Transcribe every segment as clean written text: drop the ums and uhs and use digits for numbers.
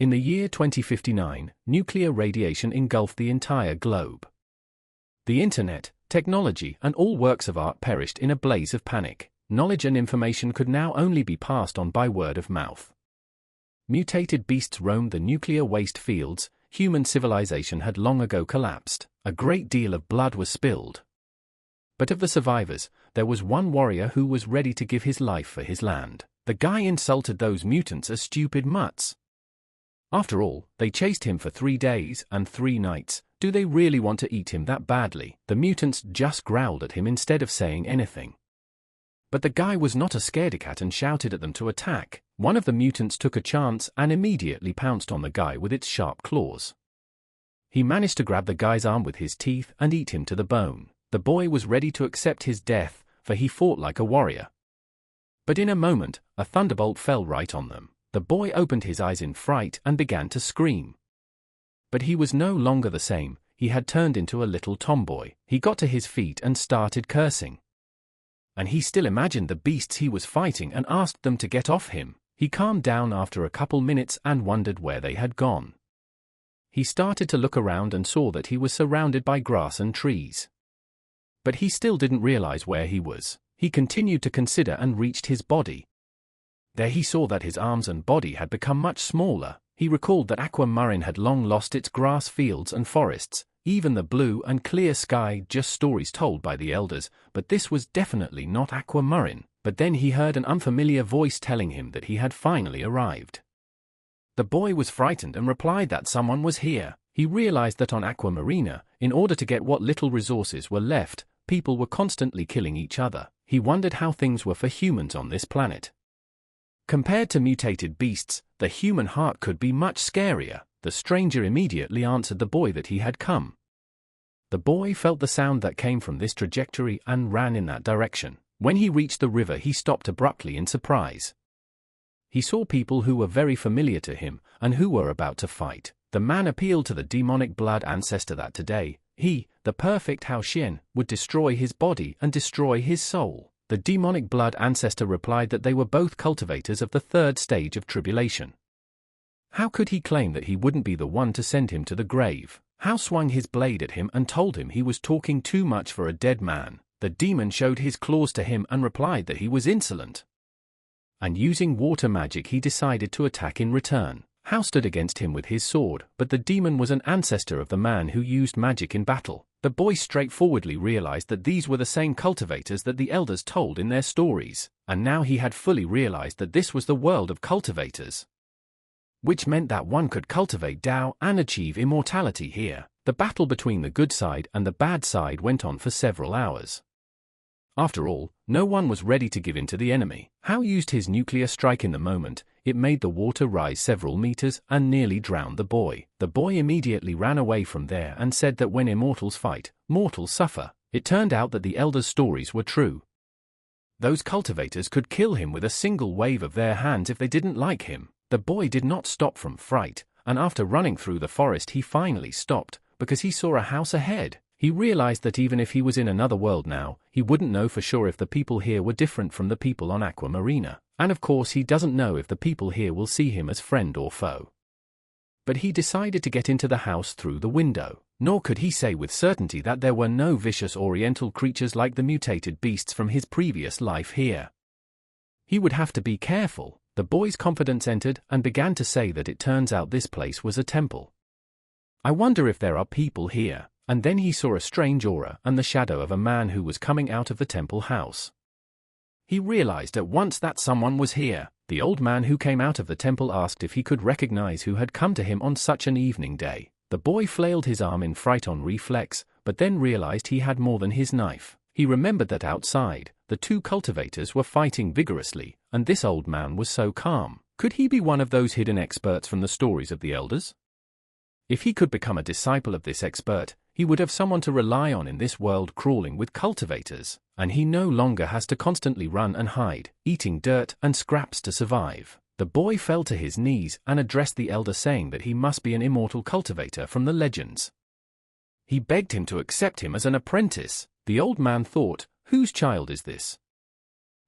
In the year 2059, nuclear radiation engulfed the entire globe. The internet, technology, and all works of art perished in a blaze of panic. Knowledge and information could now only be passed on by word of mouth. Mutated beasts roamed the nuclear waste fields. Human civilization had long ago collapsed. A great deal of blood was spilled. But of the survivors, there was one warrior who was ready to give his life for his land. The guy insulted those mutants as stupid mutts. After all, they chased him for 3 days and 3 nights. Do they really want to eat him that badly? The mutants just growled at him instead of saying anything. But the guy was not a scaredy-cat and shouted at them to attack. One of the mutants took a chance and immediately pounced on the guy with its sharp claws. He managed to grab the guy's arm with his teeth and eat him to the bone. The boy was ready to accept his death, for he fought like a warrior. But in a moment, a thunderbolt fell right on them. The boy opened his eyes in fright and began to scream. But he was no longer the same. He had turned into a little tomboy. He got to his feet and started cursing. And he still imagined the beasts he was fighting and asked them to get off him. He calmed down after a couple minutes and wondered where they had gone. He started to look around and saw that he was surrounded by grass and trees. But he still didn't realize where he was. He continued to consider and reached his body. There he saw that his arms and body had become much smaller. He recalled that Aquamarine had long lost its grass fields and forests, even the blue and clear sky, just stories told by the elders, but this was definitely not Aquamarine. But then he heard an unfamiliar voice telling him that he had finally arrived. The boy was frightened and replied that someone was here. He realized that on Aquamarina, in order to get what little resources were left, people were constantly killing each other. He wondered how things were for humans on this planet. Compared to mutated beasts, the human heart could be much scarier. The stranger immediately answered the boy that he had come. The boy felt the sound that came from this trajectory and ran in that direction. When he reached the river, he stopped abruptly in surprise. He saw people who were very familiar to him and who were about to fight. The man appealed to the demonic blood ancestor that today, he, the perfect Hao Xian, would destroy his body and destroy his soul. The demonic blood ancestor replied that they were both cultivators of the 3rd stage of tribulation. How could he claim that he wouldn't be the one to send him to the grave? Hao swung his blade at him and told him he was talking too much for a dead man. The demon showed his claws to him and replied that he was insolent. And using water magic, he decided to attack in return. Hao stood against him with his sword, but the demon was an ancestor of the man who used magic in battle. The boy straightforwardly realized that these were the same cultivators that the elders told in their stories, and now he had fully realized that this was the world of cultivators. Which meant that one could cultivate Tao and achieve immortality here. The battle between the good side and the bad side went on for several hours. After all, no one was ready to give in to the enemy. Hao used his nuclear strike in the moment. It made the water rise several meters and nearly drowned the boy. The boy immediately ran away from there and said that when immortals fight, mortals suffer. It turned out that the elders' stories were true. Those cultivators could kill him with a single wave of their hands if they didn't like him. The boy did not stop from fright, and after running through the forest he finally stopped, because he saw a house ahead. He realized that even if he was in another world now, he wouldn't know for sure if the people here were different from the people on Aquamarina. And of course he doesn't know if the people here will see him as friend or foe. But he decided to get into the house through the window. Nor could he say with certainty that there were no vicious oriental creatures like the mutated beasts from his previous life here. He would have to be careful. The boy's confidence entered and began to say that it turns out this place was a temple. I wonder if there are people here. And then he saw a strange aura and the shadow of a man who was coming out of the temple house. He realized at once that someone was here. The old man who came out of the temple asked if he could recognize who had come to him on such an evening day. The boy flailed his arm in fright on reflex, but then realized he had more than his knife. He remembered that outside, the 2 cultivators were fighting vigorously, and this old man was so calm. Could he be one of those hidden experts from the stories of the elders? If he could become a disciple of this expert, he would have someone to rely on in this world crawling with cultivators, and he no longer has to constantly run and hide, eating dirt and scraps to survive. The boy fell to his knees and addressed the elder, saying that he must be an immortal cultivator from the legends. He begged him to accept him as an apprentice. The old man thought, whose child is this?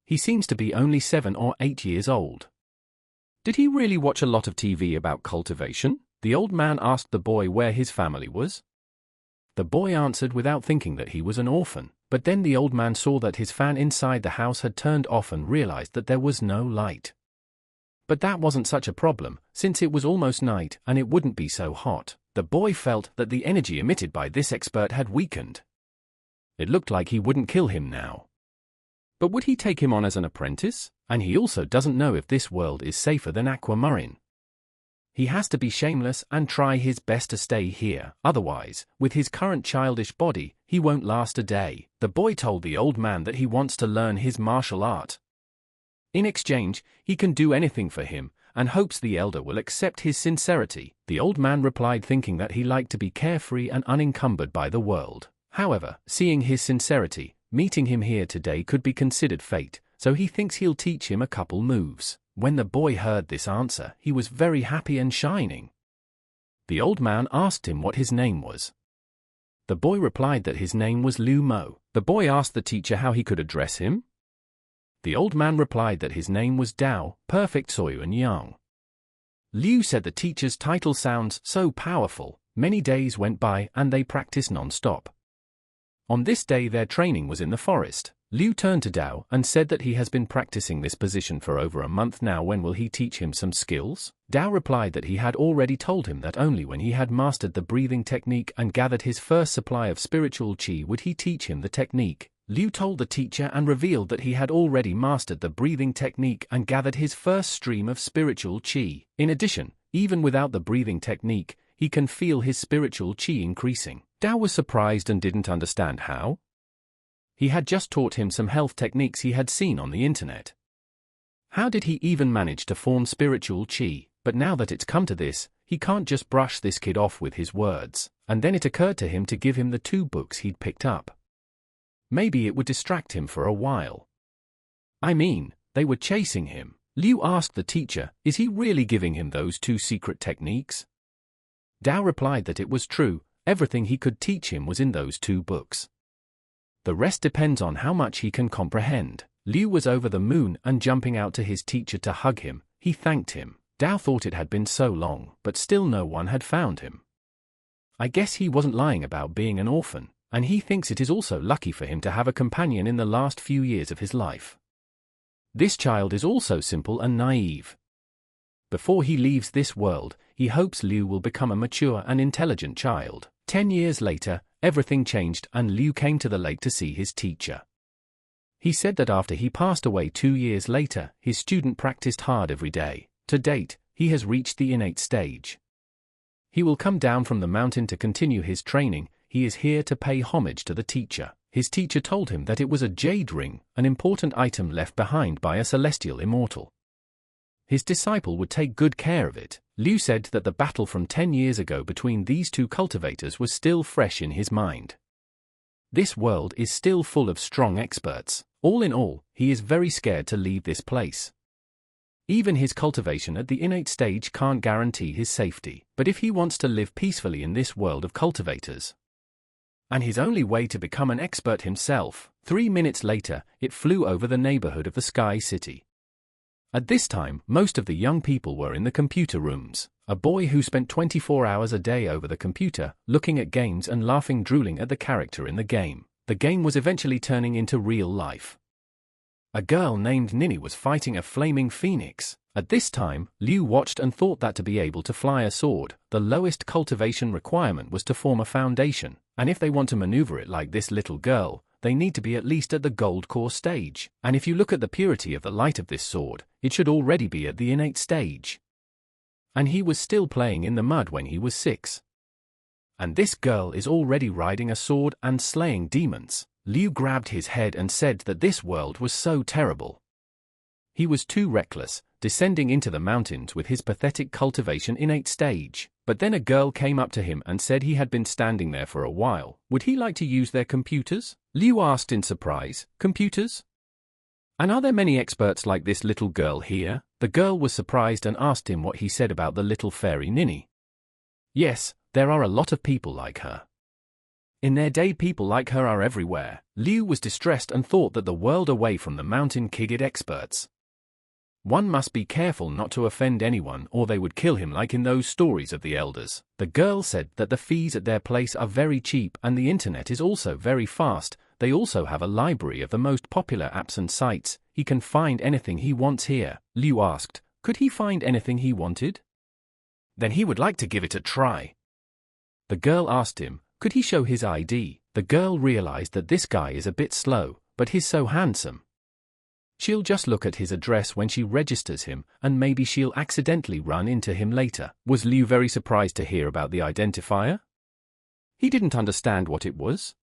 He seems to be only 7 or 8 years old. Did he really watch a lot of TV about cultivation? The old man asked the boy where his family was. The boy answered without thinking that he was an orphan, but then the old man saw that his fan inside the house had turned off and realized that there was no light. But that wasn't such a problem, since it was almost night and it wouldn't be so hot. The boy felt that the energy emitted by this expert had weakened. It looked like he wouldn't kill him now. But would he take him on as an apprentice? And he also doesn't know if this world is safer than Aquamarine. He has to be shameless and try his best to stay here, otherwise, with his current childish body, he won't last a day. The boy told the old man that he wants to learn his martial art. In exchange, he can do anything for him, and hopes the elder will accept his sincerity. The old man replied, thinking that he liked to be carefree and unencumbered by the world. However, seeing his sincerity, meeting him here today could be considered fate, so he thinks he'll teach him a couple moves. When the boy heard this answer, he was very happy and shining. The old man asked him what his name was. The boy replied that his name was Liu Mo. The boy asked the teacher how he could address him. The old man replied that his name was Dao, perfect Soyuan Yang. Liu said the teacher's title sounds so powerful. Many days went by and they practiced non-stop. On this day their training was in the forest. Liu turned to Dao and said that he has been practicing this position for over a month now. When will he teach him some skills? Dao replied that he had already told him that only when he had mastered the breathing technique and gathered his first supply of spiritual qi would he teach him the technique. Liu told the teacher and revealed that he had already mastered the breathing technique and gathered his first stream of spiritual qi. In addition, even without the breathing technique, he can feel his spiritual qi increasing. Dao was surprised and didn't understand how. He had just taught him some health techniques he had seen on the internet. How did he even manage to form spiritual qi? But now that it's come to this, he can't just brush this kid off with his words. And then it occurred to him to give him the 2 books he'd picked up. Maybe it would distract him for a while. I mean, they were chasing him. Liu asked the teacher, is he really giving him those 2 secret techniques? Dao replied that it was true, everything he could teach him was in those 2 books. The rest depends on how much he can comprehend. Liu was over the moon and jumping out to his teacher to hug him. He thanked him. Dao thought it had been so long, but still no one had found him. I guess he wasn't lying about being an orphan, and he thinks it is also lucky for him to have a companion in the last few years of his life. This child is also simple and naive. Before he leaves this world, he hopes Liu will become a mature and intelligent child. 10 years later, everything changed and Liu came to the lake to see his teacher. He said that after he passed away 2 years later, his student practiced hard every day. To date, he has reached the innate stage. He will come down from the mountain to continue his training. He is here to pay homage to the teacher. His teacher told him that it was a jade ring, an important item left behind by a celestial immortal. His disciple would take good care of it. Liu said that the battle from 10 years ago between these 2 cultivators was still fresh in his mind. This world is still full of strong experts. All in all, he is very scared to leave this place. Even his cultivation at the innate stage can't guarantee his safety, but if he wants to live peacefully in this world of cultivators, and his only way to become an expert himself. 3 minutes later, it flew over the neighborhood of the Sky City. At this time, most of the young people were in the computer rooms. A boy who spent 24 hours a day over the computer, looking at games and laughing, drooling at the character in the game. The game was eventually turning into real life. A girl named Nini was fighting a flaming phoenix. At this time, Liu watched and thought that to be able to fly a sword, the lowest cultivation requirement was to form a foundation, and if they want to maneuver it like this little girl, they need to be at least at the gold core stage. And if you look at the purity of the light of this sword, it should already be at the innate stage. And he was still playing in the mud when he was 6. And this girl is already riding a sword and slaying demons. Liu grabbed his head and said that this world was so terrible. He was too reckless, descending into the mountains with his pathetic cultivation innate stage. But then a girl came up to him and said he had been standing there for a while. Would he like to use their computers? Liu asked in surprise, computers? And are there many experts like this little girl here? The girl was surprised and asked him what he said about the little fairy Nini. Yes, there are a lot of people like her. In their day, people like her are everywhere. Liu was distressed and thought that the world away from the mountain kidded experts. One must be careful not to offend anyone or they would kill him like in those stories of the elders. The girl said that the fees at their place are very cheap and the internet is also very fast. They also have a library of the most popular apps and sites. He can find anything he wants here. Liu asked, could he find anything he wanted? Then he would like to give it a try. The girl asked him, could he show his ID? The girl realized that this guy is a bit slow, but he's so handsome. She'll just look at his address when she registers him, and maybe she'll accidentally run into him later. Was Liu very surprised to hear about the identifier? He didn't understand what it was.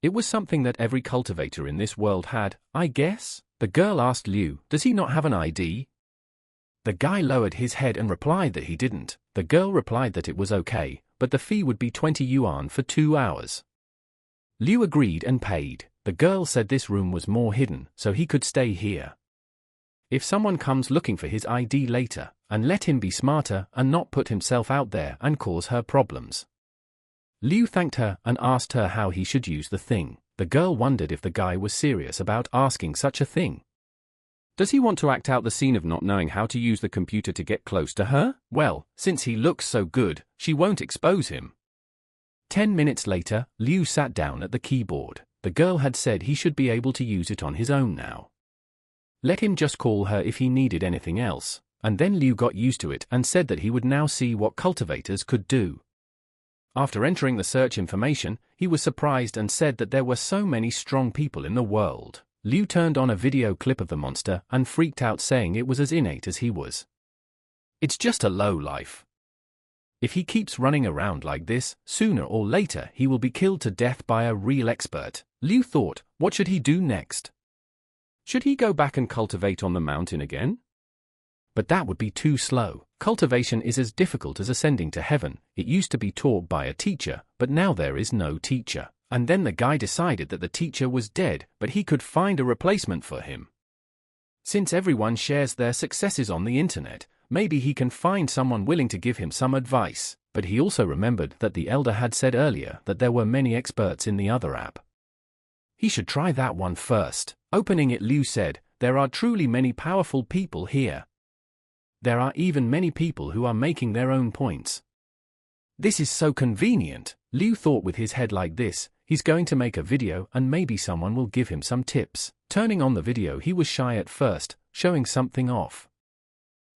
It was something that every cultivator in this world had, I guess. The girl asked Liu, does he not have an ID? The guy lowered his head and replied that he didn't. The girl replied that it was okay, but the fee would be 20 yuan for 2 hours. Liu agreed and paid. The girl said this room was more hidden, so he could stay here. If someone comes looking for his ID later, and let him be smarter and not put himself out there and cause her problems. Liu thanked her and asked her how he should use the thing. The girl wondered if the guy was serious about asking such a thing. Does he want to act out the scene of not knowing how to use the computer to get close to her? Well, since he looks so good, she won't expose him. 10 minutes later, Liu sat down at the keyboard. The girl had said he should be able to use it on his own now. Let him just call her if he needed anything else, and then Liu got used to it and said that he would now see what cultivators could do. After entering the search information, he was surprised and said that there were so many strong people in the world. Liu turned on a video clip of the monster and freaked out, saying it was as innate as he was. It's just a lowlife. If he keeps running around like this, sooner or later he will be killed to death by a real expert. Liu thought, what should he do next? Should he go back and cultivate on the mountain again? But that would be too slow. Cultivation is as difficult as ascending to heaven. It used to be taught by a teacher, but now there is no teacher. And then the guy decided that the teacher was dead, but he could find a replacement for him. Since everyone shares their successes on the internet, maybe he can find someone willing to give him some advice. But he also remembered that the elder had said earlier that there were many experts in the other app. He should try that one first. Opening it, Liu said, there are truly many powerful people here. There are even many people who are making their own points. This is so convenient. Liu thought with his head like this, he's going to make a video and maybe someone will give him some tips. Turning on the video, he was shy at first, showing something off.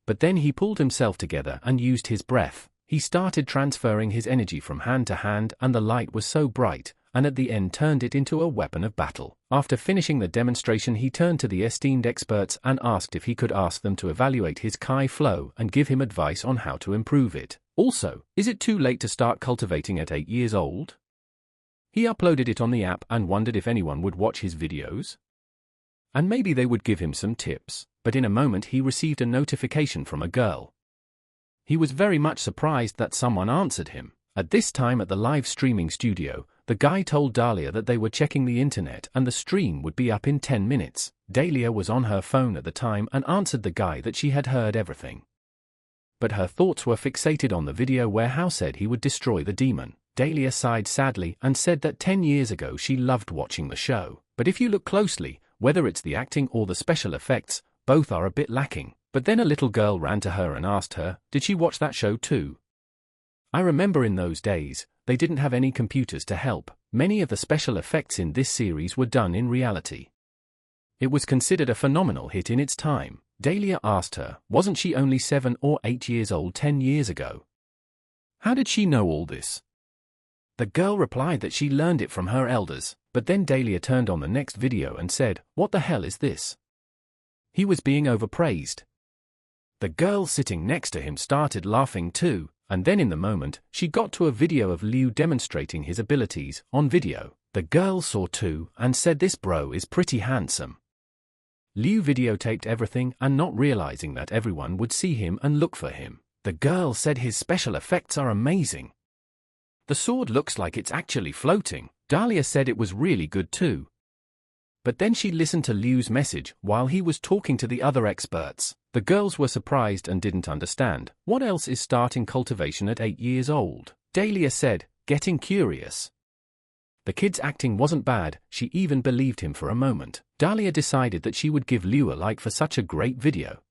But then he pulled himself together and used his breath. He started transferring his energy from hand to hand, and the light was so bright, and at the end turned it into a weapon of battle. After finishing the demonstration, he turned to the esteemed experts and asked if he could ask them to evaluate his Kai flow and give him advice on how to improve it. Also, is it too late to start cultivating at 8 years old? He uploaded it on the app and wondered if anyone would watch his videos. And maybe they would give him some tips. But in a moment he received a notification from a girl. He was very much surprised that someone answered him. At this time at the live streaming studio, the guy told Dahlia that they were checking the internet and the stream would be up in 10 minutes. Dahlia was on her phone at the time and answered the guy that she had heard everything. But her thoughts were fixated on the video where Hao said he would destroy the demon. Dahlia sighed sadly and said that 10 years ago she loved watching the show. But if you look closely, whether it's the acting or the special effects, both are a bit lacking. But then a little girl ran to her and asked her, did she watch that show too? I remember in those days, they didn't have any computers to help. Many of the special effects in this series were done in reality. It was considered a phenomenal hit in its time. Dahlia asked her, wasn't she only 7 or 8 years old 10 years ago? How did she know all this? The girl replied that she learned it from her elders, but then Dahlia turned on the next video and said, what the hell is this? He was being overpraised. The girl sitting next to him started laughing too, and then in the moment, she got to a video of Liu demonstrating his abilities on video. The girl saw too and said this bro is pretty handsome. Liu videotaped everything and not realizing that everyone would see him and look for him. The girl said his special effects are amazing. The sword looks like it's actually floating. Dahlia said it was really good too. But then she listened to Liu's message while he was talking to the other experts. The girls were surprised and didn't understand. What else is starting cultivation at 8 years old? Dahlia said, getting curious. The kid's acting wasn't bad, she even believed him for a moment. Dahlia decided that she would give Liu a like for such a great video.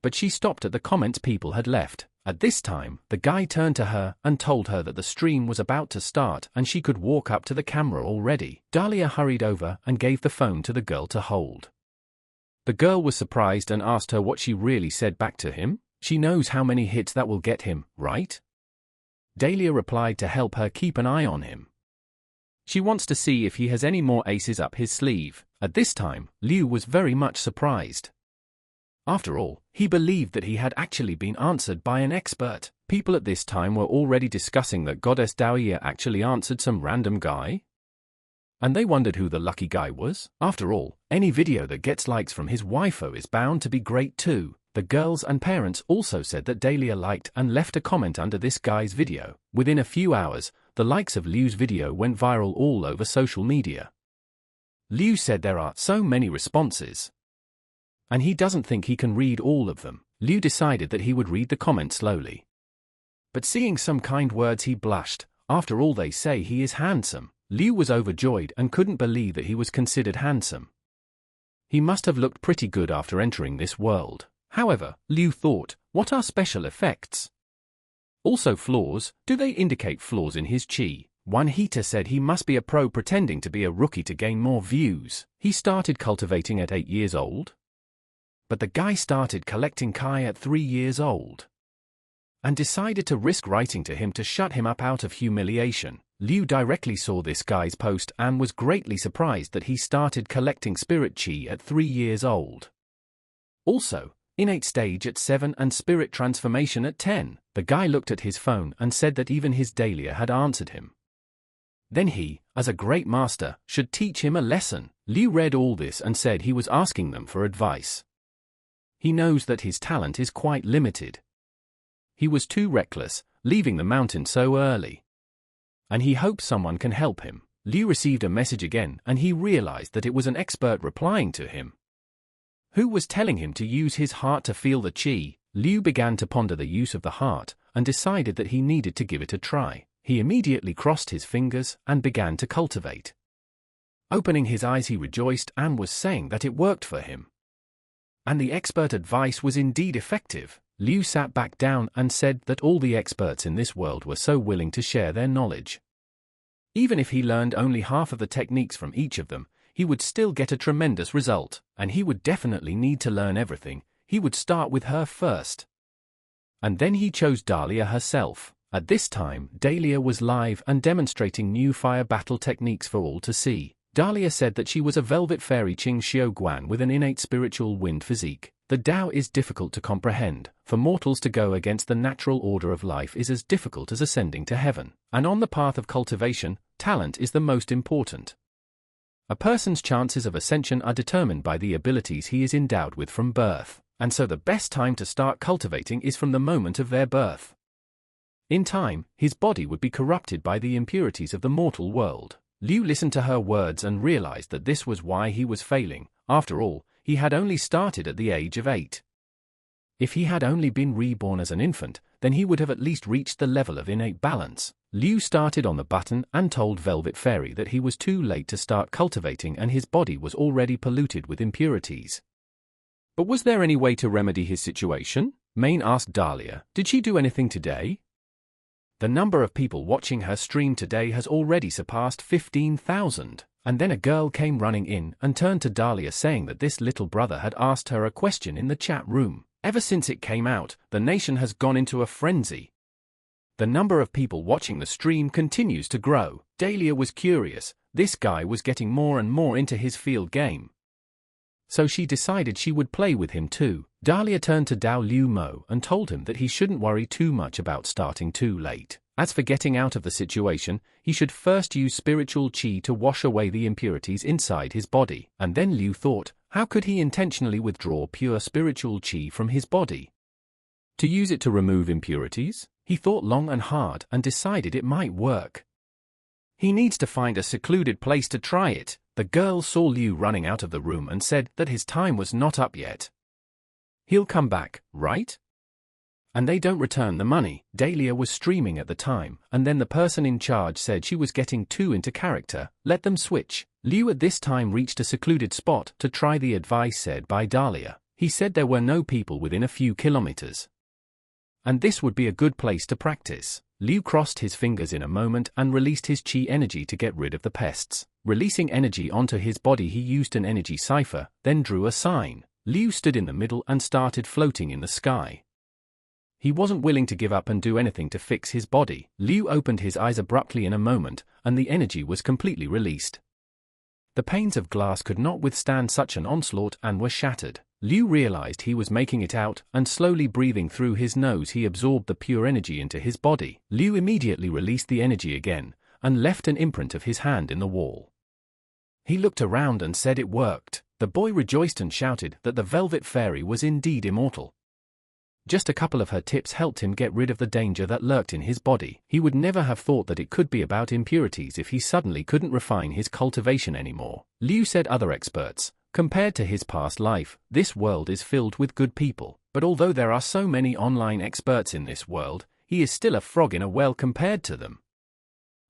But she stopped at the comments people had left. At this time, the guy turned to her and told her that the stream was about to start and she could walk up to the camera already. Dahlia hurried over and gave the phone to the girl to hold. The girl was surprised and asked her what she really said back to him. She knows how many hits that will get him, right? Dahlia replied to help her keep an eye on him. She wants to see if he has any more aces up his sleeve. At this time, Liu was very much surprised. After all, he believed that he had actually been answered by an expert. People at this time were already discussing that Goddess Dahlia actually answered some random guy. And they wondered who the lucky guy was. After all, any video that gets likes from his waifu is bound to be great too. The girls and parents also said that Dahlia liked and left a comment under this guy's video. Within a few hours, the likes of Liu's video went viral all over social media. Liu said there are so many responses, and he doesn't think he can read all of them. Liu decided that he would read the comments slowly. But seeing some kind words, he blushed. After all, they say he is handsome. Liu was overjoyed and couldn't believe that he was considered handsome. He must have looked pretty good after entering this world. However, Liu thought, what are special effects? Also flaws, do they indicate flaws in his chi? One heater said he must be a pro pretending to be a rookie to gain more views. He started cultivating at 8 years old. But the guy started collecting Kai at 3 years old and decided to risk writing to him to shut him up out of humiliation. Liu directly saw this guy's post and was greatly surprised that he started collecting spirit chi at 3 years old. Also, innate stage at 7 and spirit transformation at 10. The guy looked at his phone and said that even his Dahlia had answered him. Then he, as a great master, should teach him a lesson. Liu read all this and said he was asking them for advice. He knows that his talent is quite limited. He was too reckless, leaving the mountain so early. And he hopes someone can help him. Liu received a message again and he realized that it was an expert replying to him, who was telling him to use his heart to feel the chi. Liu began to ponder the use of the heart and decided that he needed to give it a try. He immediately crossed his fingers and began to cultivate. Opening his eyes, he rejoiced and was saying that it worked for him. And the expert advice was indeed effective. Liu sat back down and said that all the experts in this world were so willing to share their knowledge. Even if he learned only half of the techniques from each of them, he would still get a tremendous result, and he would definitely need to learn everything. He would start with her first. And then he chose Dahlia herself. At this time, Dahlia was live and demonstrating new fire battle techniques for all to see. Dahlia said that she was a velvet fairy Qing Xiao Guan with an innate spiritual wind physique. The Tao is difficult to comprehend. For mortals to go against the natural order of life is as difficult as ascending to heaven. And on the path of cultivation, talent is the most important. A person's chances of ascension are determined by the abilities he is endowed with from birth. And so the best time to start cultivating is from the moment of their birth. In time, his body would be corrupted by the impurities of the mortal world. Liu listened to her words and realized that this was why he was failing. After all, he had only started at the age of 8. If he had only been reborn as an infant, then he would have at least reached the level of innate balance. Liu started on the button and told Velvet Fairy that he was too late to start cultivating and his body was already polluted with impurities. But was there any way to remedy his situation? Main asked Dahlia. Did she do anything today? The number of people watching her stream today has already surpassed 15,000. And then a girl came running in and turned to Dahlia saying that this little brother had asked her a question in the chat room. Ever since it came out, the nation has gone into a frenzy. The number of people watching the stream continues to grow. Dahlia was curious. This guy was getting more and more into his field game. So she decided she would play with him too. Dahlia turned to Dao Liu Mo and told him that he shouldn't worry too much about starting too late. As for getting out of the situation, he should first use spiritual chi to wash away the impurities inside his body. And then Liu thought, how could he intentionally withdraw pure spiritual chi from his body? To use it to remove impurities? He thought long and hard and decided it might work. He needs to find a secluded place to try it. The girl saw Liu running out of the room and said that his time was not up yet. He'll come back, right? And they don't return the money. Dahlia was streaming at the time, and then the person in charge said she was getting too into character. Let them switch. Liu at this time reached a secluded spot to try the advice said by Dahlia. He said there were no people within a few kilometers. And this would be a good place to practice. Liu crossed his fingers in a moment and released his chi energy to get rid of the pests. Releasing energy onto his body, he used an energy cipher, then drew a sign. Liu stood in the middle and started floating in the sky. He wasn't willing to give up and do anything to fix his body. Liu opened his eyes abruptly in a moment, and the energy was completely released. The panes of glass could not withstand such an onslaught and were shattered. Liu realized he was making it out, and slowly breathing through his nose he absorbed the pure energy into his body. Liu immediately released the energy again, and left an imprint of his hand in the wall. He looked around and said it worked. The boy rejoiced and shouted that the Velvet Fairy was indeed immortal. Just a couple of her tips helped him get rid of the danger that lurked in his body. He would never have thought that it could be about impurities if he suddenly couldn't refine his cultivation anymore. Liu said other experts, compared to his past life, this world is filled with good people. But although there are so many online experts in this world, he is still a frog in a well compared to them.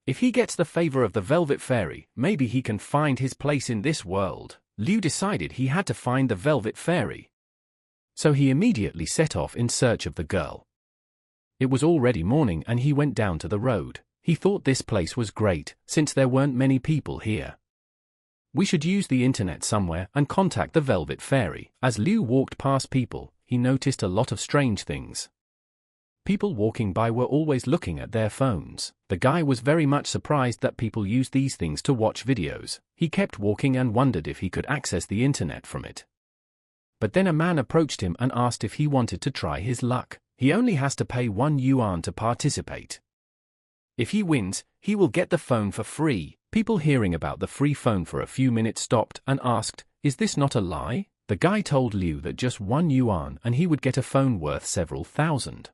If he gets the favor of the Velvet Fairy, maybe he can find his place in this world. Liu decided he had to find the Velvet Fairy. So he immediately set off in search of the girl. It was already morning and he went down to the road. He thought this place was great, since there weren't many people here. We should use the internet somewhere and contact the Velvet Fairy. As Liu walked past people, he noticed a lot of strange things. People walking by were always looking at their phones. The guy was very much surprised that people use these things to watch videos. He kept walking and wondered if he could access the internet from it. But then a man approached him and asked if he wanted to try his luck. He only has to pay 1 yuan to participate. If he wins, he will get the phone for free. People hearing about the free phone for a few minutes stopped and asked, "Is this not a lie?" The guy told Liu that just 1 yuan and he would get a phone worth several thousand.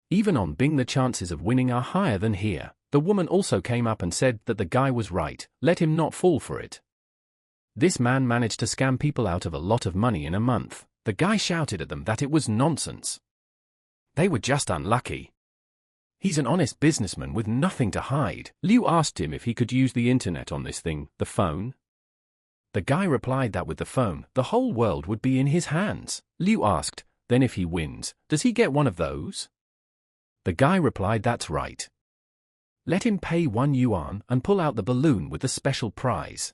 Even on Bing the chances of winning are higher than here. The woman also came up and said that the guy was right, let him not fall for it. This man managed to scam people out of a lot of money in a month. The guy shouted at them that it was nonsense. They were just unlucky. He's an honest businessman with nothing to hide. Liu asked him if he could use the internet on this thing, the phone. The guy replied that with the phone, the whole world would be in his hands. Liu asked, then if he wins, does he get one of those? The guy replied that's right. Let him pay 1 yuan and pull out the balloon with the special prize.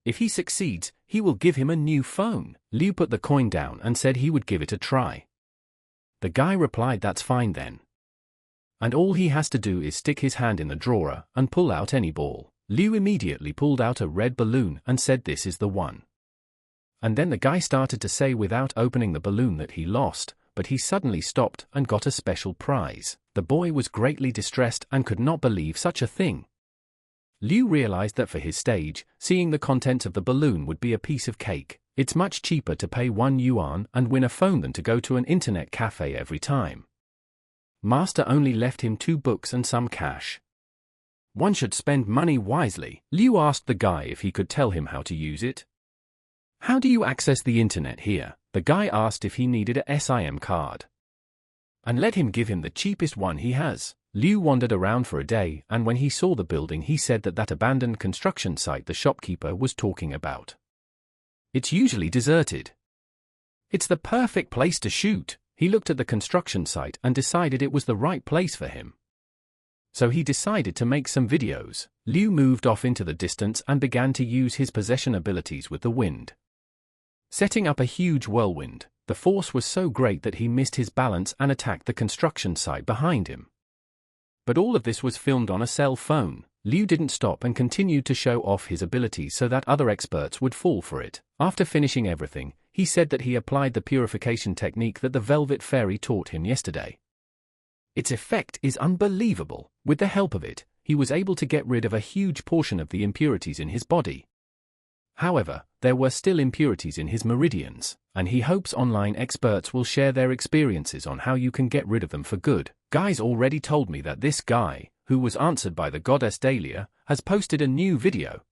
If he succeeds, he will give him a new phone. Liu put the coin down and said he would give it a try. The guy replied that's fine then. And all he has to do is stick his hand in the drawer and pull out any ball. Liu immediately pulled out a red balloon and said this is the one. And then the guy started to say without opening the balloon that he lost, but he suddenly stopped and got a special prize. The boy was greatly distressed and could not believe such a thing. Liu realized that for his stage, seeing the contents of the balloon would be a piece of cake. It's much cheaper to pay 1 yuan and win a phone than to go to an internet cafe every time. Master only left him 2 books and some cash. One should spend money wisely. Liu asked the guy if he could tell him how to use it. How do you access the internet here? The guy asked if he needed a SIM card. And let him give him the cheapest one he has. Liu wandered around for a day, and when he saw the building he said that abandoned construction site the shopkeeper was talking about. It's usually deserted. It's the perfect place to shoot. He looked at the construction site and decided it was the right place for him. So he decided to make some videos. Liu moved off into the distance and began to use his possession abilities with the wind. Setting up a huge whirlwind, the force was so great that he missed his balance and attacked the construction site behind him. But all of this was filmed on a cell phone. Liu didn't stop and continued to show off his abilities so that other experts would fall for it. After finishing everything, he said that he applied the purification technique that the Velvet Fairy taught him yesterday. Its effect is unbelievable. With the help of it, he was able to get rid of a huge portion of the impurities in his body. However, there were still impurities in his meridians, and he hopes online experts will share their experiences on how you can get rid of them for good. Guys already told me that this guy, who was answered by the goddess Dahlia, has posted a new video.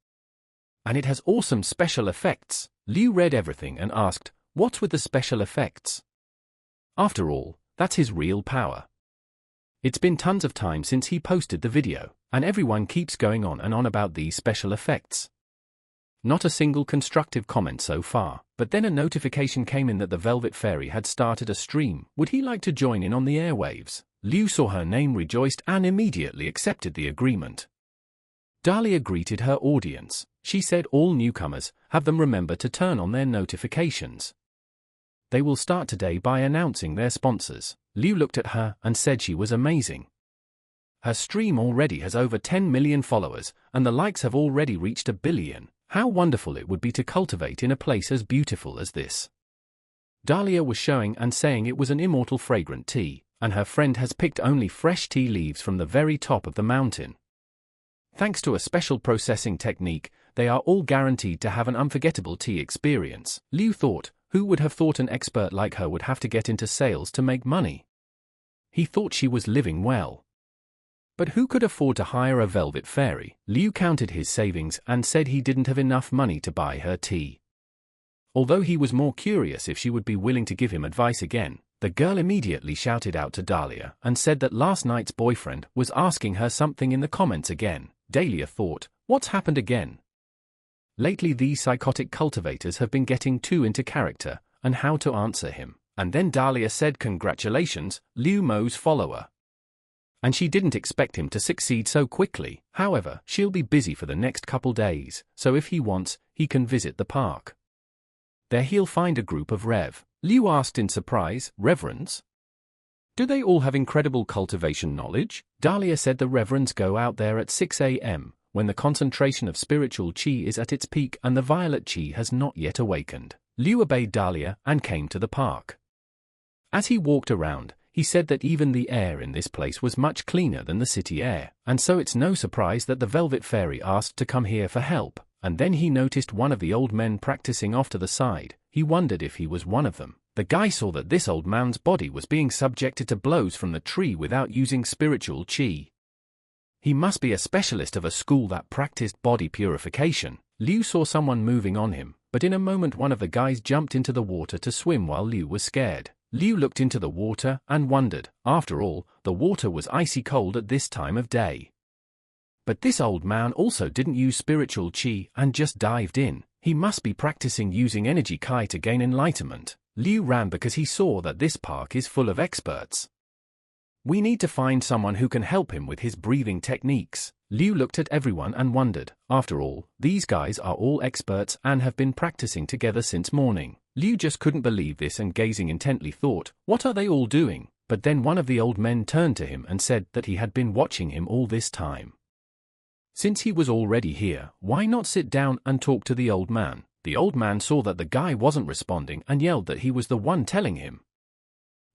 And it has awesome special effects. Liu read everything and asked, what's with the special effects? After all, that's his real power. It's been tons of time since he posted the video, and everyone keeps going on and on about these special effects. Not a single constructive comment so far, but then a notification came in that the Velvet Fairy had started a stream. Would he like to join in on the airwaves? Liu saw her name, rejoiced, and immediately accepted the agreement. Dahlia greeted her audience. She said all newcomers, have them remember to turn on their notifications. They will start today by announcing their sponsors. Liu looked at her and said she was amazing. Her stream already has over 10 million followers, and the likes have already reached 1 billion. How wonderful it would be to cultivate in a place as beautiful as this. Dahlia was showing and saying it was an immortal fragrant tea, and her friend has picked only fresh tea leaves from the very top of the mountain. Thanks to a special processing technique, they are all guaranteed to have an unforgettable tea experience. Liu thought, who would have thought an expert like her would have to get into sales to make money? He thought she was living well. But who could afford to hire a Velvet Fairy? Liu counted his savings and said he didn't have enough money to buy her tea. Although he was more curious if she would be willing to give him advice again, the girl immediately shouted out to Dahlia and said that last night's boyfriend was asking her something in the comments again. Dahlia thought, what's happened again? Lately these psychotic cultivators have been getting too into character, and how to answer him. And then Dahlia said congratulations, Liu Mo's follower. And she didn't expect him to succeed so quickly. However, she'll be busy for the next couple days, so if he wants, he can visit the park. There he'll find a group of Liu asked in surprise, reverends? Do they all have incredible cultivation knowledge? Dahlia said the reverends go out there at 6 a.m., when the concentration of spiritual qi is at its peak and the violet qi has not yet awakened. Liu obeyed Dahlia and came to the park. As he walked around, he said that even the air in this place was much cleaner than the city air, and so it's no surprise that the Velvet Fairy asked to come here for help. And then he noticed one of the old men practicing off to the side. He wondered if he was one of them. The guy saw that this old man's body was being subjected to blows from the tree without using spiritual qi. He must be a specialist of a school that practiced body purification. Liu saw someone moving on him, but in a moment one of the guys jumped into the water to swim while Liu was scared. Liu looked into the water and wondered. After all, the water was icy cold at this time of day. But this old man also didn't use spiritual qi and just dived in. He must be practicing using energy kai to gain enlightenment. Liu ran because he saw that this park is full of experts. We need to find someone who can help him with his breathing techniques. Liu looked at everyone and wondered. After all, these guys are all experts and have been practicing together since morning. Liu just couldn't believe this and gazing intently thought, what are they all doing? But then one of the old men turned to him and said that he had been watching him all this time. Since he was already here, why not sit down and talk to the old man? The old man saw that the guy wasn't responding and yelled that he was the one telling him.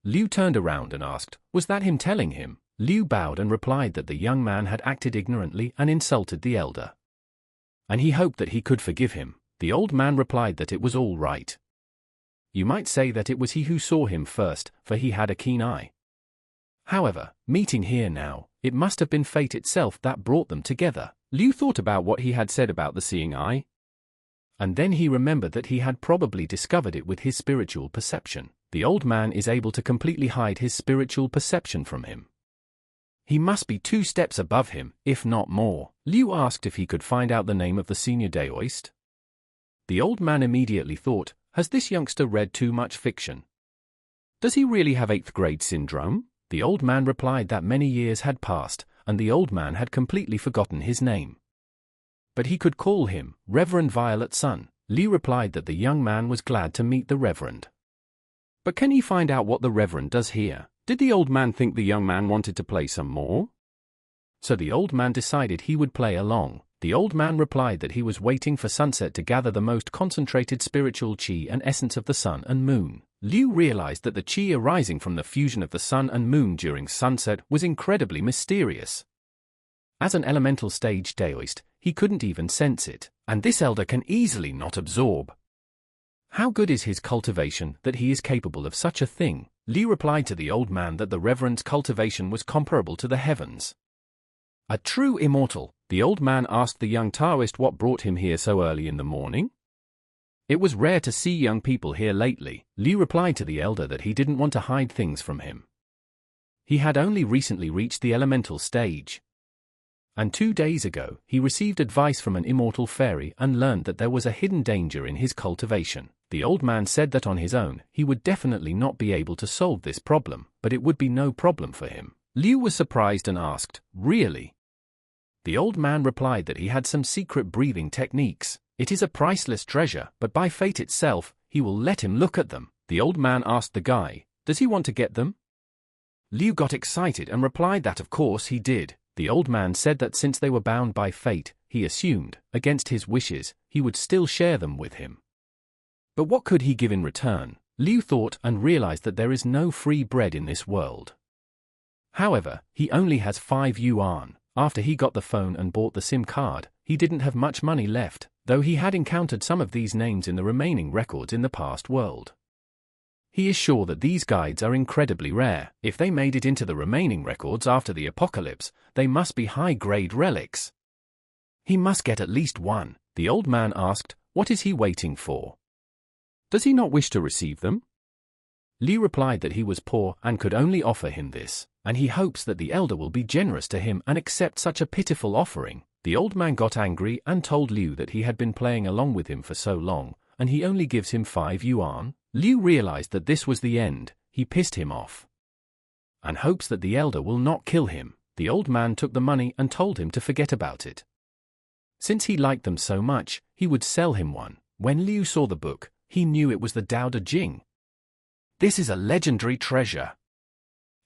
Liu turned around and asked, was that him telling him? Liu bowed and replied that the young man had acted ignorantly and insulted the elder, and he hoped that he could forgive him. The old man replied that it was all right. You might say that it was he who saw him first, for he had a keen eye. However, meeting here now, it must have been fate itself that brought them together. Liu thought about what he had said about the seeing eye, and then he remembered that he had probably discovered it with his spiritual perception. The old man is able to completely hide his spiritual perception from him. He must be 2 steps above him, if not more. Liu asked if he could find out the name of the senior Daoist. The old man immediately thought, has this youngster read too much fiction? Does he really have 8th grade syndrome? The old man replied that many years had passed, and the old man had completely forgotten his name. But he could call him Reverend Violet's son. Liu replied that the young man was glad to meet the Reverend. But can he find out what the Reverend does here? Did the old man think the young man wanted to play some more? So the old man decided he would play along. The old man replied that he was waiting for sunset to gather the most concentrated spiritual qi and essence of the sun and moon. Liu realized that the qi arising from the fusion of the sun and moon during sunset was incredibly mysterious. As an elemental stage Daoist, he couldn't even sense it, and this elder can easily not absorb. How good is his cultivation that he is capable of such a thing? Liu replied to the old man that the Reverend's cultivation was comparable to the heavens. A true immortal. The old man asked the young Taoist what brought him here so early in the morning. It was rare to see young people here lately. Liu replied to the elder that he didn't want to hide things from him. He had only recently reached the elemental stage. And 2 days ago, he received advice from an immortal fairy and learned that there was a hidden danger in his cultivation. The old man said that on his own, he would definitely not be able to solve this problem, but it would be no problem for him. Liu was surprised and asked, "Really?" The old man replied that he had some secret breathing techniques. It is a priceless treasure, but by fate itself, he will let him look at them. The old man asked the guy, "Does he want to get them?" Liu got excited and replied that of course he did. The old man said that since they were bound by fate, he assumed, against his wishes, he would still share them with him. But what could he give in return? Liu thought and realized that there is no free bread in this world. However, he only has 5 yuan. After he got the phone and bought the SIM card, he didn't have much money left, though he had encountered some of these names in the remaining records in the past world. He is sure that these guides are incredibly rare. If they made it into the remaining records after the apocalypse, they must be high-grade relics. He must get at least one. The old man asked, "What is he waiting for? Does he not wish to receive them?" Liu replied that he was poor and could only offer him this, and he hopes that the elder will be generous to him and accept such a pitiful offering. The old man got angry and told Liu that he had been playing along with him for so long, and he only gives him 5 yuan. Liu realized that this was the end. He pissed him off and hopes that the elder will not kill him. The old man took the money and told him to forget about it. Since he liked them so much, he would sell him one. When Liu saw the book, he knew it was the Dao De Jing. This is a legendary treasure.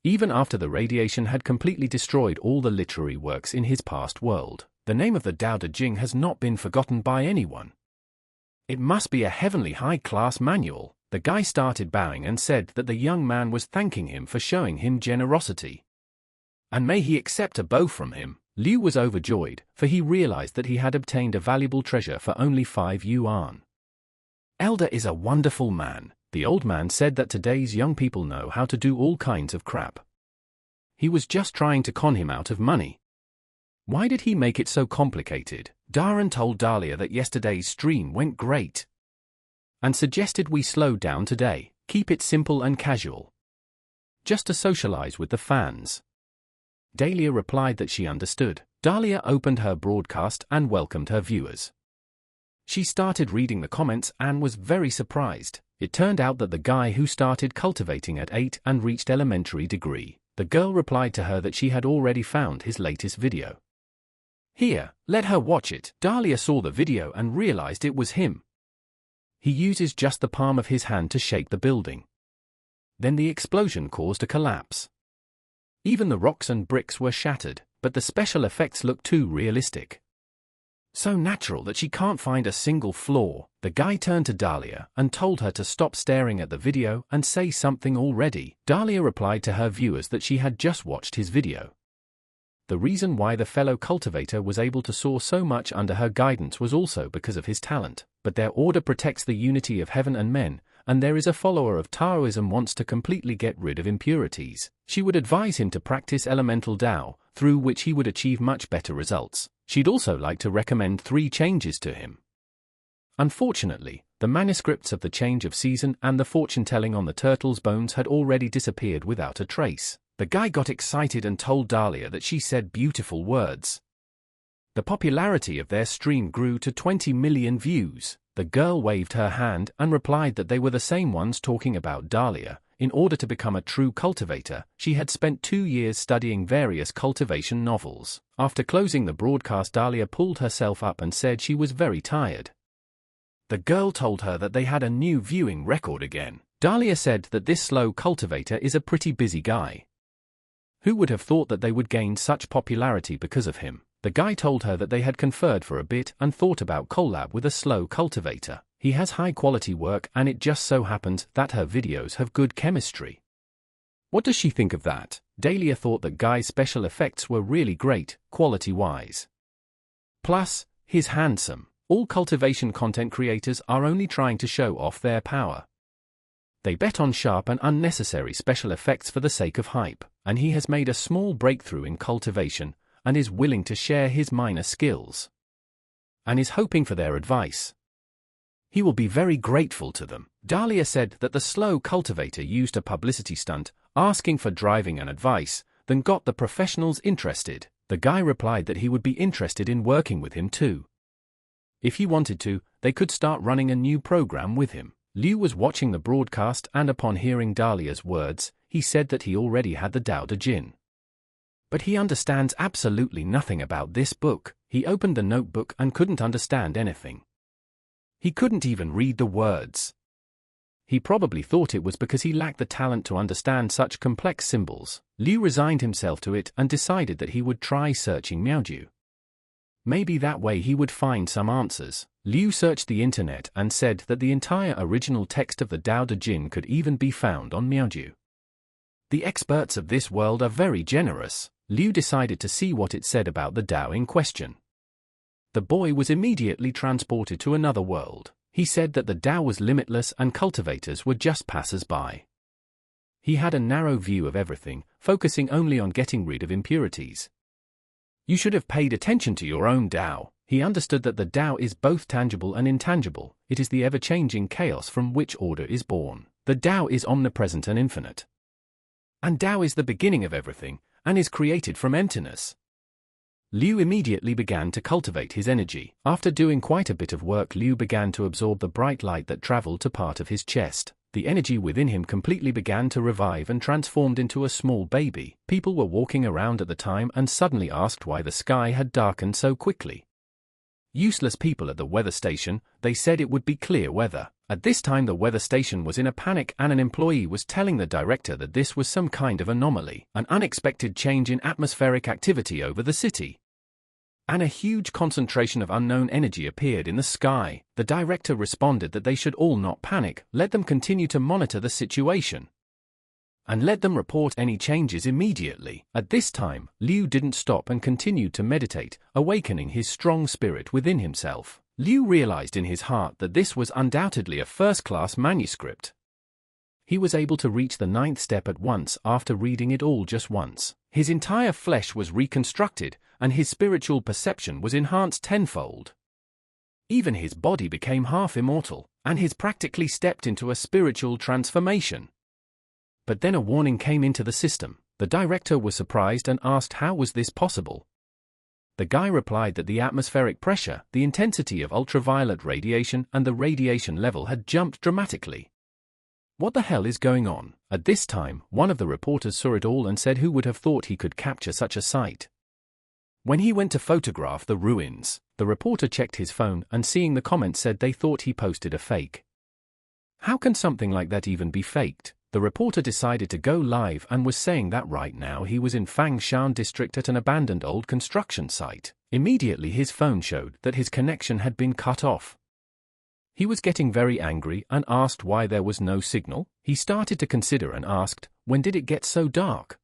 Even after the radiation had completely destroyed all the literary works in his past world, the name of the Dao De Jing has not been forgotten by anyone. It must be a heavenly high-class manual. The guy started bowing and said that the young man was thanking him for showing him generosity. And may he accept a bow from him. Liu was overjoyed, for he realized that he had obtained a valuable treasure for only 5 yuan. Elder is a wonderful man. The old man said that today's young people know how to do all kinds of crap. He was just trying to con him out of money. Why did he make it so complicated? Darren told Dahlia that yesterday's stream went great and suggested we slow down today, keep it simple and casual, just to socialize with the fans. Dahlia replied that she understood. Dahlia opened her broadcast and welcomed her viewers. She started reading the comments and was very surprised. It turned out that the guy who started cultivating at 8 and reached elementary degree, the girl replied to her that she had already found his latest video. Here, let her watch it. Dahlia saw the video and realized it was him. He uses just the palm of his hand to shake the building. Then the explosion caused a collapse. Even the rocks and bricks were shattered, but the special effects look too realistic. So natural that she can't find a single flaw. The guy turned to Dahlia and told her to stop staring at the video and say something already. Dahlia replied to her viewers that she had just watched his video. The reason why the fellow cultivator was able to soar so much under her guidance was also because of his talent. But their order protects the unity of heaven and men, and there is a follower of Taoism wants to completely get rid of impurities. She would advise him to practice elemental Tao, through which he would achieve much better results. She'd also like to recommend 3 changes to him. Unfortunately, the manuscripts of the change of season and the fortune-telling on the turtle's bones had already disappeared without a trace. The guy got excited and told Dahlia that she said beautiful words. The popularity of their stream grew to 20 million views. The girl waved her hand and replied that they were the same ones talking about Dahlia. In order to become a true cultivator, she had spent 2 years studying various cultivation novels. After closing the broadcast, Dahlia pulled herself up and said she was very tired. The girl told her that they had a new viewing record again. Dahlia said that this slow cultivator is a pretty busy guy. Who would have thought that they would gain such popularity because of him? The guy told her that they had conferred for a bit and thought about collab with a slow cultivator. He has high-quality work and it just so happens that her videos have good chemistry. What does she think of that? Dahlia thought that Guy's special effects were really great, quality-wise. Plus, he's handsome. All cultivation content creators are only trying to show off their power. They bet on sharp and unnecessary special effects for the sake of hype, and he has made a small breakthrough in cultivation, and is willing to share his minor skills, and is hoping for their advice. He will be very grateful to them. Dahlia said that the slow cultivator used a publicity stunt, asking for driving and advice, then got the professionals interested. The guy replied that he would be interested in working with him too. If he wanted to, they could start running a new program with him. Liu was watching the broadcast, and upon hearing Dahlia's words, he said that he already had the Tao Te Ching. But he understands absolutely nothing about this book. He opened the notebook and couldn't understand anything. He couldn't even read the words. He probably thought it was because he lacked the talent to understand such complex symbols. Liu resigned himself to it and decided that he would try searching Miaoju. Maybe that way he would find some answers. Liu searched the internet and said that the entire original text of the Tao Te Ching could even be found on Miaoju. The experts of this world are very generous. Liu decided to see what it said about the Tao in question. The boy was immediately transported to another world. He said that the Tao was limitless and cultivators were just passers-by. He had a narrow view of everything, focusing only on getting rid of impurities. You should have paid attention to your own Tao. He understood that the Tao is both tangible and intangible. It is the ever-changing chaos from which order is born. The Tao is omnipresent and infinite. And Tao is the beginning of everything, and is created from emptiness. Liu immediately began to cultivate his energy. After doing quite a bit of work, Liu began to absorb the bright light that traveled to part of his chest. The energy within him completely began to revive and transformed into a small baby. People were walking around at the time and suddenly asked why the sky had darkened so quickly. Useless people at the weather station, they said it would be clear weather. At this time the weather station was in a panic and an employee was telling the director that this was some kind of anomaly, an unexpected change in atmospheric activity over the city. And a huge concentration of unknown energy appeared in the sky. The director responded that they should all not panic, let them continue to monitor the situation, and let them report any changes immediately. At this time, Liu didn't stop and continued to meditate, awakening his strong spirit within himself. Liu realized in his heart that this was undoubtedly a first-class manuscript. He was able to reach the 9th step at once after reading it all just once. His entire flesh was reconstructed, and his spiritual perception was enhanced tenfold. Even his body became half immortal, and he practically stepped into a spiritual transformation. But then a warning came into the system. The director was surprised and asked how was this possible. The guy replied that the atmospheric pressure, the intensity of ultraviolet radiation and the radiation level had jumped dramatically. What the hell is going on? At this time, one of the reporters saw it all and said who would have thought he could capture such a sight. When he went to photograph the ruins, the reporter checked his phone and seeing the comments said they thought he posted a fake. How can something like that even be faked? The reporter decided to go live and was saying that right now he was in Fangshan district at an abandoned old construction site. Immediately his phone showed that his connection had been cut off. He was getting very angry and asked why there was no signal. He started to consider and asked, when did it get so dark?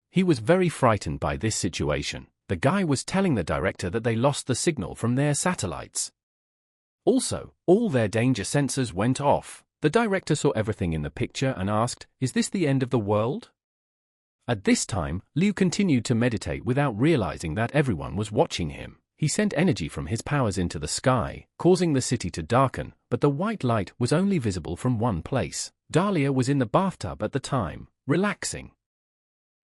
He was very frightened by this situation. The guy was telling the director that they lost the signal from their satellites. Also, all their danger sensors went off. The director saw everything in the picture and asked, is this the end of the world? At this time, Liu continued to meditate without realizing that everyone was watching him. He sent energy from his powers into the sky, causing the city to darken, but the white light was only visible from one place. Dahlia was in the bathtub at the time, relaxing.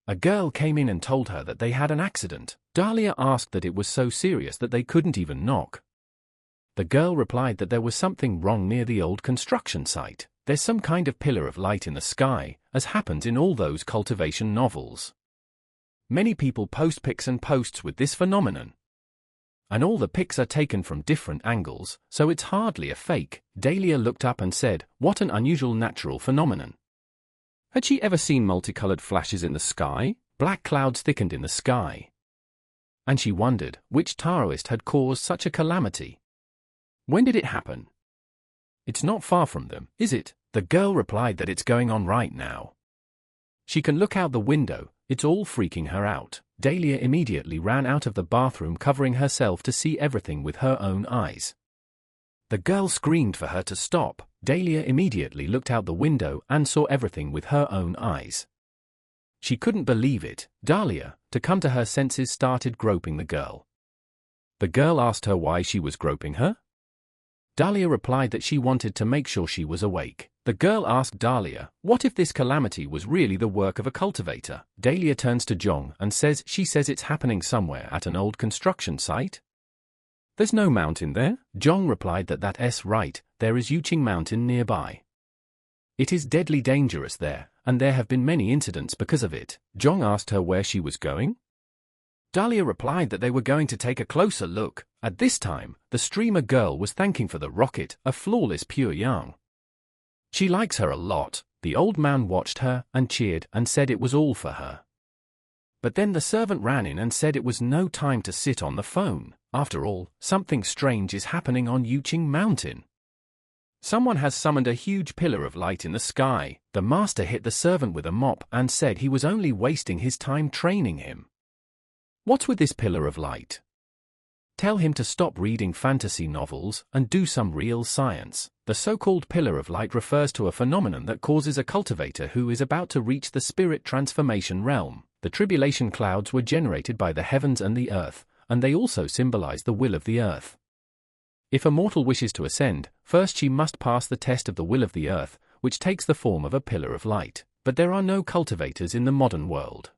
A girl came in and told her that they had an accident. Dahlia asked that it was so serious that they couldn't even knock. The girl replied that there was something wrong near the old construction site. There's some kind of pillar of light in the sky, as happens in all those cultivation novels. Many people post pics and posts with this phenomenon. And all the pics are taken from different angles, so it's hardly a fake. Dahlia looked up and said, what an unusual natural phenomenon. Had she ever seen multicolored flashes in the sky? Black clouds thickened in the sky. And she wondered which Taoist had caused such a calamity. When did it happen? It's not far from them, is it? The girl replied that it's going on right now. She can look out the window, it's all freaking her out. Dahlia immediately ran out of the bathroom covering herself to see everything with her own eyes. The girl screamed for her to stop. Dahlia immediately looked out the window and saw everything with her own eyes. She couldn't believe it. Dahlia, to come to her senses, started groping the girl. The girl asked her why she was groping her. Dahlia replied that she wanted to make sure she was awake. The girl asked Dahlia, what if this calamity was really the work of a cultivator? Dahlia turns to Jong and says she says it's happening somewhere at an old construction site. There's no mountain there? Jong replied that that's right, there is Yuqing Mountain nearby. It is deadly dangerous there, and there have been many incidents because of it. Jong asked her where she was going. Dahlia replied that they were going to take a closer look. At this time, the streamer girl was thanking for the rocket, a flawless pure yang. She likes her a lot. The old man watched her and cheered and said it was all for her. But then the servant ran in and said it was no time to sit on the phone. After all, something strange is happening on Yuqing Mountain. Someone has summoned a huge pillar of light in the sky. The master hit the servant with a mop and said he was only wasting his time training him. What's with this pillar of light? Tell him to stop reading fantasy novels and do some real science. The so-called pillar of light refers to a phenomenon that causes a cultivator who is about to reach the spirit transformation realm. The tribulation clouds were generated by the heavens and the earth, and they also symbolize the will of the earth. If a mortal wishes to ascend, first she must pass the test of the will of the earth, which takes the form of a pillar of light. But there are no cultivators in the modern world.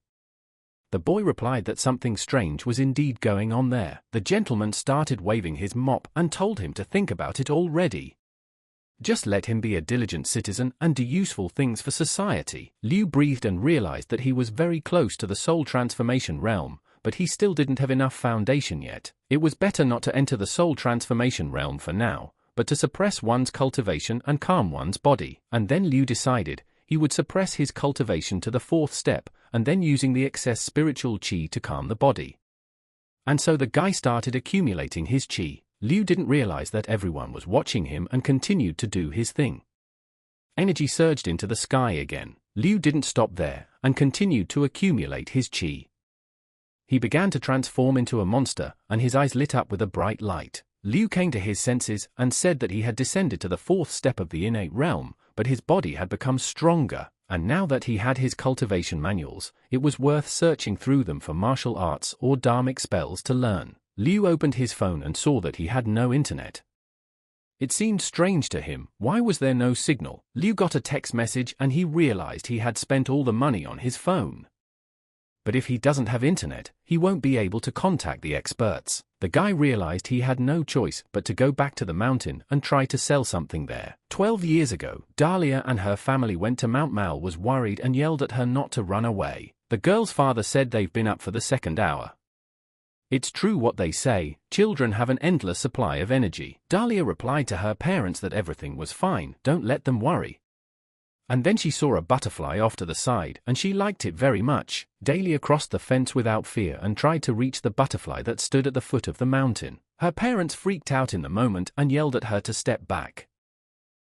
The boy replied that something strange was indeed going on there. The gentleman started waving his mop and told him to think about it already. Just let him be a diligent citizen and do useful things for society. Liu breathed and realized that he was very close to the soul transformation realm, but he still didn't have enough foundation yet. It was better not to enter the soul transformation realm for now, but to suppress one's cultivation and calm one's body. And then Liu decided he would suppress his cultivation to the fourth step, and then using the excess spiritual qi to calm the body. And so the guy started accumulating his qi. Liu didn't realize that everyone was watching him and continued to do his thing. Energy surged into the sky again. Liu didn't stop there and continued to accumulate his qi. He began to transform into a monster, and his eyes lit up with a bright light. Liu came to his senses and said that he had descended to the fourth step of the innate realm, but his body had become stronger, and now that he had his cultivation manuals, it was worth searching through them for martial arts or dharmic spells to learn. Liu opened his phone and saw that he had no internet. It seemed strange to him. Why was there no signal? Liu got a text message and he realized he had spent all the money on his phone. But if he doesn't have internet, he won't be able to contact the experts. The guy realized he had no choice but to go back to the mountain and try to sell something there. 12 years ago, Dahlia and her family went to Mount Mal was worried and yelled at her not to run away. The girl's father said they've been up for the second hour. It's true what they say, children have an endless supply of energy. Dahlia replied to her parents that everything was fine, don't let them worry. And then she saw a butterfly off to the side and she liked it very much. Dahlia crossed the fence without fear and tried to reach the butterfly that stood at the foot of the mountain. Her parents freaked out in the moment and yelled at her to step back.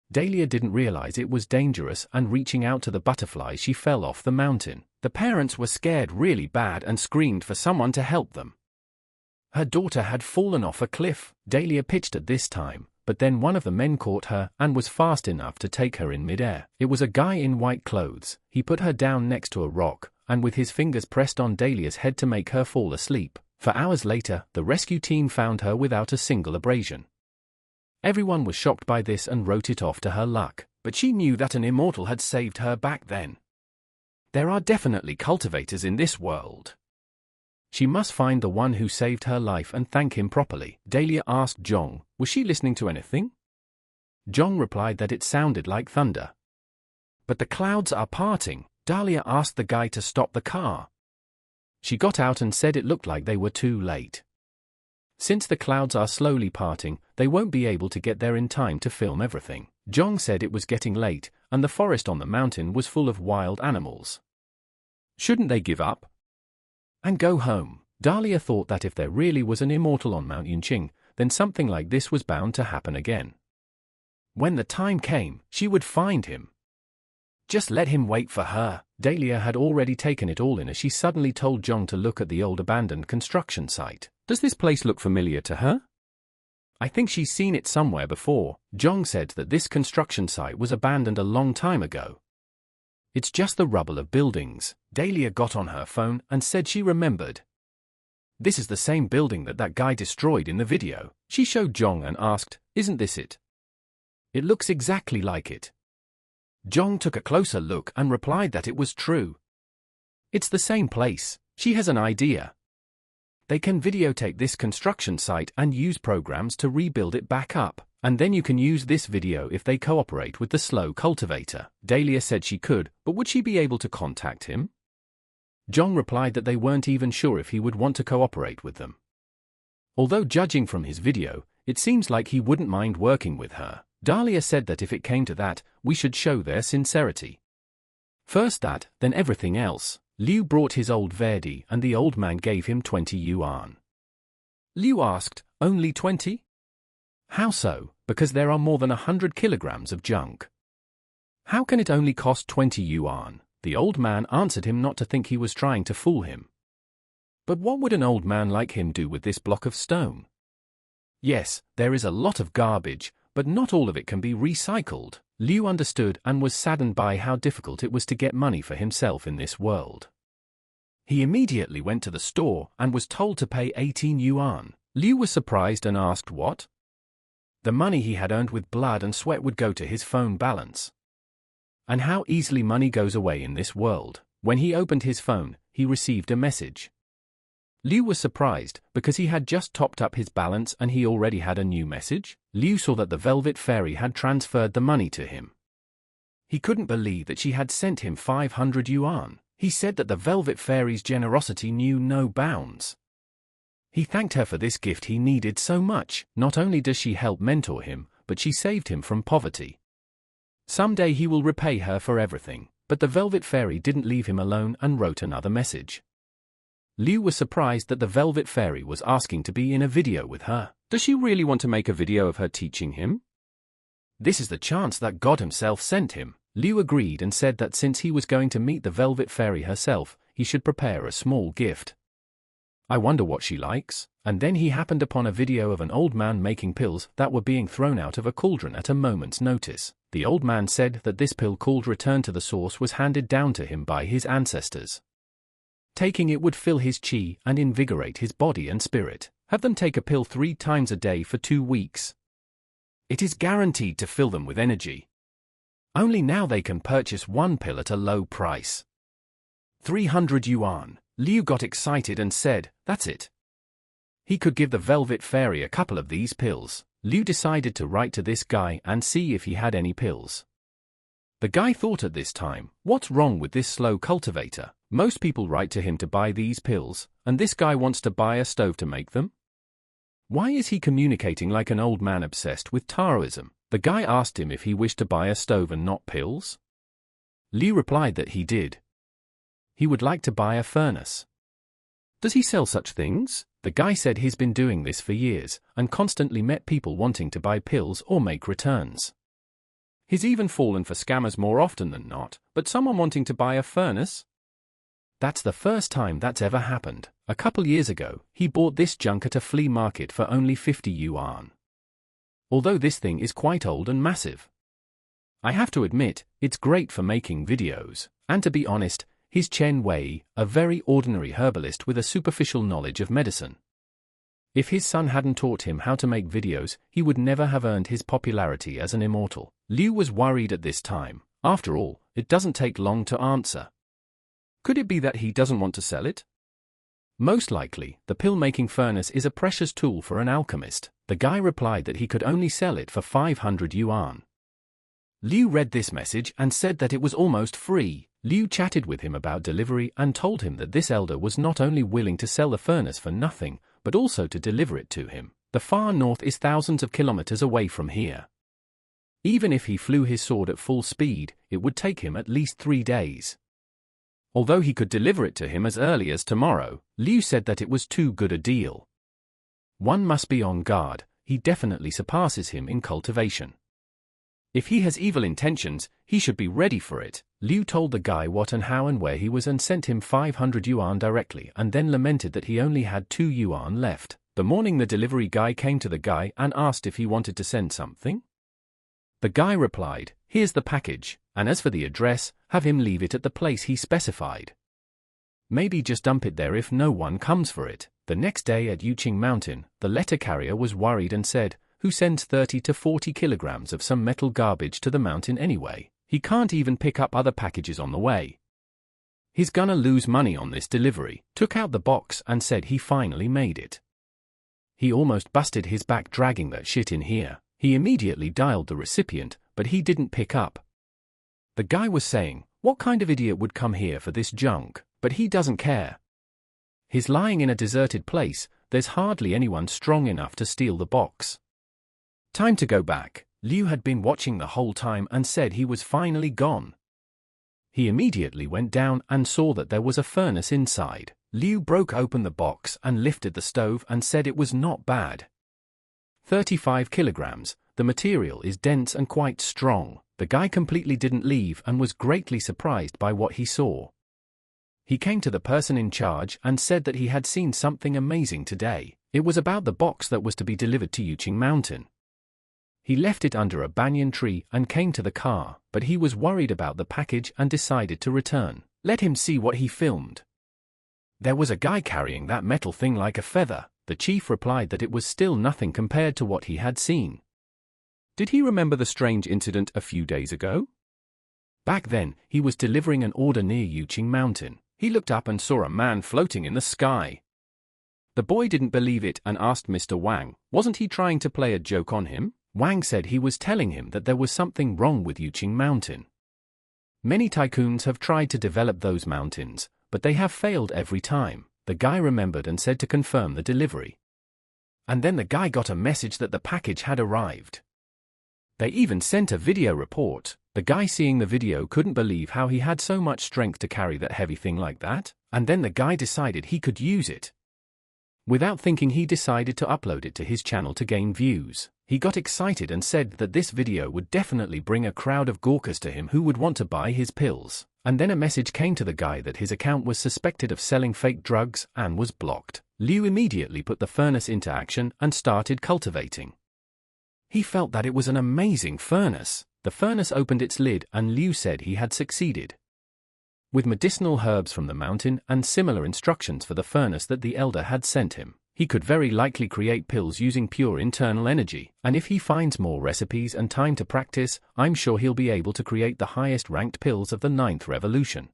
Dahlia didn't realize it was dangerous and reaching out to the butterfly she fell off the mountain. The parents were scared really bad and screamed for someone to help them. Her daughter had fallen off a cliff. Dahlia pitched at this time, but then one of the men caught her and was fast enough to take her in midair. It was a guy in white clothes. He put her down next to a rock, and with his fingers pressed on Dahlia's head to make her fall asleep. For hours later, the rescue team found her without a single abrasion. Everyone was shocked by this and wrote it off to her luck, but she knew that an immortal had saved her back then. There are definitely cultivators in this world. She must find the one who saved her life and thank him properly. Dahlia asked Jong, was she listening to anything? Jong replied that it sounded like thunder. But the clouds are parting. Dahlia asked the guy to stop the car. She got out and said it looked like they were too late. Since the clouds are slowly parting, they won't be able to get there in time to film everything. Jong said it was getting late, and the forest on the mountain was full of wild animals. Shouldn't they give up and go home? Dahlia thought that if there really was an immortal on Mount Yunqing, then something like this was bound to happen again. When the time came, she would find him. Just let him wait for her. Dahlia had already taken it all in as she suddenly told Jong to look at the old abandoned construction site. Does this place look familiar to her? I think she's seen it somewhere before. Jong said that this construction site was abandoned a long time ago. It's just the rubble of buildings. Dahlia got on her phone and said she remembered. This is the same building that guy destroyed in the video. She showed Jong and asked, "Isn't this it?" "It looks exactly like it." Jong took a closer look and replied that it was true. "It's the same place." She has an idea. They can videotape this construction site and use programs to rebuild it back up, and then you can use this video if they cooperate with the slow cultivator. Dahlia said she could, but would she be able to contact him? Jong replied that they weren't even sure if he would want to cooperate with them. Although judging from his video, it seems like he wouldn't mind working with her. Dahlia said that if it came to that, we should show their sincerity. First that, then everything else. Liu brought his old Verdi and the old man gave him 20 yuan. Liu asked, "Only 20? How so? Because there are more than 100 kilograms of junk. How can it only cost 20 yuan? The old man answered him not to think he was trying to fool him. But what would an old man like him do with this block of stone? Yes, there is a lot of garbage, but not all of it can be recycled. Liu understood and was saddened by how difficult it was to get money for himself in this world. He immediately went to the store and was told to pay 18 yuan. Liu was surprised and asked what? The money he had earned with blood and sweat would go to his phone balance. And how easily money goes away in this world. When he opened his phone, he received a message. Liu was surprised, because he had just topped up his balance and he already had a new message. Liu saw that the Velvet Fairy had transferred the money to him. He couldn't believe that she had sent him 500 yuan. He said that the Velvet Fairy's generosity knew no bounds. He thanked her for this gift he needed so much. Not only does she help mentor him, but she saved him from poverty. Someday he will repay her for everything. But the Velvet Fairy didn't leave him alone and wrote another message. Liu was surprised that the Velvet Fairy was asking to be in a video with her. Does she really want to make a video of her teaching him? This is the chance that God himself sent him. Liu agreed and said that since he was going to meet the Velvet Fairy herself, he should prepare a small gift. I wonder what she likes. And then he happened upon a video of an old man making pills that were being thrown out of a cauldron at a moment's notice. The old man said that this pill called Return to the Source was handed down to him by his ancestors. Taking it would fill his qi and invigorate his body and spirit. Have them take a pill 3 times a day for 2 weeks. It is guaranteed to fill them with energy. Only now they can purchase 1 pill at a low price. 300 yuan. Liu got excited and said, that's it. He could give the Velvet Fairy a couple of these pills. Liu decided to write to this guy and see if he had any pills. The guy thought at this time, what's wrong with this slow cultivator? Most people write to him to buy these pills, and this guy wants to buy a stove to make them? Why is he communicating like an old man obsessed with Taoism? The guy asked him if he wished to buy a stove and not pills. Liu replied that he did. He would like to buy a furnace. Does he sell such things? The guy said he's been doing this for years, and constantly met people wanting to buy pills or make returns. He's even fallen for scammers more often than not, but someone wanting to buy a furnace? That's the first time that's ever happened. A couple years ago, he bought this junk at a flea market for only 50 yuan. Although this thing is quite old and massive. I have to admit, it's great for making videos, and to be honest, he's Chen Wei, a very ordinary herbalist with a superficial knowledge of medicine. If his son hadn't taught him how to make videos, he would never have earned his popularity as an immortal. Liu was worried at this time. After all, it doesn't take long to answer. Could it be that he doesn't want to sell it? Most likely, the pill-making furnace is a precious tool for an alchemist. The guy replied that he could only sell it for 500 yuan. Liu read this message and said that it was almost free. Liu chatted with him about delivery and told him that this elder was not only willing to sell the furnace for nothing, but also to deliver it to him. The far north is thousands of kilometers away from here. Even if he flew his sword at full speed, it would take him at least 3 days. Although he could deliver it to him as early as tomorrow, Liu said that it was too good a deal. One must be on guard. He definitely surpasses him in cultivation. If he has evil intentions, he should be ready for it. Liu told the guy what and how and where he was and sent him 500 yuan directly and then lamented that he only had 2 yuan left. The morning the delivery guy came to the guy and asked if he wanted to send something. The guy replied, here's the package, and as for the address, have him leave it at the place he specified. Maybe just dump it there if no one comes for it. The next day at Yuqing Mountain, the letter carrier was worried and said, "Who sends 30 to 40 kilograms of some metal garbage to the mountain anyway? He can't even pick up other packages on the way. He's gonna lose money on this delivery." Took out the box and said he finally made it. He almost busted his back dragging that shit in here. He immediately dialed the recipient, but he didn't pick up. The guy was saying, "What kind of idiot would come here for this junk?" But he doesn't care. He's lying in a deserted place, there's hardly anyone strong enough to steal the box. Time to go back. Liu had been watching the whole time and said he was finally gone. He immediately went down and saw that there was a furnace inside. Liu broke open the box and lifted the stove and said it was not bad. 35 kilograms, the material is dense and quite strong. The guy completely didn't leave and was greatly surprised by what he saw. He came to the person in charge and said that he had seen something amazing today. It was about the box that was to be delivered to Yuqing Mountain. He left it under a banyan tree and came to the car, but he was worried about the package and decided to return. Let him see what he filmed. There was a guy carrying that metal thing like a feather. The chief replied that it was still nothing compared to what he had seen. Did he remember the strange incident a few days ago? Back then, he was delivering an order near Yuqing Mountain. He looked up and saw a man floating in the sky. The boy didn't believe it and asked Mr. Wang, wasn't he trying to play a joke on him? Wang said he was telling him that there was something wrong with Yuqing Mountain. Many tycoons have tried to develop those mountains, but they have failed every time. The guy remembered and said to confirm the delivery. And then the guy got a message that the package had arrived. They even sent a video report. The guy seeing the video couldn't believe how he had so much strength to carry that heavy thing like that, and then the guy decided he could use it. Without thinking, he decided to upload it to his channel to gain views. He got excited and said that this video would definitely bring a crowd of gawkers to him who would want to buy his pills. And then a message came to the guy that his account was suspected of selling fake drugs and was blocked. Liu immediately put the furnace into action and started cultivating. He felt that it was an amazing furnace. The furnace opened its lid and Liu said he had succeeded. With medicinal herbs from the mountain and similar instructions for the furnace that the elder had sent him, he could very likely create pills using pure internal energy, and if he finds more recipes and time to practice, I'm sure he'll be able to create the highest ranked pills of the 9th revolution.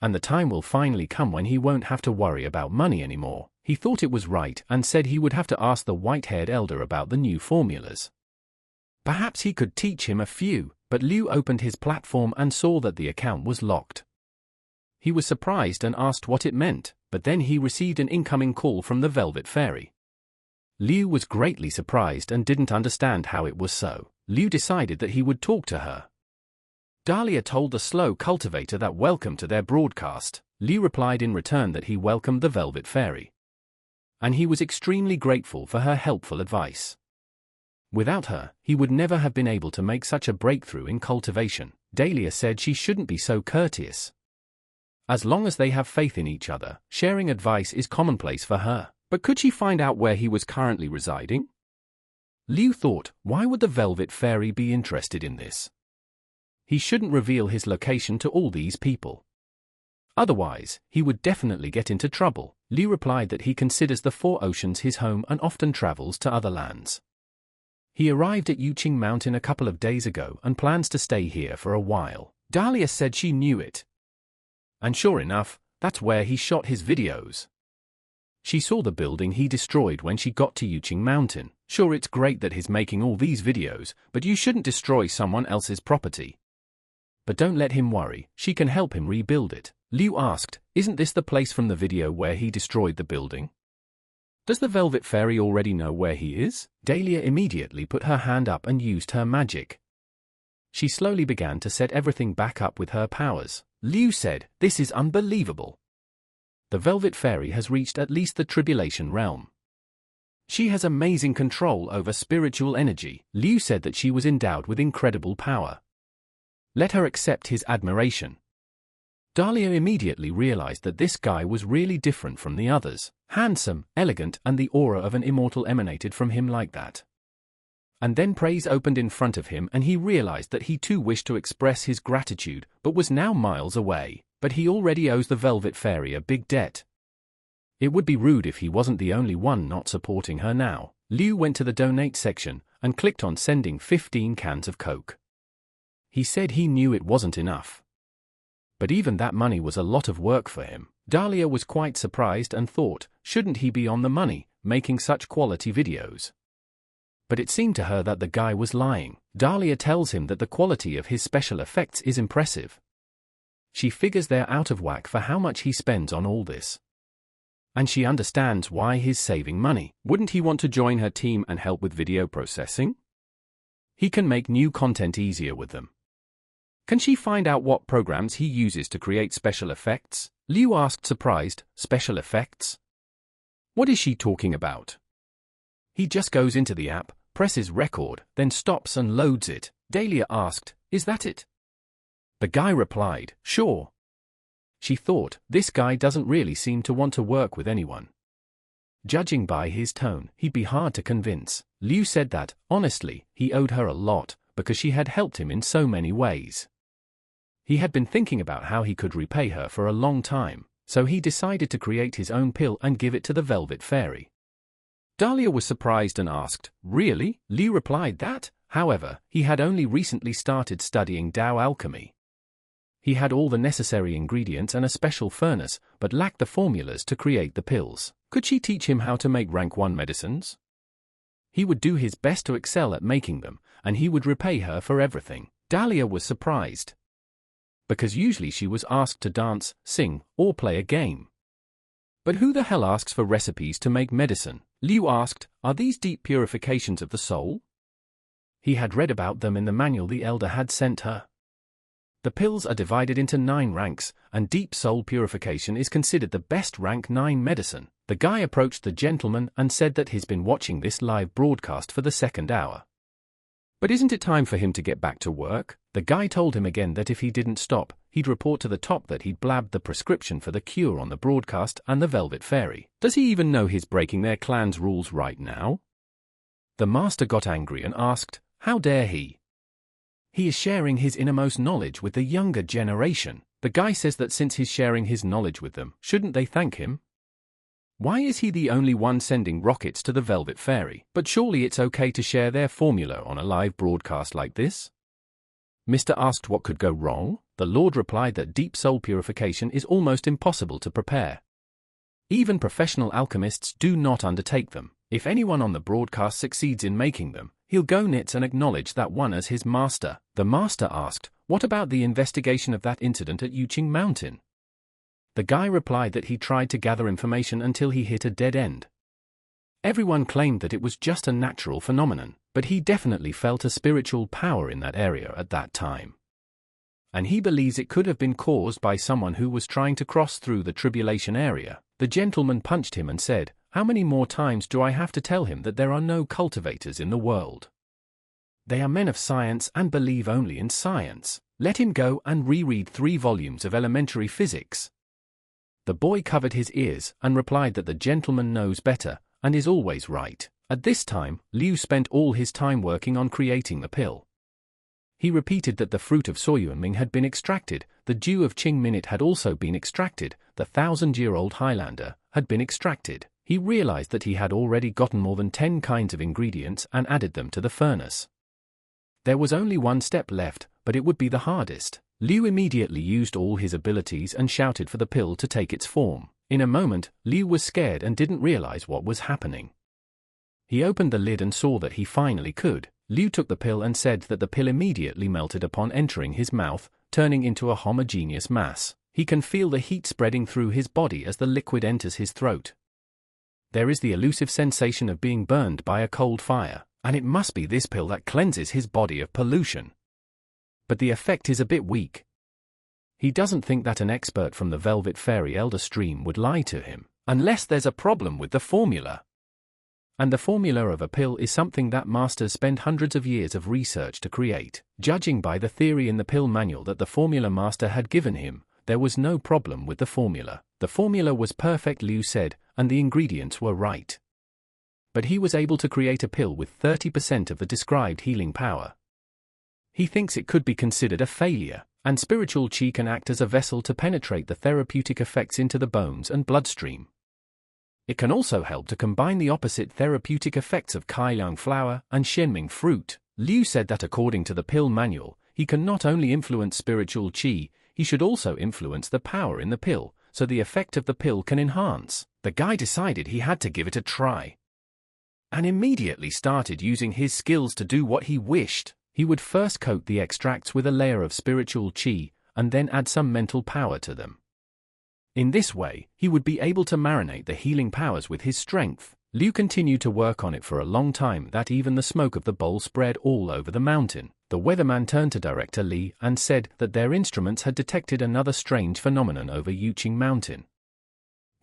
And the time will finally come when he won't have to worry about money anymore. He thought it was right and said he would have to ask the white-haired elder about the new formulas. Perhaps he could teach him a few, but Liu opened his platform and saw that the account was locked. He was surprised and asked what it meant, but then he received an incoming call from the Velvet Fairy. Liu was greatly surprised and didn't understand how it was so. Liu decided that he would talk to her. Dahlia told the slow cultivator that welcome to their broadcast. Liu replied in return that he welcomed the Velvet Fairy. And he was extremely grateful for her helpful advice. Without her, he would never have been able to make such a breakthrough in cultivation. Dahlia said she shouldn't be so courteous. As long as they have faith in each other, sharing advice is commonplace for her. But could she find out where he was currently residing? Liu thought, why would the Velvet Fairy be interested in this? He shouldn't reveal his location to all these people. Otherwise, he would definitely get into trouble. Liu replied that he considers the Four Oceans his home and often travels to other lands. He arrived at Yuqing Mountain a couple of days ago and plans to stay here for a while. Dahlia said she knew it. And sure enough, that's where he shot his videos. She saw the building he destroyed when she got to Yuqing Mountain. Sure, it's great that he's making all these videos, but you shouldn't destroy someone else's property. But don't let him worry, she can help him rebuild it. Liu asked, isn't this the place from the video where he destroyed the building? Does the Velvet Fairy already know where he is? Dahlia immediately put her hand up and used her magic. She slowly began to set everything back up with her powers. Liu said, this is unbelievable. The Velvet Fairy has reached at least the Tribulation Realm. She has amazing control over spiritual energy. Liu said that she was endowed with incredible power. Let her accept his admiration. Dahlia immediately realized that this guy was really different from the others. Handsome, elegant, and the aura of an immortal emanated from him like that. And then praise opened in front of him and he realized that he too wished to express his gratitude, but was now miles away. But he already owes the Velvet Fairy a big debt. It would be rude if he wasn't the only one not supporting her now. Liu went to the donate section and clicked on sending 15 cans of Coke. He said he knew it wasn't enough. But even that money was a lot of work for him. Dahlia was quite surprised and thought, shouldn't he be on the money, making such quality videos? But it seemed to her that the guy was lying. Dahlia tells him that the quality of his special effects is impressive. She figures they're out of whack for how much he spends on all this. And she understands why he's saving money. Wouldn't he want to join her team and help with video processing? He can make new content easier with them. Can she find out what programs he uses to create special effects? Liu asked, surprised. Special effects? What is she talking about? He just goes into the app, presses record, then stops and loads it. Dahlia asked, is that it? The guy replied, sure. She thought, this guy doesn't really seem to want to work with anyone. Judging by his tone, he'd be hard to convince. Liu said that, honestly, he owed her a lot, because she had helped him in so many ways. He had been thinking about how he could repay her for a long time, so he decided to create his own pill and give it to the Velvet Fairy. Dahlia was surprised and asked, really? Liu replied that, however, he had only recently started studying Tao alchemy. He had all the necessary ingredients and a special furnace, but lacked the formulas to create the pills. Could she teach him how to make rank 1 medicines? He would do his best to excel at making them, and he would repay her for everything. Dahlia was surprised, because usually she was asked to dance, sing, or play a game. But who the hell asks for recipes to make medicine? Liu asked, are these deep purifications of the soul? He had read about them in the manual the elder had sent her. The pills are divided into 9 ranks, and deep soul purification is considered the best rank 9 medicine. The guy approached the gentleman and said that he's been watching this live broadcast for the 2nd hour. But isn't it time for him to get back to work? The guy told him again that if he didn't stop, he'd report to the top that he'd blabbed the prescription for the cure on the broadcast and the Velvet Fairy. Does he even know he's breaking their clan's rules right now? The master got angry and asked, how dare he? He is sharing his innermost knowledge with the younger generation. The guy says that since he's sharing his knowledge with them, shouldn't they thank him? Why is he the only one sending rockets to the Velvet Fairy? But surely it's okay to share their formula on a live broadcast like this? Mr. asked what could go wrong. The Lord replied that deep soul purification is almost impossible to prepare. Even professional alchemists do not undertake them. If anyone on the broadcast succeeds in making them, he'll go nuts and acknowledge that one as his master. The master asked, what about the investigation of that incident at Yuqing Mountain? The guy replied that he tried to gather information until he hit a dead end. Everyone claimed that it was just a natural phenomenon, but he definitely felt a spiritual power in that area at that time. And he believes it could have been caused by someone who was trying to cross through the tribulation area. The gentleman punched him and said, how many more times do I have to tell him that there are no cultivators in the world? They are men of science and believe only in science. Let him go and reread 3 volumes of elementary physics. The boy covered his ears and replied that the gentleman knows better and is always right. At this time, Liu spent all his time working on creating the pill. He repeated that the fruit of Soyuanming had been extracted, the dew of Qing Minute had also been extracted, the 1,000-year-old Highlander had been extracted. He realized that he had already gotten more than 10 kinds of ingredients and added them to the furnace. There was only one step left, but it would be the hardest. Liu immediately used all his abilities and shouted for the pill to take its form. In a moment, Liu was scared and didn't realize what was happening. He opened the lid and saw that he finally could. Liu took the pill and said that the pill immediately melted upon entering his mouth, turning into a homogeneous mass. He can feel the heat spreading through his body as the liquid enters his throat. There is the elusive sensation of being burned by a cold fire, and it must be this pill that cleanses his body of pollution. But the effect is a bit weak. He doesn't think that an expert from the Velvet Fairy Elder Stream would lie to him, unless there's a problem with the formula. And the formula of a pill is something that masters spend hundreds of years of research to create. Judging by the theory in the pill manual that the formula master had given him, there was no problem with the formula. The formula was perfect, Liu said, and the ingredients were right. But he was able to create a pill with 30% of the described healing power. He thinks it could be considered a failure, and spiritual qi can act as a vessel to penetrate the therapeutic effects into the bones and bloodstream. It can also help to combine the opposite therapeutic effects of Kailiang flower and Shenming fruit. Liu said that according to the pill manual, he can not only influence spiritual qi, he should also influence the power in the pill, so the effect of the pill can enhance. The guy decided he had to give it a try, and immediately started using his skills to do what he wished. He would first coat the extracts with a layer of spiritual qi, and then add some mental power to them. In this way, he would be able to marinate the healing powers with his strength. Liu continued to work on it for a long time that even the smoke of the bowl spread all over the mountain. The weatherman turned to Director Li and said that their instruments had detected another strange phenomenon over Yuqing Mountain.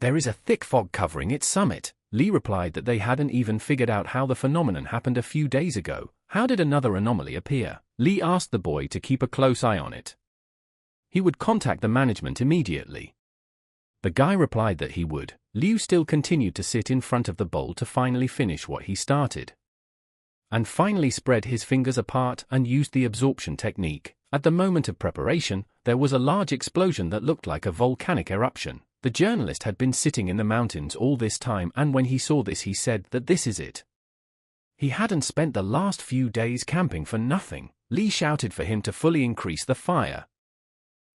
There is a thick fog covering its summit. Li replied that they hadn't even figured out how the phenomenon happened a few days ago. How did another anomaly appear? Li asked the boy to keep a close eye on it. He would contact the management immediately. The guy replied that he would. Liu still continued to sit in front of the bowl to finally finish what he started, and finally spread his fingers apart and used the absorption technique. At the moment of preparation, there was a large explosion that looked like a volcanic eruption. The journalist had been sitting in the mountains all this time, and when he saw this he said that this is it. He hadn't spent the last few days camping for nothing. Li shouted for him to fully increase the fire,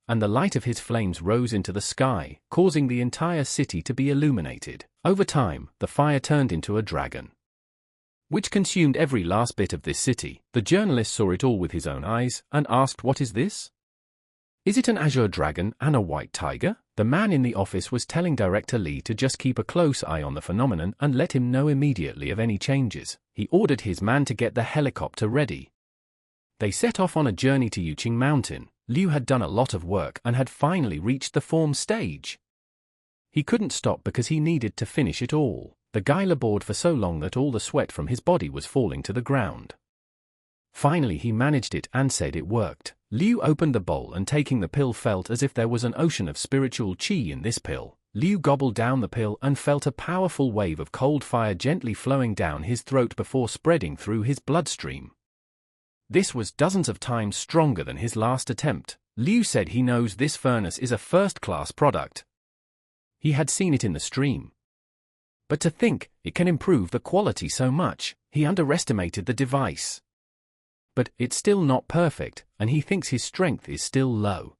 and the light of his flames rose into the sky, causing the entire city to be illuminated. Over time, the fire turned into a dragon, which consumed every last bit of this city. The journalist saw it all with his own eyes, and asked, "What is this? Is it an azure dragon and a white tiger?" The man in the office was telling Director Li to just keep a close eye on the phenomenon and let him know immediately of any changes. He ordered his man to get the helicopter ready. They set off on a journey to Yuqing Mountain. Liu had done a lot of work and had finally reached the form stage. He couldn't stop because he needed to finish it all. The guy labored for so long that all the sweat from his body was falling to the ground. Finally he managed it and said it worked. Liu opened the bowl and taking the pill felt as if there was an ocean of spiritual qi in this pill. Liu gobbled down the pill and felt a powerful wave of cold fire gently flowing down his throat before spreading through his bloodstream. This was dozens of times stronger than his last attempt. Liu said he knows this furnace is a first-class product. He had seen it in the stream. But to think it can improve the quality so much, he underestimated the device. But it's still not perfect, and he thinks his strength is still low.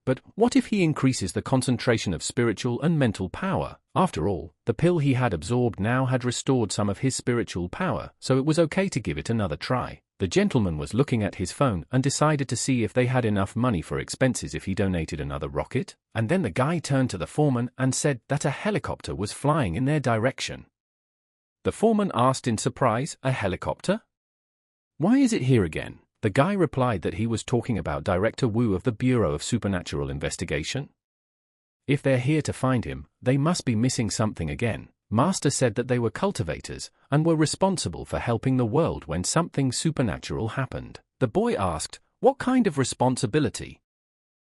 But what if he increases the concentration of spiritual and mental power? After all, the pill he had absorbed now had restored some of his spiritual power, so it was okay to give it another try. The gentleman was looking at his phone and decided to see if they had enough money for expenses if he donated another rocket. And then the guy turned to the foreman and said that a helicopter was flying in their direction. The foreman asked in surprise, "A helicopter? Why is it here again?" The guy replied that he was talking about Director Wu of the Bureau of Supernatural Investigation. If they're here to find him, they must be missing something again. Master said that they were cultivators and were responsible for helping the world when something supernatural happened. The boy asked, "What kind of responsibility?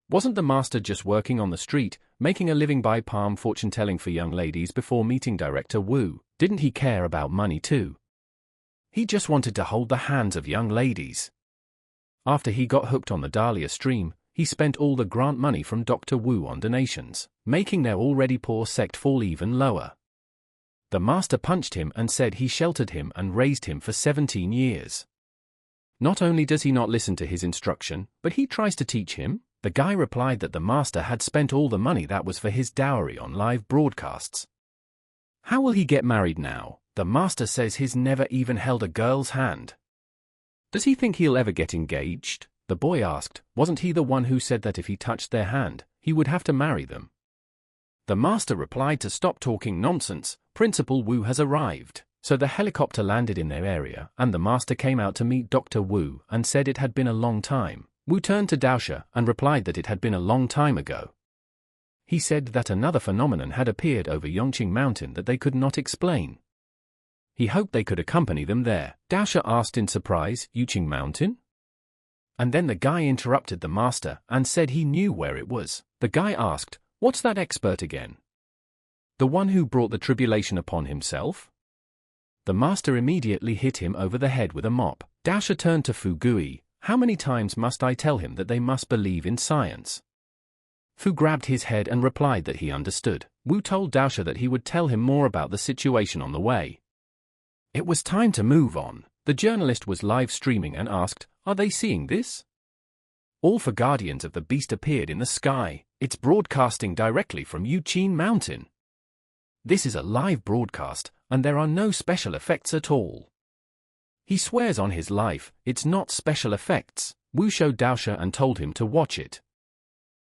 Wasn't the master just working on the street, making a living by palm fortune-telling for young ladies before meeting Director Wu? Didn't he care about money too? He just wanted to hold the hands of young ladies." After he got hooked on the Dahlia stream, he spent all the grant money from Dr. Wu on donations, making their already poor sect fall even lower. The master punched him and said he sheltered him and raised him for 17 years. Not only does he not listen to his instruction, but he tries to teach him. The guy replied that the master had spent all the money that was for his dowry on live broadcasts. How will he get married now? The master says he's never even held a girl's hand. Does he think he'll ever get engaged? The boy asked, wasn't he the one who said that if he touched their hand, he would have to marry them? The master replied to stop talking nonsense. Principal Wu has arrived. So the helicopter landed in their area, and the master came out to meet Dr. Wu and said it had been a long time. Wu turned to Daosha and replied that it had been a long time ago. He said that another phenomenon had appeared over Yongqing Mountain that they could not explain. He hoped they could accompany them there. Daosha asked in surprise, "Yuqing Mountain?" And then the guy interrupted the master and said he knew where it was. The guy asked, "What's that expert again? The one who brought the tribulation upon himself?" The master immediately hit him over the head with a mop. Daosha turned to Fugui. "How many times must I tell him that they must believe in science?" Fu grabbed his head and replied that he understood. Wu told Daosha that he would tell him more about the situation on the way. It was time to move on. The journalist was live streaming and asked, "Are they seeing this?" All four guardians of the beast appeared in the sky. It's broadcasting directly from Yuqin Mountain. This is a live broadcast, and there are no special effects at all. He swears on his life, it's not special effects. Wu showed Daosha and told him to watch it.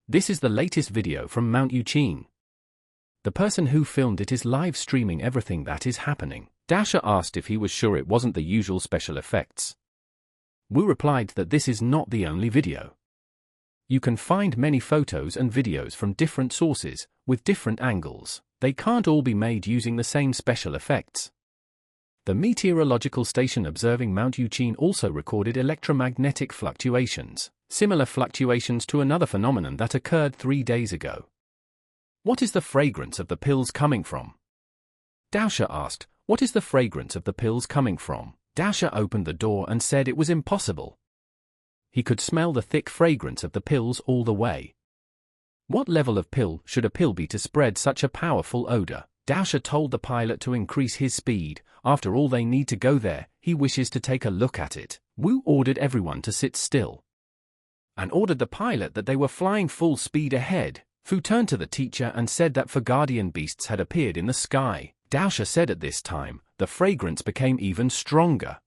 This is the latest video from Mount Yuqin. The person who filmed it is live streaming everything that is happening. Daosha asked if he was sure it wasn't the usual special effects. Wu replied that this is not the only video. You can find many photos and videos from different sources, with different angles. They can't all be made using the same special effects. The meteorological station observing Mount Yuqin also recorded electromagnetic fluctuations, similar fluctuations to another phenomenon that occurred 3 days ago. What is the fragrance of the pills coming from? Daosha asked, what is the fragrance of the pills coming from? Daosha opened the door and said it was impossible. He could smell the thick fragrance of the pills all the way. What level of pill should a pill be to spread such a powerful odor? Daosha told the pilot to increase his speed. After all, they need to go there. He wishes to take a look at it. Wu ordered everyone to sit still and ordered the pilot that they were flying full speed ahead. Fu turned to the teacher and said that four guardian beasts had appeared in the sky. Daosha said at this time, the fragrance became even stronger.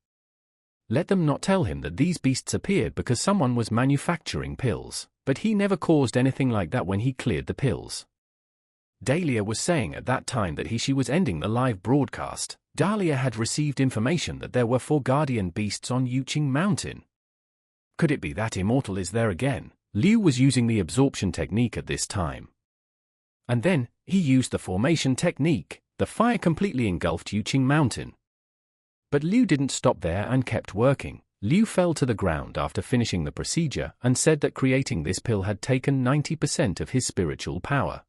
Let them not tell him that these beasts appeared because someone was manufacturing pills, but he never caused anything like that when he cleared the pills. Dahlia was saying at that time that she was ending the live broadcast. Dahlia had received information that there were 4 guardian beasts on Yuqing Mountain. Could it be that Immortal is there again? Liu was using the absorption technique at this time. And then, he used the formation technique. The fire completely engulfed Yuqing Mountain. But Liu didn't stop there and kept working. Liu fell to the ground after finishing the procedure and said that creating this pill had taken 90% of his spiritual power.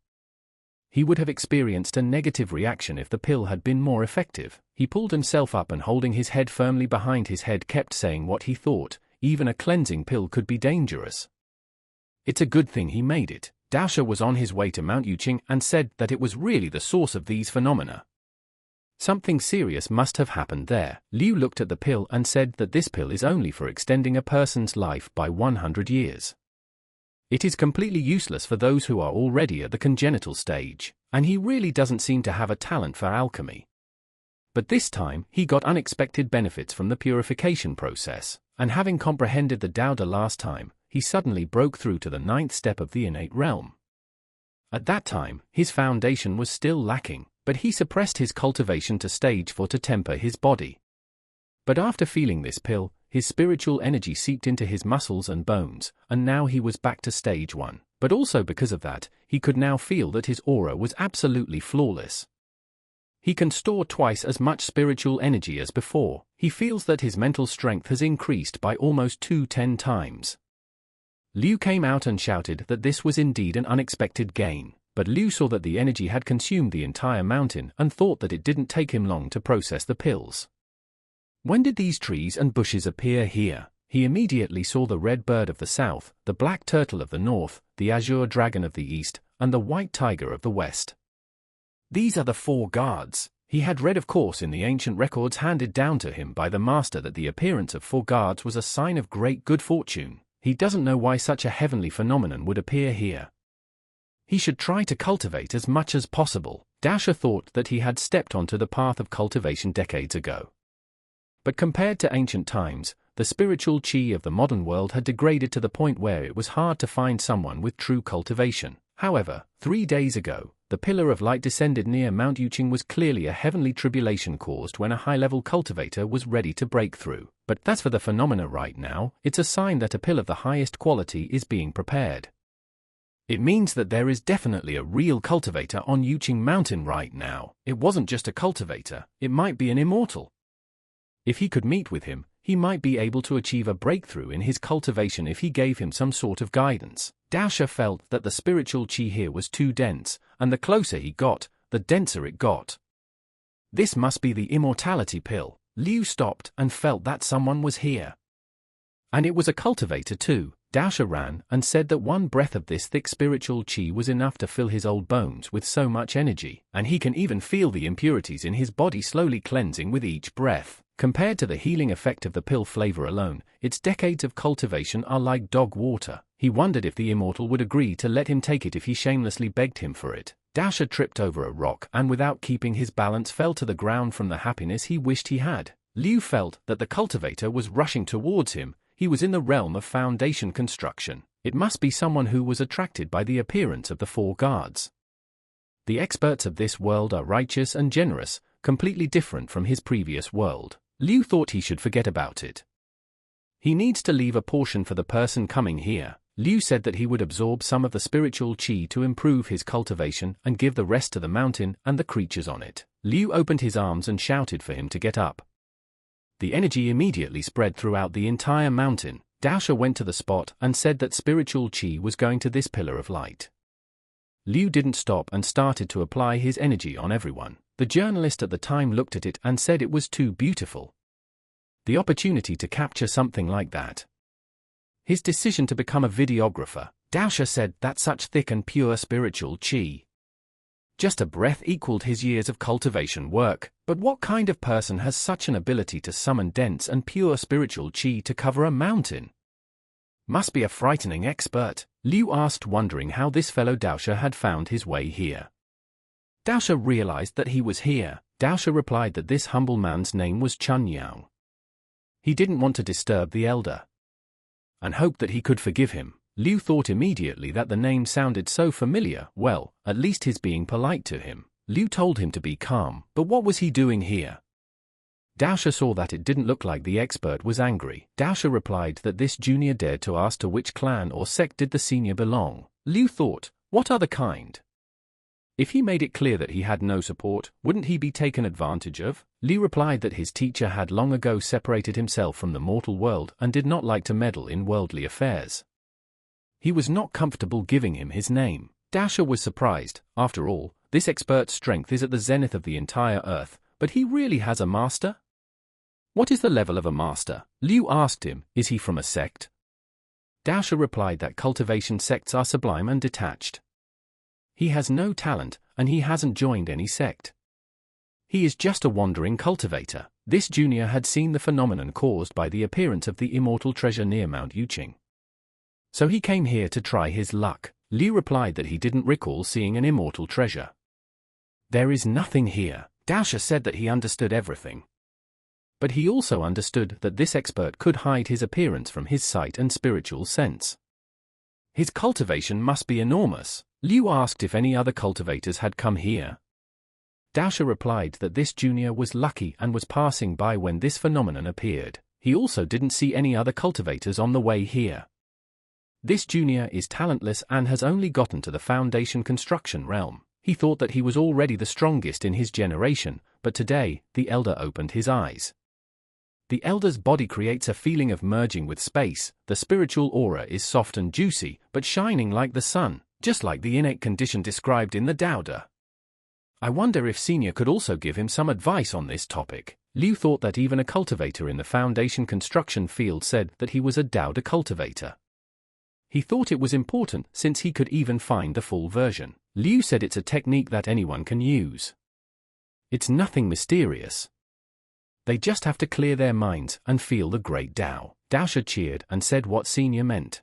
He would have experienced a negative reaction if the pill had been more effective. He pulled himself up and holding his head firmly behind his head kept saying what he thought. Even a cleansing pill could be dangerous. It's a good thing he made it. Daosha was on his way to Mount Yuqing and said that it was really the source of these phenomena. Something serious must have happened there. Liu looked at the pill and said that this pill is only for extending a person's life by 100 years. It is completely useless for those who are already at the congenital stage, and he really doesn't seem to have a talent for alchemy. But this time, he got unexpected benefits from the purification process, and having comprehended the Tao De last time, he suddenly broke through to the 9th step of the innate realm. At that time, his foundation was still lacking, but he suppressed his cultivation to stage 4 to temper his body. But after feeling this pill, his spiritual energy seeped into his muscles and bones, and now he was back to stage 1. But also because of that, he could now feel that his aura was absolutely flawless. He can store twice as much spiritual energy as before. He feels that his mental strength has increased by almost 10 times. Liu came out and shouted that this was indeed an unexpected gain, but Liu saw that the energy had consumed the entire mountain and thought that it didn't take him long to process the pills. When did these trees and bushes appear here? He immediately saw the red bird of the south, the black turtle of the north, the azure dragon of the east, and the white tiger of the west. These are the 4 guards. He had read, of course, in the ancient records handed down to him by the master that the appearance of 4 guards was a sign of great good fortune. He doesn't know why such a heavenly phenomenon would appear here. He should try to cultivate as much as possible. Daosha thought that he had stepped onto the path of cultivation decades ago. But compared to ancient times, the spiritual chi of the modern world had degraded to the point where it was hard to find someone with true cultivation. However, 3 days ago, the pillar of light descended near Mount Yuqing was clearly a heavenly tribulation caused when a high-level cultivator was ready to break through. But that's for the phenomena right now. It's a sign that a pill of the highest quality is being prepared. It means that there is definitely a real cultivator on Yuqing Mountain right now. It wasn't just a cultivator, it might be an immortal. If he could meet with him, he might be able to achieve a breakthrough in his cultivation if he gave him some sort of guidance. Daosha felt that the spiritual chi here was too dense, and the closer he got, the denser it got. This must be the immortality pill. Liu stopped and felt that someone was here. And it was a cultivator too. Daosha ran and said that one breath of this thick spiritual qi was enough to fill his old bones with so much energy, and he can even feel the impurities in his body slowly cleansing with each breath. Compared to the healing effect of the pill flavor alone, its decades of cultivation are like dog water. He wondered if the immortal would agree to let him take it if he shamelessly begged him for it. Daosha tripped over a rock and without keeping his balance fell to the ground from the happiness he wished he had. Liu felt that the cultivator was rushing towards him. He was in the realm of foundation construction. It must be someone who was attracted by the appearance of the four guards. The experts of this world are righteous and generous, completely different from his previous world. Liu thought he should forget about it. He needs to leave a portion for the person coming here. Liu said that he would absorb some of the spiritual qi to improve his cultivation and give the rest to the mountain and the creatures on it. Liu opened his arms and shouted for him to get up. The energy immediately spread throughout the entire mountain. Daosha went to the spot and said that spiritual qi was going to this pillar of light. Liu didn't stop and started to apply his energy on everyone. The journalist at the time looked at it and said it was too beautiful. The opportunity to capture something like that. His decision to become a videographer. Daosha said that such thick and pure spiritual qi. Just a breath equaled his years of cultivation work, but what kind of person has such an ability to summon dense and pure spiritual qi to cover a mountain? Must be a frightening expert. Liu asked, wondering how this fellow Daosha had found his way here. Daosha realized that he was here. Daosha replied that this humble man's name was Chun Yang. He didn't want to disturb the elder and hoped that he could forgive him. Liu thought immediately that the name sounded so familiar. Well, at least he's being polite to him. Liu told him to be calm, but what was he doing here? Daosha saw that it didn't look like the expert was angry. Daosha replied that this junior dared to ask to which clan or sect did the senior belong. Liu thought, what other kind? If he made it clear that he had no support, wouldn't he be taken advantage of? Liu replied that his teacher had long ago separated himself from the mortal world and did not like to meddle in worldly affairs. He was not comfortable giving him his name. Daosha was surprised. After all, this expert's strength is at the zenith of the entire earth, but he really has a master? What is the level of a master? Liu asked him, is he from a sect? Daosha replied that cultivation sects are sublime and detached. He has no talent, and he hasn't joined any sect. He is just a wandering cultivator. This junior had seen the phenomenon caused by the appearance of the immortal treasure near Mount Yuqing. So he came here to try his luck. Liu replied that he didn't recall seeing an immortal treasure. There is nothing here. Daosha said that he understood everything. But he also understood that this expert could hide his appearance from his sight and spiritual sense. His cultivation must be enormous. Liu asked if any other cultivators had come here. Daosha replied that this junior was lucky and was passing by when this phenomenon appeared. He also didn't see any other cultivators on the way here. This junior is talentless and has only gotten to the foundation construction realm. He thought that he was already the strongest in his generation, but today, the elder opened his eyes. The elder's body creates a feeling of merging with space. The spiritual aura is soft and juicy, but shining like the sun, just like the innate condition described in the Dao. I wonder if Senior could also give him some advice on this topic. Liu thought that even a cultivator in the foundation construction field said that he was a Dao cultivator. He thought it was important since he could even find the full version. Liu said it's a technique that anyone can use. It's nothing mysterious. They just have to clear their minds and feel the great Dao. Daosha cheered and said what Senior meant.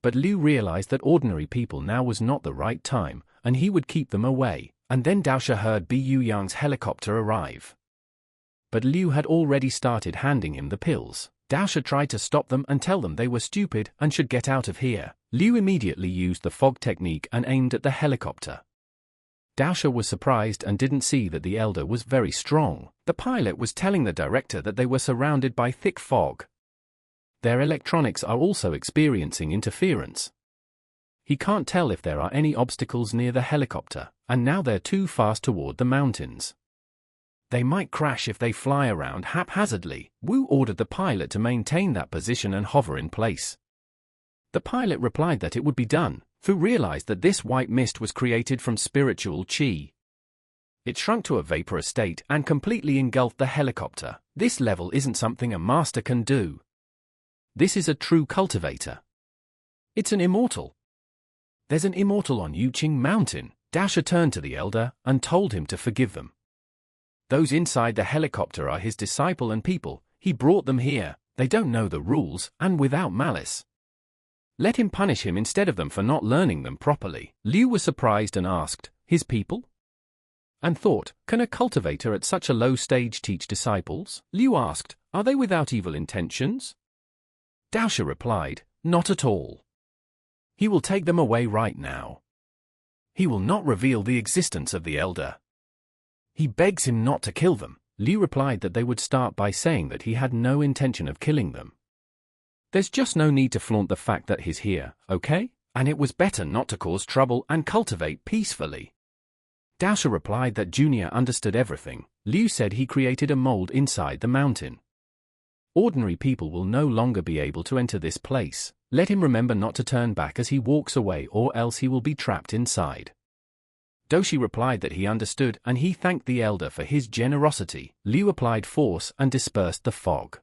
But Liu realized that ordinary people now was not the right time, and he would keep them away. And then Daosha heard Bu Yang's helicopter arrive. But Liu had already started handing him the pills. Daosha tried to stop them and tell them they were stupid and should get out of here. Liu immediately used the fog technique and aimed at the helicopter. Daosha was surprised and didn't see that the elder was very strong. The pilot was telling the director that they were surrounded by thick fog. Their electronics are also experiencing interference. He can't tell if there are any obstacles near the helicopter, and now they're too fast toward the mountains. They might crash if they fly around haphazardly. Wu ordered the pilot to maintain that position and hover in place. The pilot replied that it would be done. Fu realized that this white mist was created from spiritual qi. It shrunk to a vapor state and completely engulfed the helicopter. This level isn't something a master can do. This is a true cultivator. It's an immortal. There's an immortal on Yuqing Mountain. Daosha turned to the elder and told him to forgive them. Those inside the helicopter are his disciple and people. He brought them here. They don't know the rules, and without malice. Let him punish him instead of them for not learning them properly. Liu was surprised and asked, his people? And thought, can a cultivator at such a low stage teach disciples? Liu asked, are they without evil intentions? Daosha replied, not at all. He will take them away right now. He will not reveal the existence of the elder. He begs him not to kill them. Liu replied that they would start by saying that he had no intention of killing them. There's just no need to flaunt the fact that he's here, okay? And it was better not to cause trouble and cultivate peacefully. Daosha replied that Junior understood everything. Liu said he created a mold inside the mountain. Ordinary people will no longer be able to enter this place. Let him remember not to turn back as he walks away, or else he will be trapped inside. Doshi replied that he understood and he thanked the elder for his generosity. Liu applied force and dispersed the fog.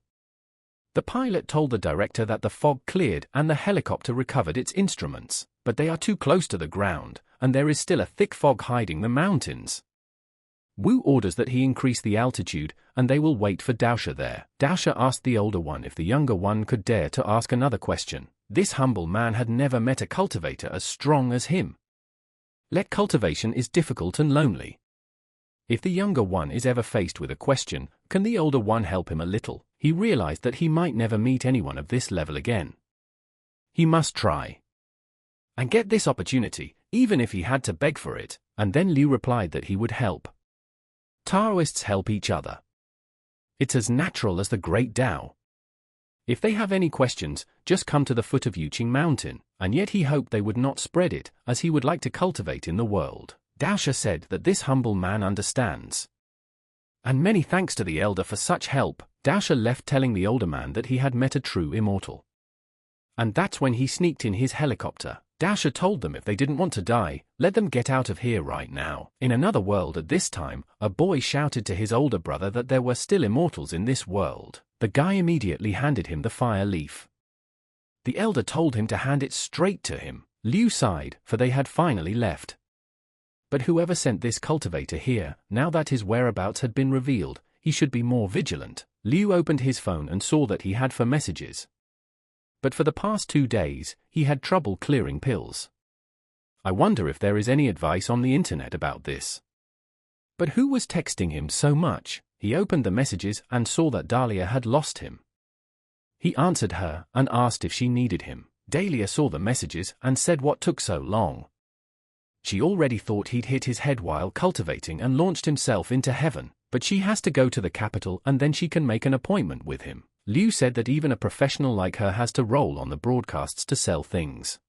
The pilot told the director that the fog cleared and the helicopter recovered its instruments, but they are too close to the ground, and there is still a thick fog hiding the mountains. Wu orders that he increase the altitude, and they will wait for Daosha there. Daosha asked the older one if the younger one could dare to ask another question. This humble man had never met a cultivator as strong as him. Cultivation is difficult and lonely. If the younger one is ever faced with a question, can the older one help him a little? He realized that he might never meet anyone of this level again. He must try and get this opportunity, even if he had to beg for it, and then Liu replied that he would help. Taoists help each other. It's as natural as the Great Tao. If they have any questions, just come to the foot of Yuqing Mountain, and yet he hoped they would not spread it, as he would like to cultivate in the world. Daosha said that this humble man understands. And many thanks to the elder for such help. Daosha left telling the older man that he had met a true immortal. And that's when he sneaked in his helicopter. Daosha told them if they didn't want to die, let them get out of here right now. In another world at this time, a boy shouted to his older brother that there were still immortals in this world. The guy immediately handed him the fire leaf. The elder told him to hand it straight to him. Liu sighed, for they had finally left. But whoever sent this cultivator here, now that his whereabouts had been revealed, he should be more vigilant. Liu opened his phone and saw that he had 4 messages. But for the past 2 days, he had trouble clearing pills. I wonder if there is any advice on the internet about this. But who was texting him so much? He opened the messages and saw that Dahlia had lost him. He answered her and asked if she needed him. Dahlia saw the messages and said what took so long. She already thought he'd hit his head while cultivating and launched himself into heaven, but she has to go to the capital and then she can make an appointment with him. Liu said that even a professional like her has to roll on the broadcasts to sell things.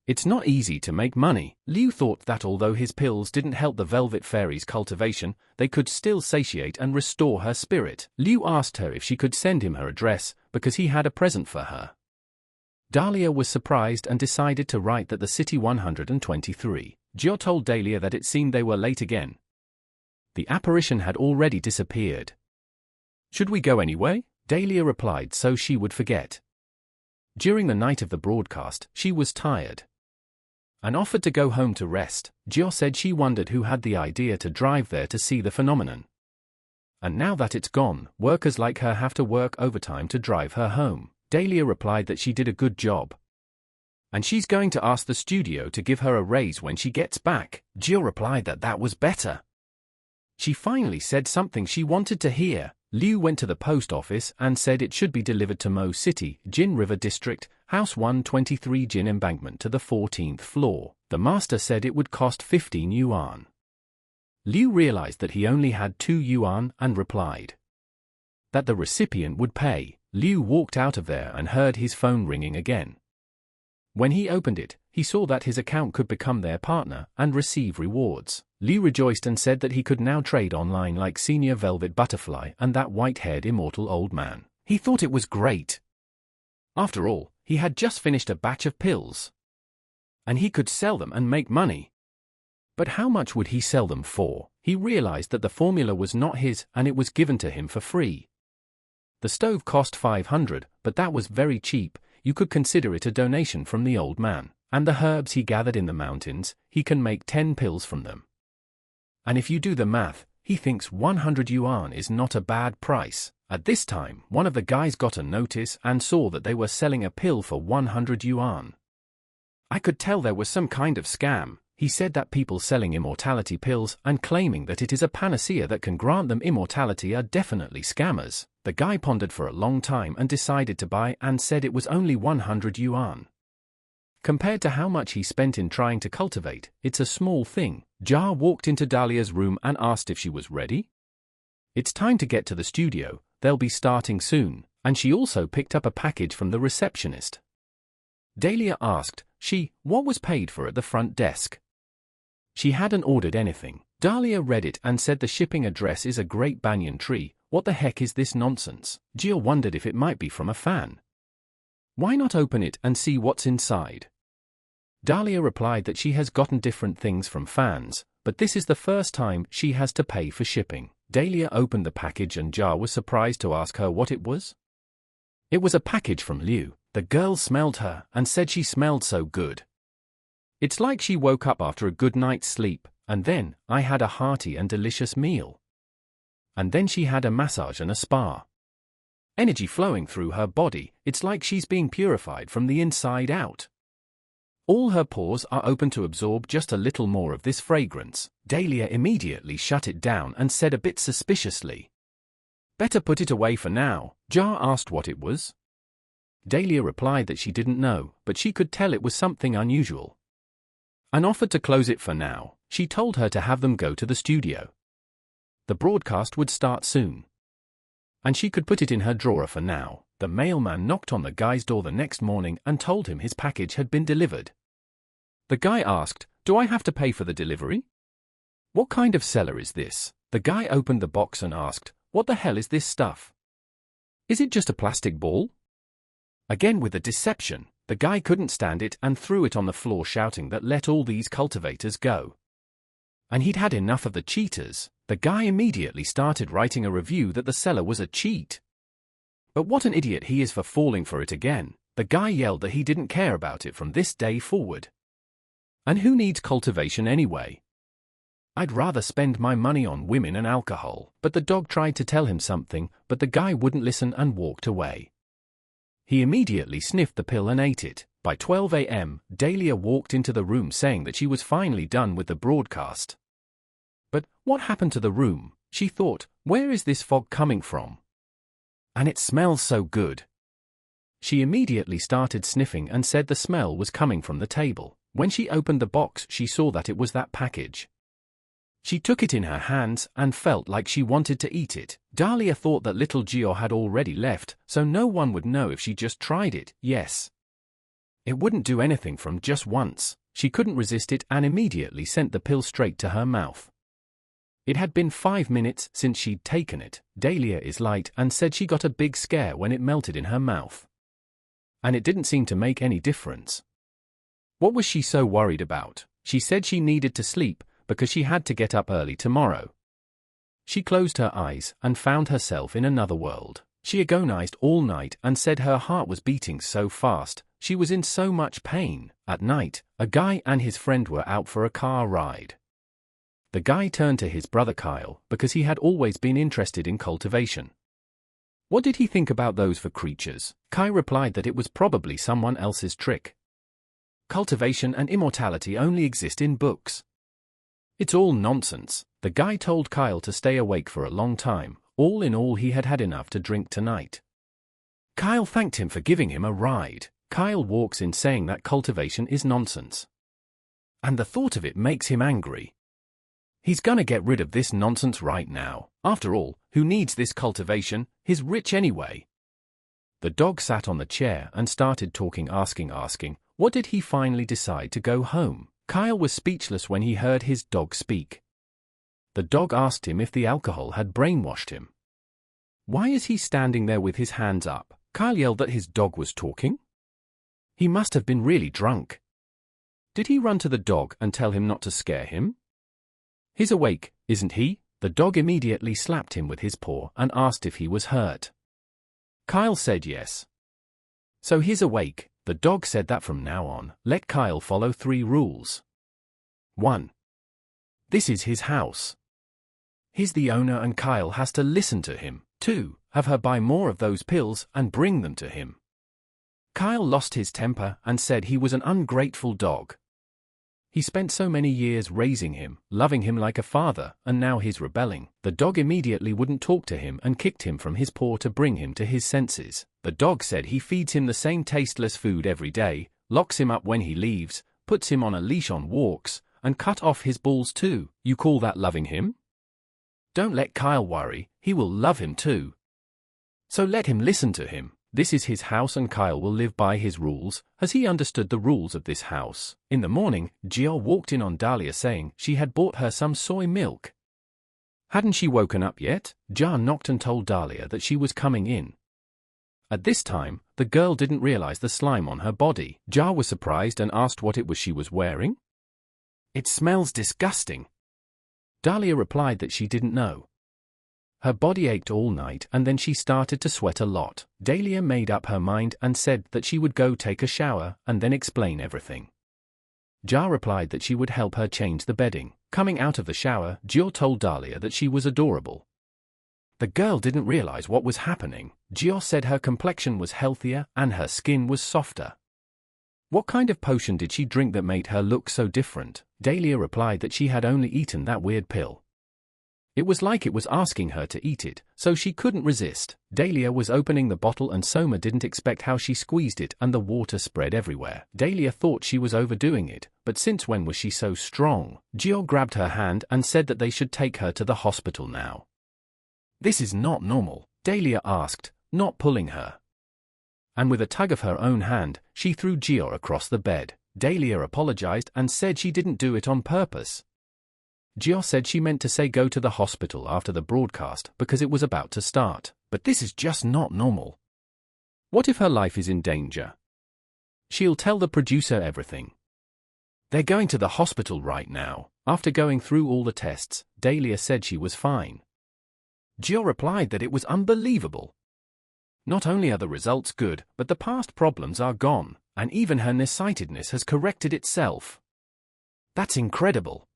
It's not easy to make money. Liu thought that although his pills didn't help the Velvet Fairy's cultivation, they could still satiate and restore her spirit. Liu asked her if she could send him her address, because he had a present for her. Dahlia was surprised and decided to write that the city 123. Jiao told Dahlia that it seemed they were late again. The apparition had already disappeared. Should we go anyway? Dahlia replied so she would forget. During the night of the broadcast, she was tired and offered to go home to rest. Jiao said she wondered who had the idea to drive there to see the phenomenon. And now that it's gone, workers like her have to work overtime to drive her home. Dahlia replied that she did a good job. And she's going to ask the studio to give her a raise when she gets back. Jiao replied that that was better. She finally said something she wanted to hear. Liu went to the post office and said it should be delivered to Mo City, Jin River District, House 123 Jin Embankment to the 14th floor. The master said it would cost 15 yuan. Liu realized that he only had 2 yuan and replied that the recipient would pay. Liu walked out of there and heard his phone ringing again. When he opened it, he saw that his account could become their partner and receive rewards. Liu rejoiced and said that he could now trade online like Senior Velvet Butterfly and that white-haired immortal old man. He thought it was great. After all, he had just finished a batch of pills. And he could sell them and make money. But how much would he sell them for? He realized that the formula was not his and it was given to him for free. The stove cost 500, but that was very cheap. you could consider it a donation from the old man. And the herbs he gathered in the mountains, he can make 10 pills from them. And if you do the math, he thinks 100 yuan is not a bad price. At this time, one of the guys got a notice and saw that they were selling a pill for 100 yuan. I could tell there was some kind of scam. He said that people selling immortality pills and claiming that it is a panacea that can grant them immortality are definitely scammers. The guy pondered for a long time and decided to buy and said it was only 100 yuan. Compared to how much he spent in trying to cultivate, it's a small thing. Jia walked into Dahlia's room and asked if she was ready. It's time to get to the studio, they'll be starting soon, and she also picked up a package from the receptionist. Dahlia asked, what was paid for at the front desk? She hadn't ordered anything. Dahlia read it and said the shipping address is a great banyan tree. What the heck is this nonsense? Jia wondered if it might be from a fan. Why not open it and see what's inside? Dahlia replied that she has gotten different things from fans, but this is the first time she has to pay for shipping. Dahlia opened the package and Jia was surprised to ask her what it was. It was a package from Liu. The girl smelled her and said she smelled so good. It's like she woke up after a good night's sleep, and then I had a hearty and delicious meal. And then she had a massage and a spa. Energy flowing through her body, it's like she's being purified from the inside out. All her pores are open to absorb just a little more of this fragrance. Dahlia immediately shut it down and said a bit suspiciously, "Better put it away for now." Jia asked what it was. Dahlia replied that she didn't know, but she could tell it was something unusual, and offered to close it for now. She told her to have them go to the studio. The broadcast would start soon, and she could put it in her drawer for now. The mailman knocked on the guy's door the next morning and told him his package had been delivered. The guy asked, "Do I have to pay for the delivery? What kind of seller is this?" The guy opened the box and asked, "What the hell is this stuff? Is it just a plastic ball?" Again with the deception, the guy couldn't stand it and threw it on the floor shouting that let all these cultivators go. And he'd had enough of the cheaters. The guy immediately started writing a review that the seller was a cheat. But what an idiot he is for falling for it again. The guy yelled that he didn't care about it from this day forward. And who needs cultivation anyway? I'd rather spend my money on women and alcohol. But the dog tried to tell him something, but the guy wouldn't listen and walked away. He immediately sniffed the pill and ate it. By 12 a.m., Dahlia walked into the room saying that she was finally done with the broadcast. But what happened to the room? She thought, where is this fog coming from? And it smells so good. She immediately started sniffing and said the smell was coming from the table. When she opened the box, she saw that it was that package. She took it in her hands and felt like she wanted to eat it. Dahlia thought that little Gio had already left, so no one would know if she just tried it. Yes. It wouldn't do anything from just once. She couldn't resist it and immediately sent the pill straight to her mouth. It had been 5 minutes since she'd taken it. Dahlia is light and said she got a big scare when it melted in her mouth. And it didn't seem to make any difference. What was she so worried about? She said she needed to sleep because she had to get up early tomorrow. She closed her eyes and found herself in another world. She agonized all night and said her heart was beating so fast, she was in so much pain. At night, a guy and his friend were out for a car ride. The guy turned to his brother Kyle because he had always been interested in cultivation. What did he think about those for creatures? Kai replied that it was probably someone else's trick. Cultivation and immortality only exist in books. It's all nonsense. The guy told Kyle to stay awake for a long time. All in all, he had had enough to drink tonight. Kyle thanked him for giving him a ride. Kyle walks in saying that cultivation is nonsense. And the thought of it makes him angry. He's gonna get rid of this nonsense right now. After all, who needs this cultivation? He's rich anyway. The dog sat on the chair and started talking, asking, what did he finally decide to go home? Kyle was speechless when he heard his dog speak. The dog asked him if the alcohol had brainwashed him. Why is he standing there with his hands up? Kyle yelled that his dog was talking. He must have been really drunk. Did he run to the dog and tell him not to scare him? He's awake, isn't he? The dog immediately slapped him with his paw and asked if he was hurt. Kyle said yes. So he's awake. The dog said that from now on, let Kyle follow 3 rules. 1. This is his house. He's the owner and Kyle has to listen to him. 2. Have her buy more of those pills and bring them to him. Kyle lost his temper and said he was an ungrateful dog. He spent so many years raising him, loving him like a father, and now he's rebelling. The dog immediately wouldn't talk to him and kicked him from his paw to bring him to his senses. The dog said he feeds him the same tasteless food every day, locks him up when he leaves, puts him on a leash on walks, and cut off his balls too. You call that loving him? Don't let Kyle worry, he will love him too. So let him listen to him. This is his house and Kyle will live by his rules. Has he understood the rules of this house? In the morning, Jill walked in on Dahlia saying she had bought her some soy milk. Hadn't she woken up yet? Jia knocked and told Dahlia that she was coming in. At this time, the girl didn't realize the slime on her body. Jia was surprised and asked what it was she was wearing. It smells disgusting. Dahlia replied that she didn't know. Her body ached all night and then she started to sweat a lot. Dahlia made up her mind and said that she would go take a shower and then explain everything. Jia replied that she would help her change the bedding. Coming out of the shower, Jill told Dahlia that she was adorable. The girl didn't realize what was happening. Jill said her complexion was healthier and her skin was softer. What kind of potion did she drink that made her look so different? Dahlia replied that she had only eaten that weird pill. It was like it was asking her to eat it, so she couldn't resist. Dahlia was opening the bottle and Soma didn't expect how she squeezed it and the water spread everywhere. Dahlia thought she was overdoing it, but since when was she so strong? Jill grabbed her hand and said that they should take her to the hospital now. This is not normal, Dahlia asked, not pulling her. And with a tug of her own hand, she threw Jill across the bed. Dahlia apologized and said she didn't do it on purpose. Jill said she meant to say go to the hospital after the broadcast because it was about to start. But this is just not normal. What if her life is in danger? She'll tell the producer everything. They're going to the hospital right now. After going through all the tests, Dahlia said she was fine. Jill replied that it was unbelievable. Not only are the results good, but the past problems are gone, and even her nearsightedness has corrected itself. That's incredible.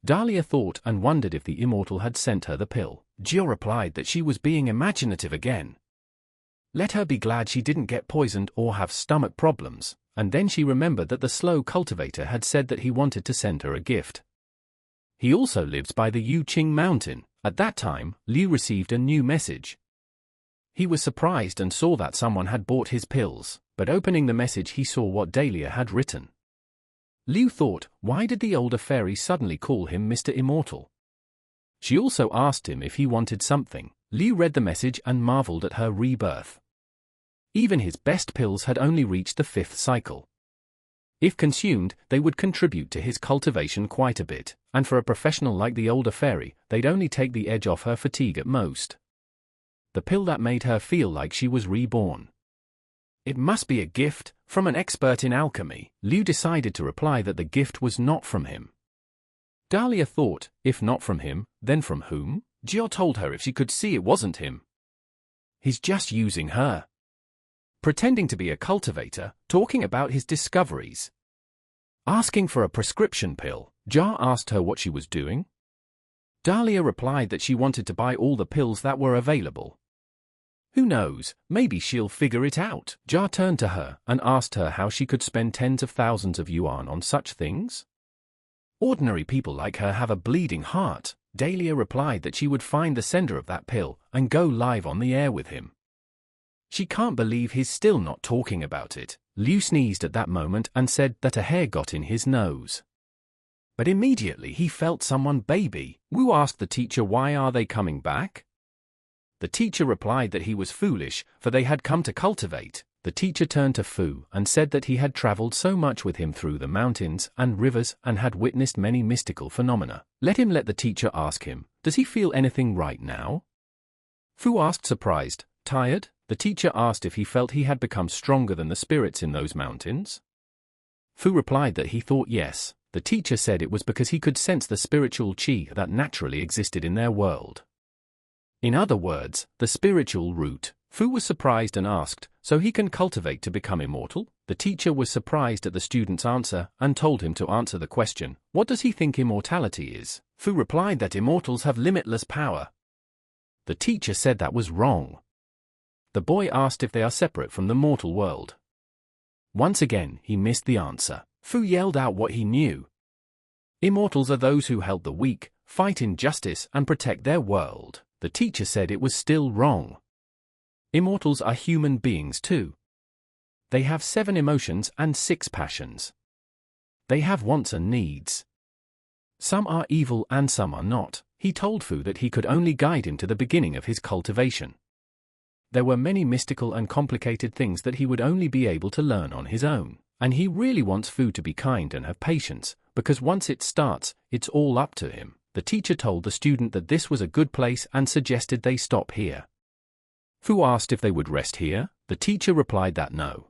Dahlia thought and wondered if the immortal had sent her the pill. Jill replied that she was being imaginative again. Let her be glad she didn't get poisoned or have stomach problems, and then she remembered that the slow cultivator had said that he wanted to send her a gift. He also lives by the Yuqing mountain. At that time, Liu received a new message. He was surprised and saw that someone had bought his pills, but opening the message he saw what Dahlia had written. Liu thought, why did the older fairy suddenly call him Mr. Immortal? She also asked him if he wanted something. Liu read the message and marveled at her rebirth. Even his best pills had only reached the 5th cycle. If consumed, they would contribute to his cultivation quite a bit, and for a professional like the older fairy, they'd only take the edge off her fatigue at most. The pill that made her feel like she was reborn. It must be a gift from an expert in alchemy. Liu decided to reply that the gift was not from him. Dahlia thought, if not from him, then from whom? Jill told her if she could see it wasn't him. He's just using her. Pretending to be a cultivator, talking about his discoveries. Asking for a prescription pill. Jia asked her what she was doing. Dahlia replied that she wanted to buy all the pills that were available. Who knows, maybe she'll figure it out. Jia turned to her and asked her how she could spend tens of thousands of yuan on such things. Ordinary people like her have a bleeding heart. Dahlia replied that she would find the sender of that pill and go live on the air with him. She can't believe he's still not talking about it. Liu sneezed at that moment and said that a hair got in his nose. But immediately he felt someone baby. Wu asked the teacher why are they coming back? The teacher replied that he was foolish, for they had come to cultivate. The teacher turned to Fu and said that he had traveled so much with him through the mountains and rivers and had witnessed many mystical phenomena. Let the teacher ask him, does he feel anything right now? Fu asked surprised, tired? The teacher asked if he felt he had become stronger than the spirits in those mountains. Fu replied that he thought yes. The teacher said it was because he could sense the spiritual qi that naturally existed in their world. In other words, the spiritual root. Fu was surprised and asked, "So he can cultivate to become immortal?" The teacher was surprised at the student's answer and told him to answer the question, "What does he think immortality is?" Fu replied that immortals have limitless power. The teacher said that was wrong. The boy asked if they are separate from the mortal world. Once again, he missed the answer. Fu yelled out what he knew. Immortals are those who help the weak, fight injustice, and protect their world. The teacher said it was still wrong. Immortals are human beings too. They have 7 emotions and 6 passions. They have wants and needs. Some are evil and some are not. He told Fu that he could only guide him to the beginning of his cultivation. There were many mystical and complicated things that he would only be able to learn on his own. And he really wants Fu to be kind and have patience, because once it starts, it's all up to him. The teacher told the student that this was a good place and suggested they stop here. Fu asked if they would rest here. The teacher replied that no.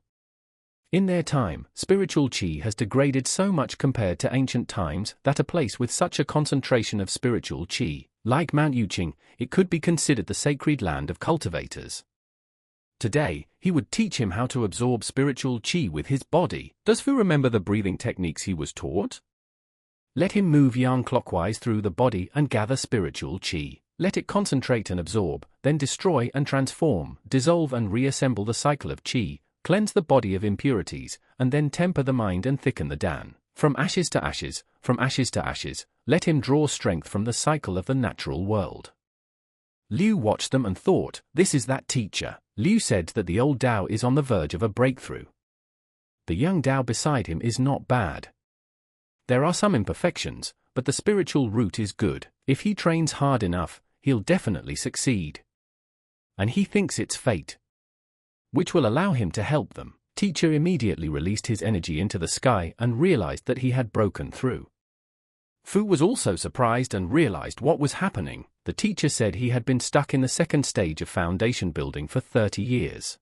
In their time, spiritual qi has degraded so much compared to ancient times that a place with such a concentration of spiritual qi, like Mount Yuqing, it could be considered the sacred land of cultivators. Today, he would teach him how to absorb spiritual qi with his body. Does Fu remember the breathing techniques he was taught? Let him move yang clockwise through the body and gather spiritual qi. Let it concentrate and absorb, then destroy and transform, dissolve and reassemble the cycle of qi, cleanse the body of impurities, and then temper the mind and thicken the dan. From ashes to ashes, from ashes to ashes, let him draw strength from the cycle of the natural world. Liu watched them and thought, this is that teacher. Liu said that the old Dao is on the verge of a breakthrough. The young Dao beside him is not bad. There are some imperfections, but the spiritual root is good. If he trains hard enough, he'll definitely succeed. And he thinks it's fate, which will allow him to help them. Teacher immediately released his energy into the sky and realized that he had broken through. Fu was also surprised and realized what was happening. The teacher said he had been stuck in the second stage of foundation building for 30 years.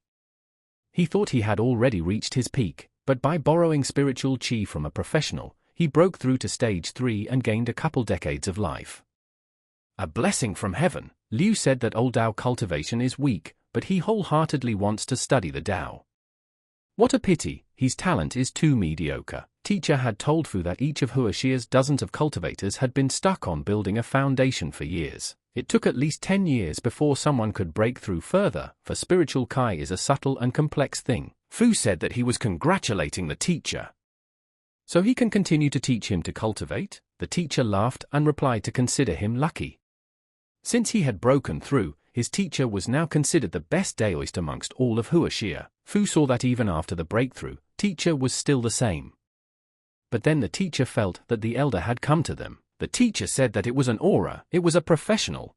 He thought he had already reached his peak, but by borrowing spiritual qi from a professional, he broke through to stage 3 and gained a couple decades of life. A blessing from heaven. Liu said that old Dao cultivation is weak, but he wholeheartedly wants to study the Dao. What a pity, his talent is too mediocre. Teacher had told Fu that each of Huaxia's dozens of cultivators had been stuck on building a foundation for years. It took at least 10 years before someone could break through further, for spiritual Kai is a subtle and complex thing. Fu said that he was congratulating the teacher. So he can continue to teach him to cultivate? The teacher laughed and replied to consider him lucky. Since he had broken through, his teacher was now considered the best Daoist amongst all of Huaxia. Fu saw that even after the breakthrough, teacher was still the same. But then the teacher felt that the elder had come to them. The teacher said that it was an aura, it was a professional.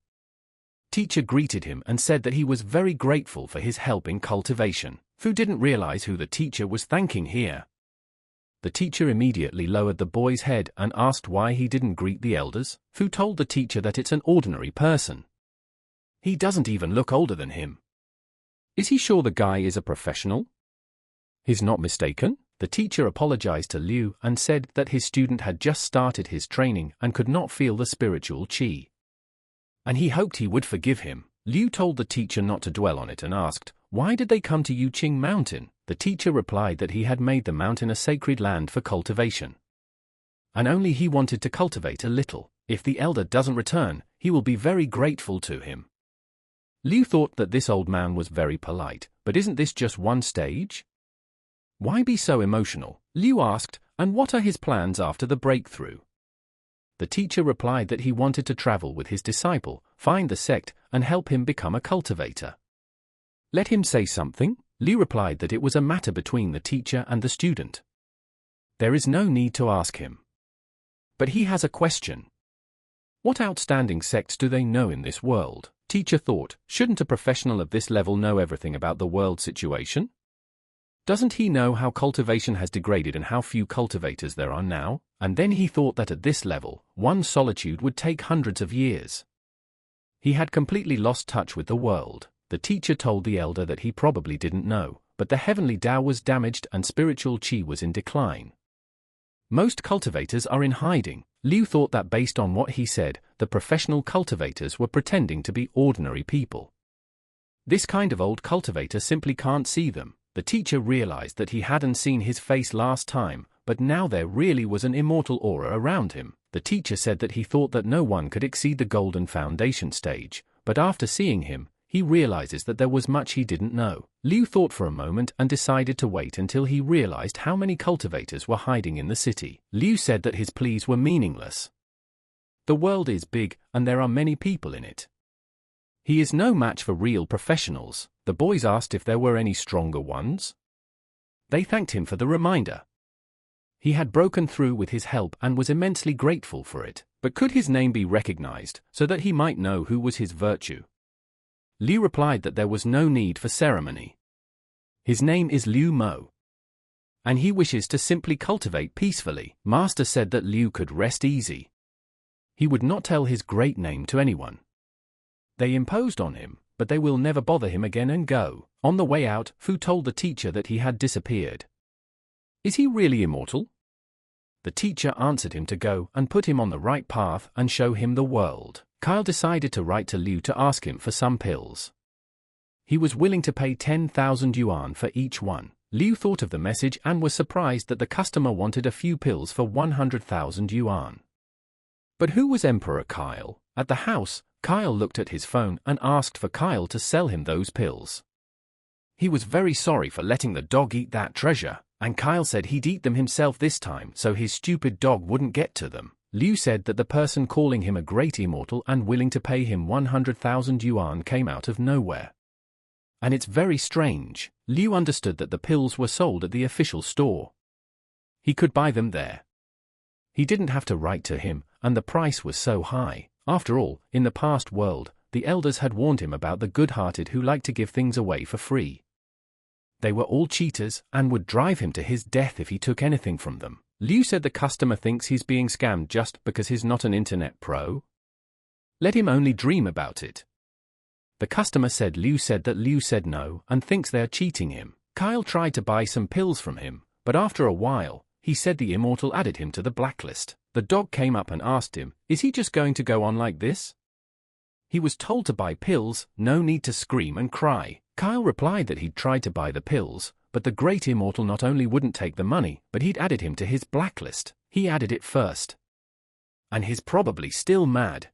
Teacher greeted him and said that he was very grateful for his help in cultivation. Fu didn't realize who the teacher was thanking here. The teacher immediately lowered the boy's head and asked why he didn't greet the elders. Fu told the teacher that it's an ordinary person. He doesn't even look older than him. Is he sure the guy is a professional? He's not mistaken? The teacher apologized to Liu and said that his student had just started his training and could not feel the spiritual qi. And he hoped he would forgive him. Liu told the teacher not to dwell on it and asked, why did they come to Yuqing Mountain? The teacher replied that he had made the mountain a sacred land for cultivation. And only he wanted to cultivate a little. If the elder doesn't return, he will be very grateful to him. Liu thought that this old man was very polite, but isn't this just one stage? Why be so emotional? Liu asked, and what are his plans after the breakthrough? The teacher replied that he wanted to travel with his disciple, find the sect, and help him become a cultivator. Let him say something? Liu replied that it was a matter between the teacher and the student. There is no need to ask him. But he has a question. What outstanding sects do they know in this world? Teacher thought, shouldn't a professional of this level know everything about the world situation? Doesn't he know how cultivation has degraded and how few cultivators there are now? And then he thought that at this level, one's solitude would take hundreds of years. He had completely lost touch with the world. The teacher told the elder that he probably didn't know, but the heavenly Tao was damaged and spiritual qi was in decline. Most cultivators are in hiding. Liu thought that based on what he said, the professional cultivators were pretending to be ordinary people. This kind of old cultivator simply can't see them. The teacher realized that he hadn't seen his face last time, but now there really was an immortal aura around him. The teacher said that he thought that no one could exceed the golden foundation stage, but after seeing him, he realizes that there was much he didn't know. Liu thought for a moment and decided to wait until he realized how many cultivators were hiding in the city. Liu said that his pleas were meaningless. The world is big, and there are many people in it. He is no match for real professionals. The boys asked if there were any stronger ones. They thanked him for the reminder. He had broken through with his help and was immensely grateful for it. But could his name be recognized, so that he might know who was his virtue? Liu replied that there was no need for ceremony. His name is Liu Mo, and he wishes to simply cultivate peacefully. Master said that Liu could rest easy. He would not tell his great name to anyone. They imposed on him, but they will never bother him again and go. On the way out, Fu told the teacher that he had disappeared. Is he really immortal? The teacher answered him to go and put him on the right path and show him the world. Kyle decided to write to Liu to ask him for some pills. He was willing to pay 10,000 yuan for each one. Liu thought of the message and was surprised that the customer wanted a few pills for 100,000 yuan. But who was Emperor Kyle? At the house, Kyle looked at his phone and asked for Kyle to sell him those pills. He was very sorry for letting the dog eat that treasure, and Kyle said he'd eat them himself this time so his stupid dog wouldn't get to them. Liu said that the person calling him a great immortal and willing to pay him 100,000 yuan came out of nowhere. And it's very strange. Liu understood that the pills were sold at the official store. He could buy them there. He didn't have to write to him, and the price was so high. After all, in the past world, the elders had warned him about the good-hearted who like to give things away for free. They were all cheaters and would drive him to his death if he took anything from them. Liu said the customer thinks he's being scammed just because he's not an internet pro. Let him only dream about it. The customer said Liu said that Liu said no and thinks they are cheating him. Kyle tried to buy some pills from him, but after a while, he said the immortal added him to the blacklist. The dog came up and asked him, is he just going to go on like this? He was told to buy pills, no need to scream and cry. Kyle replied that he'd tried to buy the pills, but the great immortal not only wouldn't take the money, but he'd added him to his blacklist. He added it first. And he's probably still mad.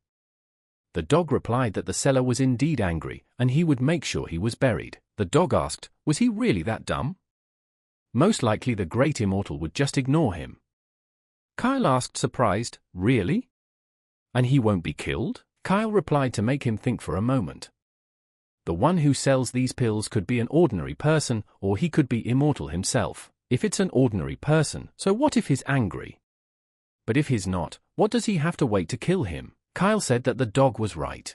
The dog replied that the seller was indeed angry, and he would make sure he was buried. The dog asked, was he really that dumb? Most likely the great immortal would just ignore him. Kyle asked surprised, really? And he won't be killed? Kyle replied to make him think for a moment. The one who sells these pills could be an ordinary person, or he could be immortal himself. If it's an ordinary person, so what if he's angry? But if he's not, what does he have to wait to kill him? Kyle said that the dog was right.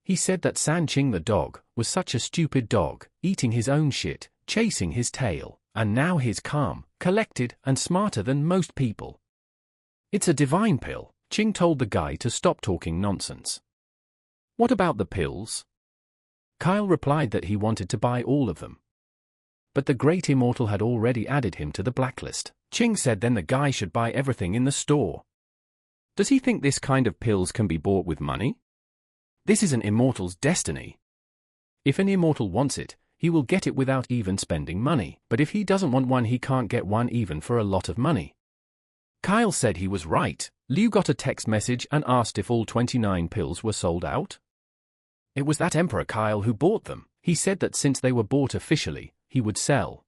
He said that San Qing the dog was such a stupid dog, eating his own shit, chasing his tail, and now he's calm, collected, and smarter than most people. It's a divine pill. Qing told the guy to stop talking nonsense. What about the pills? Kyle replied that he wanted to buy all of them. But the great immortal had already added him to the blacklist. Qing said then the guy should buy everything in the store. Does he think this kind of pills can be bought with money? This is an immortal's destiny. If an immortal wants it, he will get it without even spending money. But if he doesn't want one, he can't get one even for a lot of money. Kyle said he was right. Liu got a text message and asked if all 29 pills were sold out. It was that Emperor Kyle who bought them. He said that since they were bought officially, he would sell.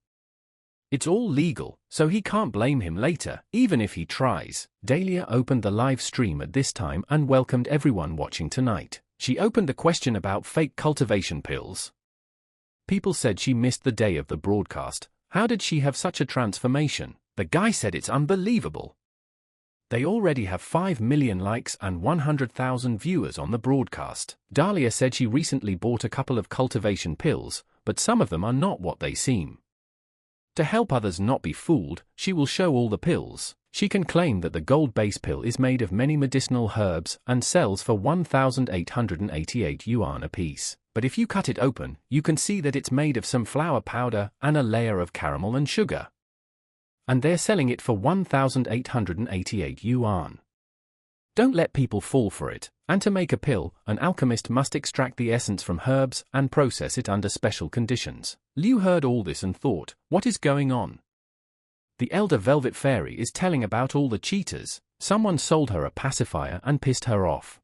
It's all legal, so he can't blame him later, even if he tries. Dahlia opened the live stream at this time and welcomed everyone watching tonight. She opened the question about fake cultivation pills. People said she missed the day of the broadcast. How did she have such a transformation? The guy said it's unbelievable. They already have 5 million likes and 100,000 viewers on the broadcast. Dahlia said she recently bought a couple of cultivation pills, but some of them are not what they seem. To help others not be fooled, she will show all the pills. She can claim that the gold base pill is made of many medicinal herbs and sells for 1,888 yuan apiece. But if you cut it open, you can see that it's made of some flour powder and a layer of caramel and sugar. And they're selling it for 1,888 yuan. Don't let people fall for it. And to make a pill, an alchemist must extract the essence from herbs and process it under special conditions. Liu heard all this and thought, what is going on? The elder Velvet Fairy is telling about all the cheaters. Someone sold her a pacifier and pissed her off.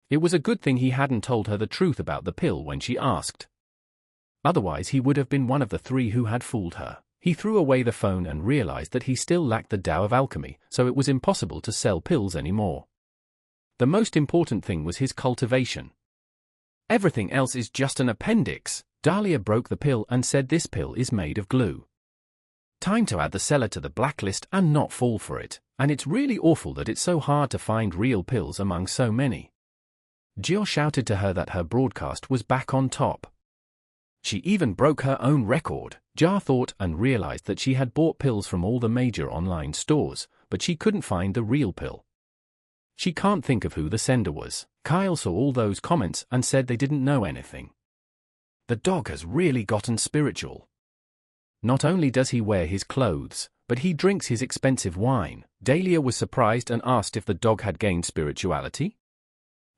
It was a good thing he hadn't told her the truth about the pill when she asked. Otherwise he would have been one of the three who had fooled her. He threw away the phone and realized that he still lacked the Tao of alchemy, so it was impossible to sell pills anymore. The most important thing was his cultivation. Everything else is just an appendix. Dahlia broke the pill and said this pill is made of glue. Time to add the seller to the blacklist and not fall for it, and it's really awful that it's so hard to find real pills among so many. Jiao shouted to her that her broadcast was back on top. She even broke her own record. Jia thought and realized that she had bought pills from all the major online stores, but she couldn't find the real pill. She can't think of who the sender was. Kyle saw all those comments and said they didn't know anything. The dog has really gotten spiritual. Not only does he wear his clothes, but he drinks his expensive wine. Dahlia was surprised and asked if the dog had gained spirituality.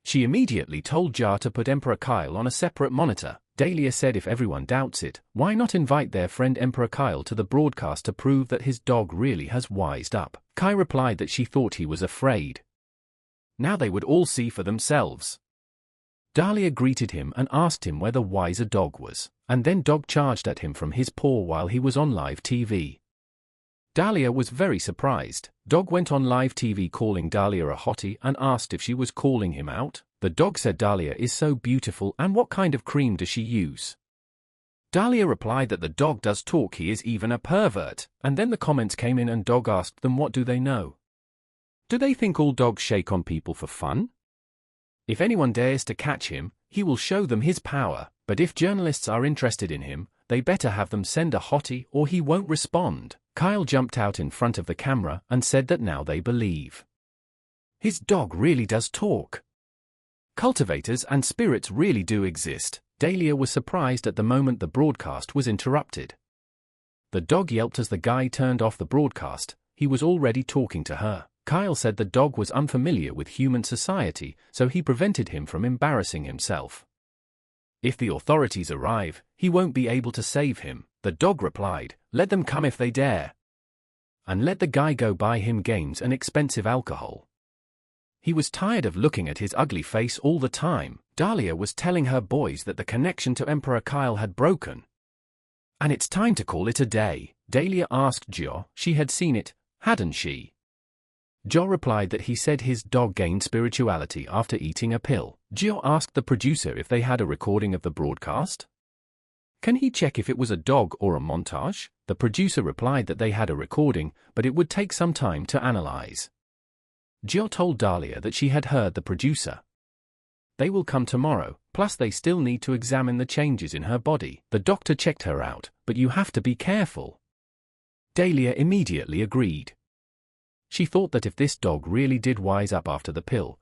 She immediately told Jia to put Emperor Kyle on a separate monitor. Dahlia said if everyone doubts it, why not invite their friend Emperor Kyle to the broadcast to prove that his dog really has wised up. Kai replied that she thought he was afraid. Now they would all see for themselves. Dahlia greeted him and asked him where the wiser dog was, and then dog charged at him from his paw while he was on live TV. Dahlia was very surprised. Dog went on live TV calling Dahlia a hottie and asked if she was calling him out. The dog said Dahlia is so beautiful and what kind of cream does she use? Dahlia replied that the dog does talk, he is even a pervert, and then the comments came in and dog asked them what do they know? Do they think all dogs shake on people for fun? If anyone dares to catch him, he will show them his power, but if journalists are interested in him, they better have them send a hottie or he won't respond. Kyle jumped out in front of the camera and said that now they believe. His dog really does talk. Cultivators and spirits really do exist. Dahlia was surprised at the moment the broadcast was interrupted. The dog yelped as the guy turned off the broadcast. He was already talking to her. Kyle said the dog was unfamiliar with human society, so he prevented him from embarrassing himself. If the authorities arrive, he won't be able to save him. The dog replied, let them come if they dare. And let the guy go buy him games and expensive alcohol. He was tired of looking at his ugly face all the time. Dahlia was telling her boys that the connection to Emperor Kyle had broken. And it's time to call it a day. Dahlia asked Jiao, she had seen it, hadn't she? Jiao replied that he said his dog gained spirituality after eating a pill. Jiao asked the producer if they had a recording of the broadcast. Can he check if it was a dog or a montage? The producer replied that they had a recording, but it would take some time to analyze. Jiao told Dahlia that she had heard the producer. They will come tomorrow, plus they still need to examine the changes in her body. The doctor checked her out, but you have to be careful. Dahlia immediately agreed. She thought that if this dog really did wise up after the pill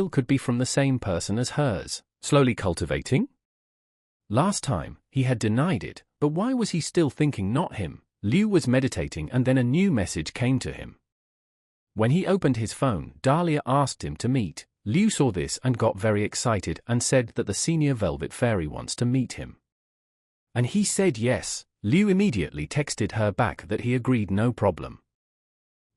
could be from the same person as hers. Slowly cultivating? Last time, he had denied it, but why was he still thinking not him? Liu was meditating and then a new message came to him. When he opened his phone, Dahlia asked him to meet. Liu saw this and got very excited and said that the senior Velvet Fairy wants to meet him. And he said yes. Liu immediately texted her back that he agreed, no problem.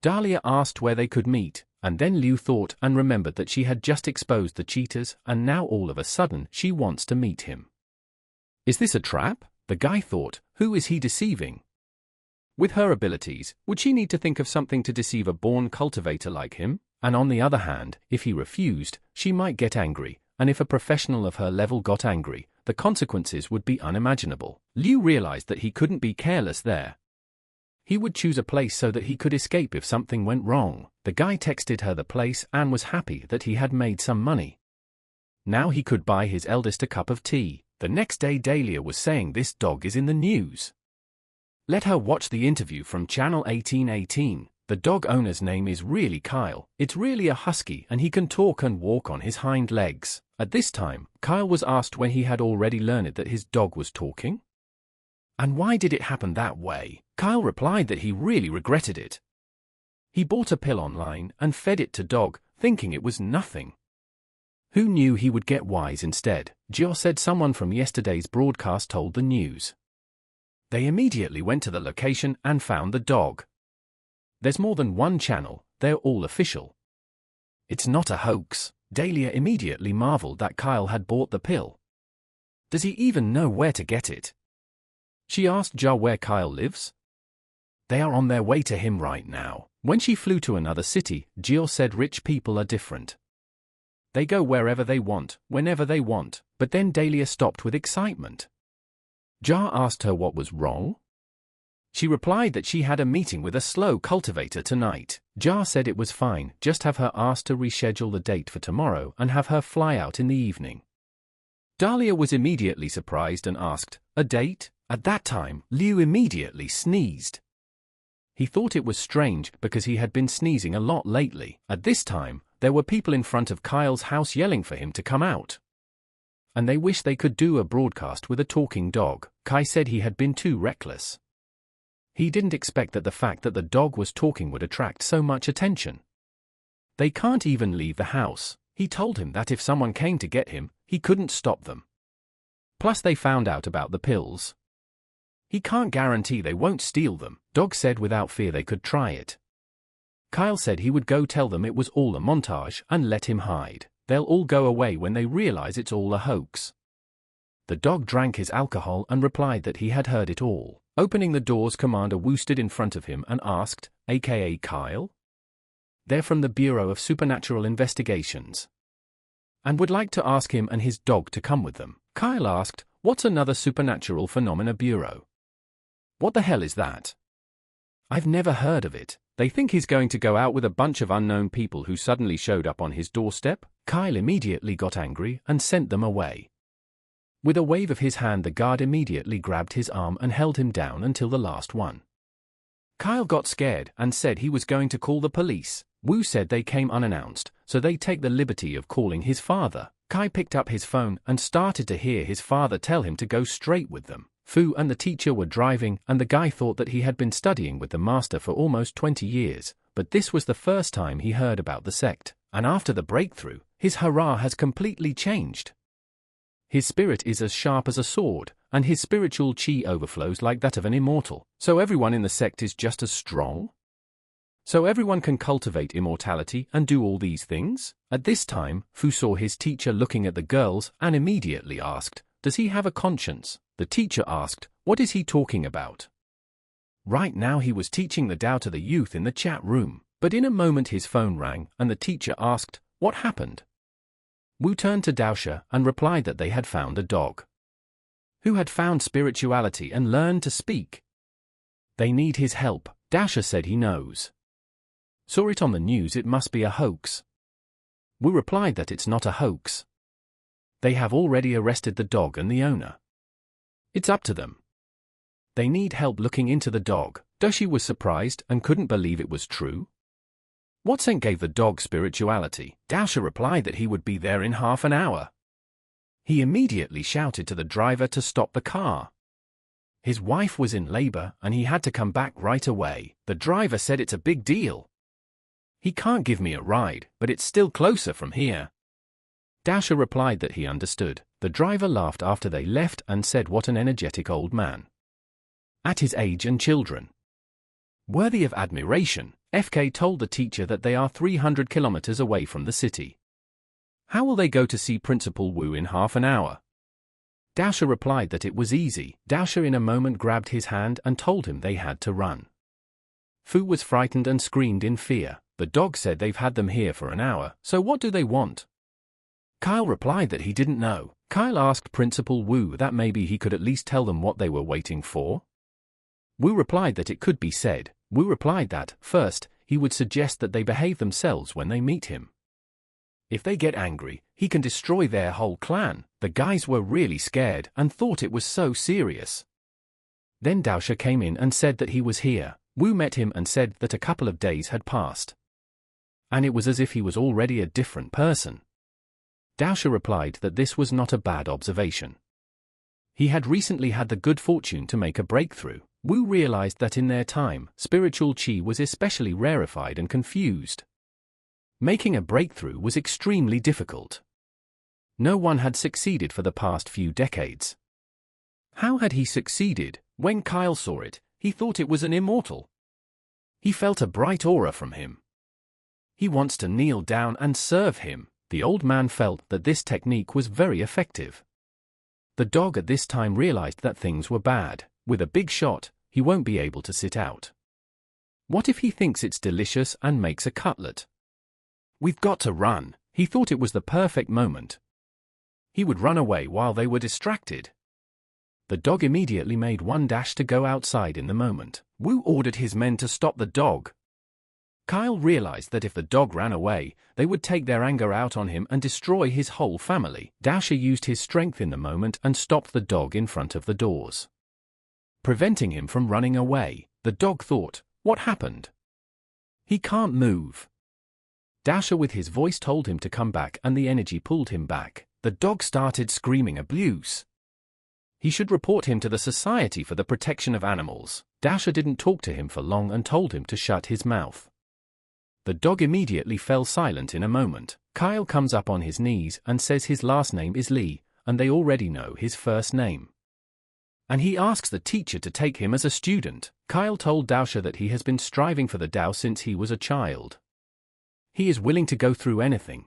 Dahlia asked where they could meet, and then Liu thought and remembered that she had just exposed the cheaters and now all of a sudden she wants to meet him. Is this a trap? The guy thought, who is he deceiving? With her abilities, would she need to think of something to deceive a born cultivator like him? And on the other hand, if he refused, she might get angry, and if a professional of her level got angry, the consequences would be unimaginable. Liu realized that he couldn't be careless there. He would choose a place so that he could escape if something went wrong. The guy texted her the place and was happy that he had made some money. Now he could buy his eldest a cup of tea. The next day Dahlia was saying this dog is in the news. Let her watch the interview from channel 1818. The dog owner's name is really Kyle. It's really a husky and he can talk and walk on his hind legs. At this time, Kyle was asked when he had already learned that his dog was talking. And why did it happen that way? Kyle replied that he really regretted it. He bought a pill online and fed it to dog, thinking it was nothing. Who knew he would get wise instead? Jio said someone from yesterday's broadcast told the news. They immediately went to the location and found the dog. There's more than one channel, they're all official. It's not a hoax. Dahlia immediately marveled that Kyle had bought the pill. Does he even know where to get it? She asked Jia where Kyle lives. They are on their way to him right now. When she flew to another city, Jio said rich people are different. They go wherever they want, whenever they want, but then Dahlia stopped with excitement. Jia asked her what was wrong. She replied that she had a meeting with a slow cultivator tonight. Jia said it was fine, just have her asked to reschedule the date for tomorrow and have her fly out in the evening. Dahlia was immediately surprised and asked, "A date?" At that time, Liu immediately sneezed. He thought it was strange because he had been sneezing a lot lately. At this time, there were people in front of Kyle's house yelling for him to come out. And they wished they could do a broadcast with a talking dog. Kai said he had been too reckless. He didn't expect that the fact that the dog was talking would attract so much attention. They can't even leave the house. He told him that if someone came to get him, he couldn't stop them. Plus they found out about the pills. He can't guarantee they won't steal them. Dog said without fear they could try it. Kyle said he would go tell them it was all a montage and let him hide. They'll all go away when they realize it's all a hoax. The dog drank his alcohol and replied that he had heard it all. Opening the doors, Commander Wu stood in front of him and asked, "AKA Kyle?" "They're from the Bureau of Supernatural Investigations. And would like to ask him and his dog to come with them." Kyle asked, "What's another supernatural phenomena bureau? What the hell is that? I've never heard of it." They think he's going to go out with a bunch of unknown people who suddenly showed up on his doorstep. Kyle immediately got angry and sent them away. With a wave of his hand, the guard immediately grabbed his arm and held him down until the last one. Kyle got scared and said he was going to call the police. Wu said they came unannounced, so they take the liberty of calling his father. Kai picked up his phone and started to hear his father tell him to go straight with them. Fu and the teacher were driving, and the guy thought that he had been studying with the master for almost 20 years, but this was the first time he heard about the sect, and after the breakthrough, his hurrah has completely changed. His spirit is as sharp as a sword, and his spiritual chi overflows like that of an immortal. So everyone in the sect is just as strong? So everyone can cultivate immortality and do all these things? At this time, Fu saw his teacher looking at the girls and immediately asked, "Does he have a conscience?" The teacher asked, "What is he talking about?" Right now he was teaching the Tao to the youth in the chat room, but in a moment his phone rang and the teacher asked, "What happened?" Wu turned to Daosha and replied that they had found a dog who had found spirituality and learned to speak. They need his help. Daosha said he knows. Saw it on the news, it must be a hoax. Wu replied that it's not a hoax. They have already arrested the dog and the owner. It's up to them. They need help looking into the dog. Dashi was surprised and couldn't believe it was true. What scent gave the dog spirituality? Daosha replied that he would be there in half an hour. He immediately shouted to the driver to stop the car. His wife was in labor and he had to come back right away. The driver said it's a big deal. He can't give me a ride, but it's still closer from here. Daosha replied that he understood. The driver laughed after they left and said what an energetic old man. At his age and children. Worthy of admiration, FK told the teacher that they are 300 kilometers away from the city. How will they go to see Principal Wu in half an hour? Daosha replied that it was easy. Daosha in a moment grabbed his hand and told him they had to run. Fu was frightened and screamed in fear. The dog said they've had them here for an hour, so what do they want? Kyle replied that he didn't know. Kyle asked Principal Wu that maybe he could at least tell them what they were waiting for. Wu replied that it could be said. Wu replied that, first, he would suggest that they behave themselves when they meet him. If they get angry, he can destroy their whole clan. The guys were really scared and thought it was so serious. Then Daosha came in and said that he was here. Wu met him and said that a couple of days had passed. And it was as if he was already a different person. Daosha replied that this was not a bad observation. He had recently had the good fortune to make a breakthrough. Wu realized that in their time, spiritual chi was especially rarefied and confused. Making a breakthrough was extremely difficult. No one had succeeded for the past few decades. How had he succeeded? When Kyle saw it, he thought it was an immortal. He felt a bright aura from him. He wants to kneel down and serve him. The old man felt that this technique was very effective. The dog at this time realized that things were bad. With a big shot, he won't be able to sit out. What if he thinks it's delicious and makes a cutlet? We've got to run. He thought it was the perfect moment. He would run away while they were distracted. The dog immediately made one dash to go outside in the moment. Wu ordered his men to stop the dog. Kyle realized that if the dog ran away, they would take their anger out on him and destroy his whole family. Dasher used his strength in the moment and stopped the dog in front of the doors, preventing him from running away. The dog thought, what happened? He can't move. Dasher with his voice told him to come back and the energy pulled him back. The dog started screaming abuse. He should report him to the Society for the Protection of Animals. Dasher didn't talk to him for long and told him to shut his mouth. The dog immediately fell silent in a moment. Kyle comes up on his knees and says his last name is Lee, and they already know his first name. And he asks the teacher to take him as a student. Kyle told Dasher that he has been striving for the Tao since he was a child. He is willing to go through anything.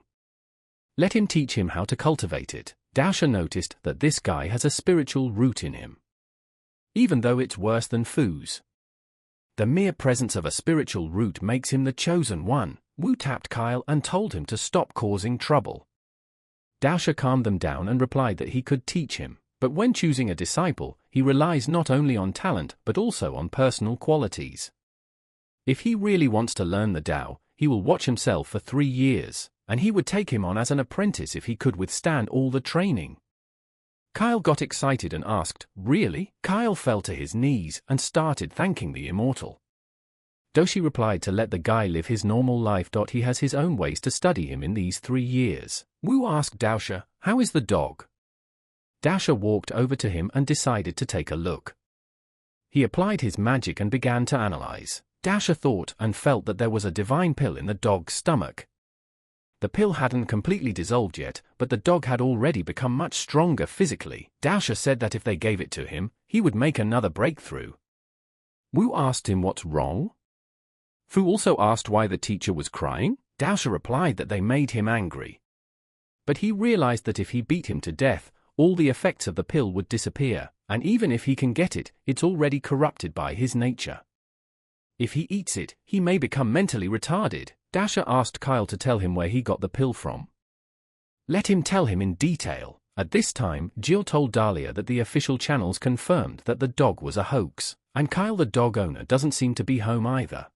Let him teach him how to cultivate it. Dasher noticed that this guy has a spiritual root in him, even though it's worse than Fu's. The mere presence of a spiritual root makes him the chosen one. Wu tapped Kyle and told him to stop causing trouble. Dasher calmed them down and replied that he could teach him, but when choosing a disciple, he relies not only on talent but also on personal qualities. If he really wants to learn the Tao, he will watch himself for 3 years, and he would take him on as an apprentice if he could withstand all the training. Kyle got excited and asked, really? Kyle fell to his knees and started thanking the immortal. Doshi replied to let the guy live his normal life. He has his own ways to study him in these 3 years. Wu asked Dasher, how is the dog? Dasher walked over to him and decided to take a look. He applied his magic and began to analyze. Dasher thought and felt that there was a divine pill in the dog's stomach. The pill hadn't completely dissolved yet, but the dog had already become much stronger physically. Dasher said that if they gave it to him, he would make another breakthrough. Wu asked him what's wrong. Fu also asked why the teacher was crying. Dasher replied that they made him angry. But he realized that if he beat him to death, all the effects of the pill would disappear, and even if he can get it, it's already corrupted by his nature. If he eats it, he may become mentally retarded. Dasher asked Kyle to tell him where he got the pill from. Let him tell him in detail. At this time, Jill told Dahlia that the official channels confirmed that the dog was a hoax, and Kyle the dog owner doesn't seem to be home either.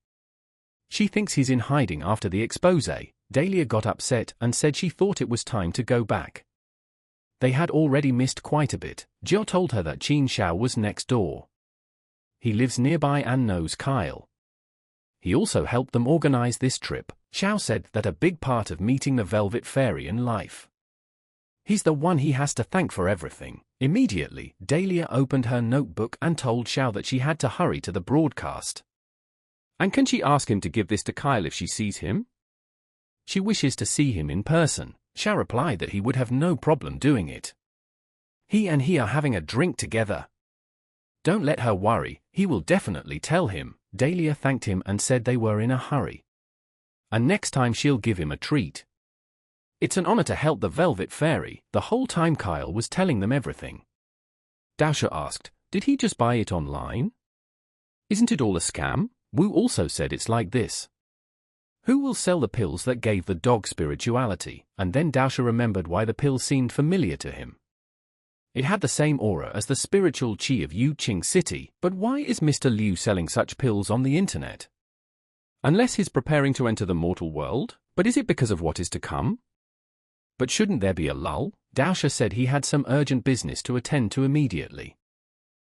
She thinks he's in hiding after the expose. Dahlia got upset and said she thought it was time to go back. They had already missed quite a bit. Jill told her that Qin Xiao was next door. He lives nearby and knows Kyle. He also helped them organize this trip. Xiao said that a big part of meeting the Velvet Fairy in life. He's the one he has to thank for everything. Immediately, Dahlia opened her notebook and told Xiao that she had to hurry to the broadcast. And can she ask him to give this to Kyle if she sees him? She wishes to see him in person. Xiao replied that he would have no problem doing it. He and he are having a drink together. Don't let her worry, he will definitely tell him. Dahlia thanked him and said they were in a hurry. And next time she'll give him a treat. It's an honor to help the Velvet Fairy. The whole time Kyle was telling them everything. Dasher asked, did he just buy it online? Isn't it all a scam? Wu also said it's like this. Who will sell the pills that gave the dog spirituality? And then Dasher remembered why the pill seemed familiar to him. It had the same aura as the spiritual qi of Yuqing City, but why is Mr. Liu selling such pills on the internet? Unless he's preparing to enter the mortal world? But is it because of what is to come? But shouldn't there be a lull? Dasher said he had some urgent business to attend to immediately.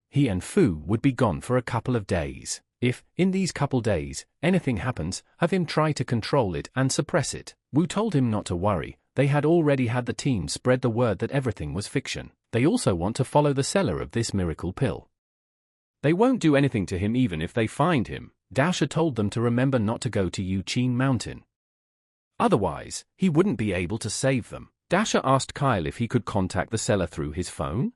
He and Fu would be gone for a couple of days. If, in these couple days, anything happens, have him try to control it and suppress it. Wu told him not to worry. They had already had the team spread the word that everything was fiction. They also want to follow the seller of this miracle pill. They won't do anything to him even if they find him. Dasher told them to remember not to go to Yuqing Mountain. Otherwise, he wouldn't be able to save them. Dasher asked Kyle if he could contact the seller through his phone.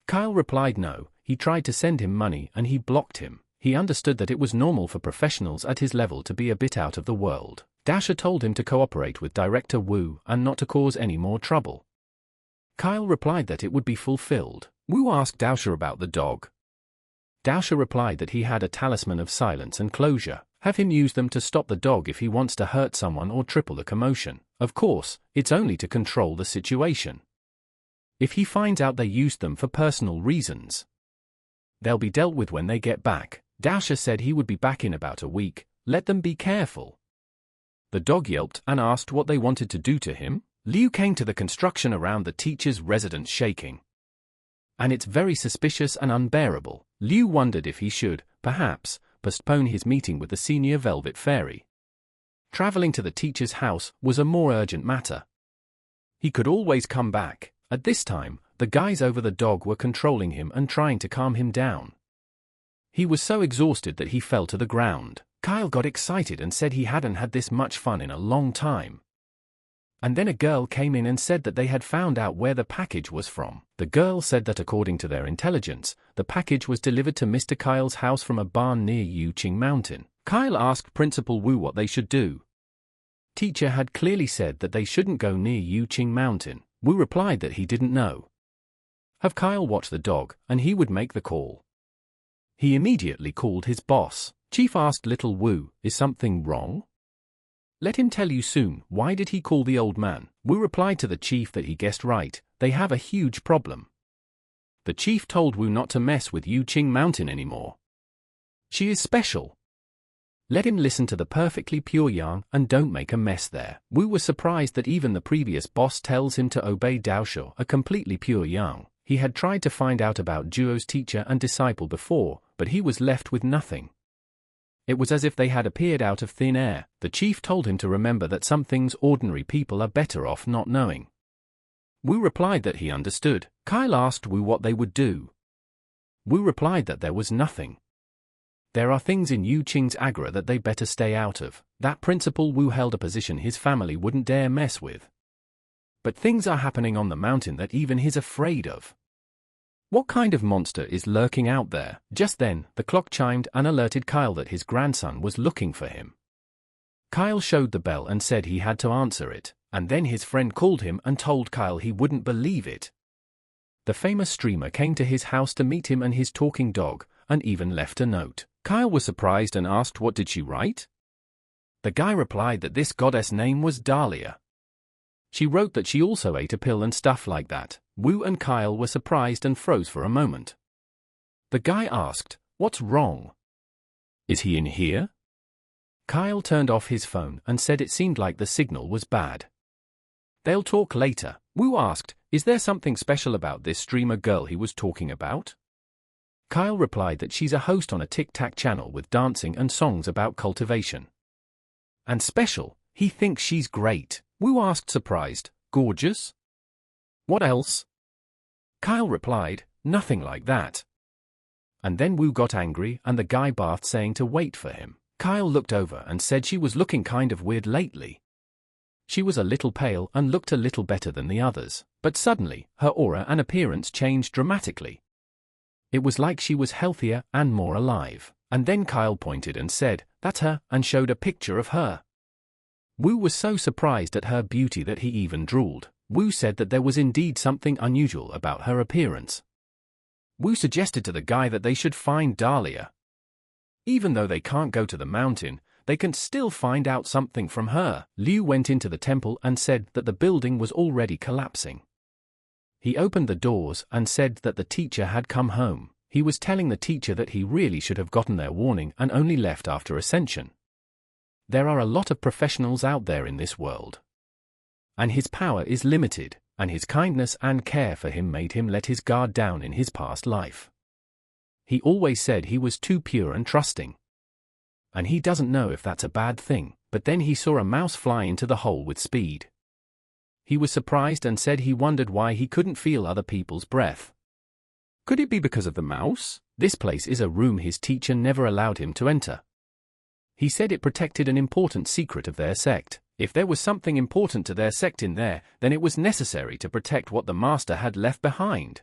Kyle replied no, he tried to send him money and he blocked him. He understood that it was normal for professionals at his level to be a bit out of the world. Dasher told him to cooperate with director Wu and not to cause any more trouble. Kyle replied that it would be fulfilled. Wu asked Dasher about the dog. Dasher replied that he had a talisman of silence and closure. Have him use them to stop the dog if he wants to hurt someone or triple the commotion. Of course, it's only to control the situation. If he finds out they used them for personal reasons, they'll be dealt with when they get back. Dasher said he would be back in about a week. Let them be careful. The dog yelped and asked what they wanted to do to him. Liu came to the construction around the teacher's residence shaking. And it's very suspicious and unbearable. Liu wondered if he should, perhaps, postpone his meeting with the senior Velvet Fairy. Traveling to the teacher's house was a more urgent matter. He could always come back. At this time, the guys over the dog were controlling him and trying to calm him down. He was so exhausted that he fell to the ground. Kyle got excited and said he hadn't had this much fun in a long time. And then a girl came in and said that they had found out where the package was from. The girl said that according to their intelligence, the package was delivered to Mr. Kyle's house from a barn near Yuqing Mountain. Kyle asked Principal Wu what they should do. Teacher had clearly said that they shouldn't go near Yuqing Mountain. Wu replied that he didn't know. Have Kyle watch the dog, and he would make the call. He immediately called his boss. Chief asked little Wu, is something wrong? Let him tell you soon. Why did he call the old man? Wu replied to the chief that he guessed right. They have a huge problem. The chief told Wu not to mess with Yuqing Mountain anymore. She is special. Let him listen to the perfectly pure yang and don't make a mess there. Wu was surprised that even the previous boss tells him to obey Daoshu, a completely pure yang. He had tried to find out about Duo's teacher and disciple before, but he was left with nothing. It was as if they had appeared out of thin air. The chief told him to remember that some things ordinary people are better off not knowing. Wu replied that he understood. Kyle asked Wu what they would do. Wu replied that there was nothing. There are things in Yuqing's Agra that they better stay out of. That Principal Wu held a position his family wouldn't dare mess with. But things are happening on the mountain that even he's afraid of. What kind of monster is lurking out there? Just then, the clock chimed and alerted Kyle that his grandson was looking for him. Kyle showed the bell and said he had to answer it, and then his friend called him and told Kyle he wouldn't believe it. The famous streamer came to his house to meet him and his talking dog, and even left a note. Kyle was surprised and asked what did she write? The guy replied that this goddess name was Dahlia. She wrote that she also ate a pill and stuff like that. Wu and Kyle were surprised and froze for a moment. The guy asked, "What's wrong? Is he in here?" Kyle turned off his phone and said it seemed like the signal was bad. They'll talk later. Wu asked, "Is there something special about this streamer girl he was talking about?" Kyle replied that she's a host on a Tic-Tac channel with dancing and songs about cultivation. And special, he thinks she's great. Wu asked surprised, "Gorgeous? What else?" Kyle replied, "Nothing like that." And then Wu got angry and the guy bathed saying to wait for him. Kyle looked over and said she was looking kind of weird lately. She was a little pale and looked a little better than the others, but suddenly, her aura and appearance changed dramatically. It was like she was healthier and more alive. And then Kyle pointed and said, "That's her," and showed a picture of her. Wu was so surprised at her beauty that he even drooled. Wu said that there was indeed something unusual about her appearance. Wu suggested to the guy that they should find Dahlia. Even though they can't go to the mountain, they can still find out something from her. Liu went into the temple and said that the building was already collapsing. He opened the doors and said that the teacher had come home. He was telling the teacher that he really should have gotten their warning and only left after ascension. There are a lot of professionals out there in this world. And his power is limited, and his kindness and care for him made him let his guard down in his past life. He always said he was too pure and trusting. And he doesn't know if that's a bad thing, but then he saw a mouse fly into the hole with speed. He was surprised and said he wondered why he couldn't feel other people's breath. Could it be because of the mouse? This place is a room his teacher never allowed him to enter. He said it protected an important secret of their sect. If there was something important to their sect in there, then it was necessary to protect what the master had left behind.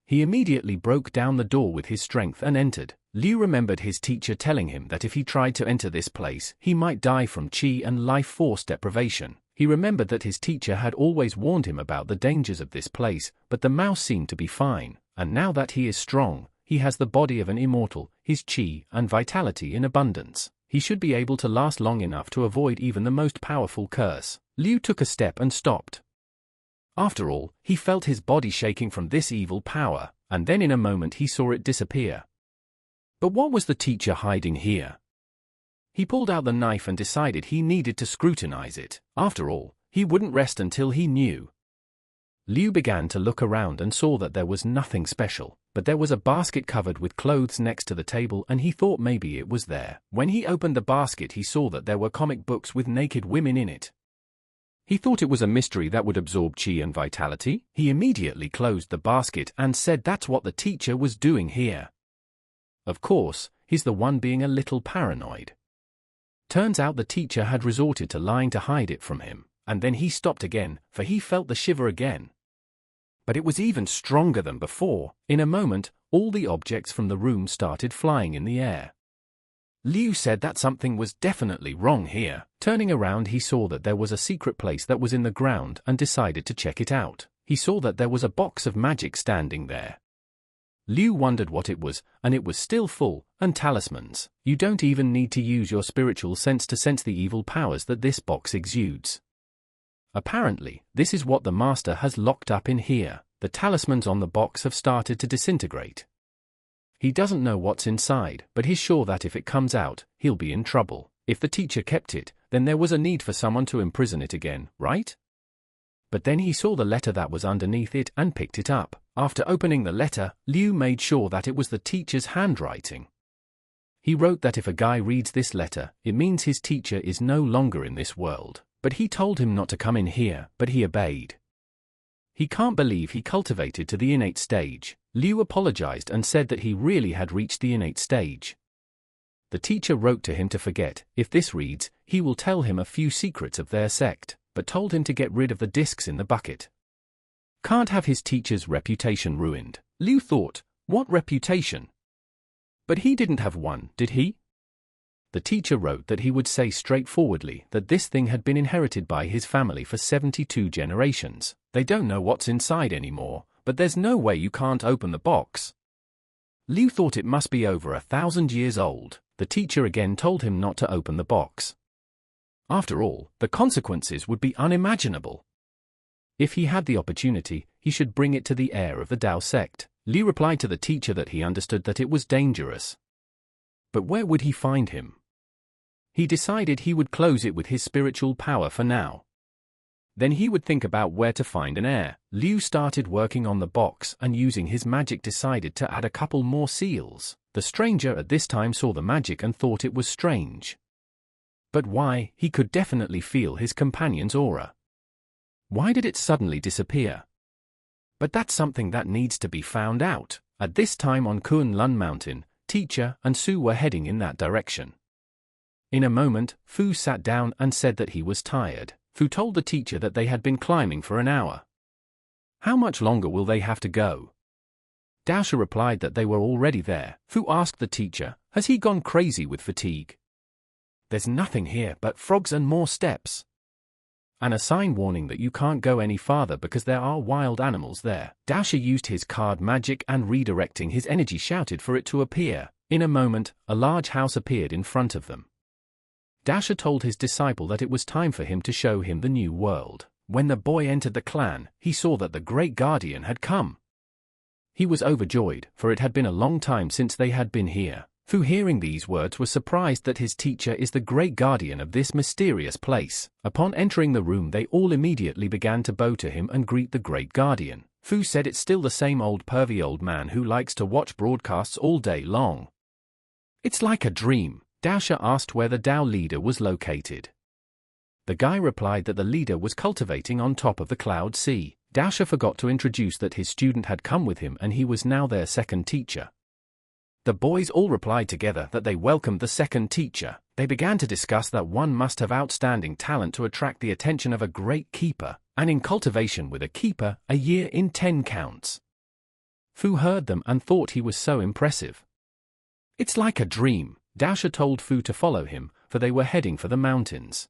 He immediately broke down the door with his strength and entered. Liu remembered his teacher telling him that if he tried to enter this place, he might die from qi and life force deprivation. He remembered that his teacher had always warned him about the dangers of this place, but the mouse seemed to be fine, and now that he is strong, he has the body of an immortal, his qi and vitality in abundance. He should be able to last long enough to avoid even the most powerful curse. Liu took a step and stopped. After all, he felt his body shaking from this evil power, and then in a moment he saw it disappear. But what was the teacher hiding here? He pulled out the knife and decided he needed to scrutinize it. After all, he wouldn't rest until he knew. Liu began to look around and saw that there was nothing special, but there was a basket covered with clothes next to the table and he thought maybe it was there. When he opened the basket, he saw that there were comic books with naked women in it. He thought it was a mystery that would absorb qi and vitality. He immediately closed the basket and said that's what the teacher was doing here. Of course, he's the one being a little paranoid. Turns out the teacher had resorted to lying to hide it from him, and then he stopped again, for he felt the shiver again. But it was even stronger than before. In a moment, all the objects from the room started flying in the air. Liu said that something was definitely wrong here. Turning around, he saw that there was a secret place that was in the ground and decided to check it out. He saw that there was a box of magic standing there. Liu wondered what it was, and it was still full, and talismans. You don't even need to use your spiritual sense to sense the evil powers that this box exudes. Apparently, this is what the master has locked up in here. The talismans on the box have started to disintegrate. He doesn't know what's inside, but he's sure that if it comes out, he'll be in trouble. If the teacher kept it, then there was a need for someone to imprison it again, right? But then he saw the letter that was underneath it and picked it up. After opening the letter, Liu made sure that it was the teacher's handwriting. He wrote that if a guy reads this letter, it means his teacher is no longer in this world. But he told him not to come in here, but he obeyed. He can't believe he cultivated to the innate stage. Liu apologized and said that he really had reached the innate stage. The teacher wrote to him to forget. If this reads, he will tell him a few secrets of their sect, but told him to get rid of the discs in the bucket. Can't have his teacher's reputation ruined. Liu thought, what reputation? But he didn't have one, did he? The teacher wrote that he would say straightforwardly that this thing had been inherited by his family for 72 generations. They don't know what's inside anymore, but there's no way you can't open the box. Liu thought it must be over 1,000 years old. The teacher again told him not to open the box. After all, the consequences would be unimaginable. If he had the opportunity, he should bring it to the heir of the Tao sect. Liu replied to the teacher that he understood that it was dangerous. But where would he find him? He decided he would close it with his spiritual power for now. Then he would think about where to find an heir. Liu started working on the box and using his magic decided to add a couple more seals. The stranger at this time saw the magic and thought it was strange. But why? He could definitely feel his companion's aura. Why did it suddenly disappear? But that's something that needs to be found out. At this time on Kunlun Mountain, teacher and Su were heading in that direction. In a moment, Fu sat down and said that he was tired. Fu told the teacher that they had been climbing for an hour. How much longer will they have to go? Daosha replied that they were already there. Fu asked the teacher, has he gone crazy with fatigue? There's nothing here but frogs and more steps. And a sign warning that you can't go any farther because there are wild animals there. Daosha used his card magic and redirecting his energy shouted for it to appear. In a moment, a large house appeared in front of them. Daosha told his disciple that it was time for him to show him the new world. When the boy entered the clan, he saw that the Great Guardian had come. He was overjoyed, for it had been a long time since they had been here. Fu, hearing these words, was surprised that his teacher is the Great Guardian of this mysterious place. Upon entering the room, they all immediately began to bow to him and greet the Great Guardian. Fu said it's still the same old pervy old man who likes to watch broadcasts all day long. It's like a dream. Daosha asked where the Tao leader was located. The guy replied that the leader was cultivating on top of the cloud sea. Daosha forgot to introduce that his student had come with him and he was now their second teacher. The boys all replied together that they welcomed the second teacher. They began to discuss that one must have outstanding talent to attract the attention of a great keeper, and in cultivation with a keeper, a year in 10 counts. Fu heard them and thought he was so impressive. It's like a dream. Daosha told Fu to follow him, for they were heading for the mountains.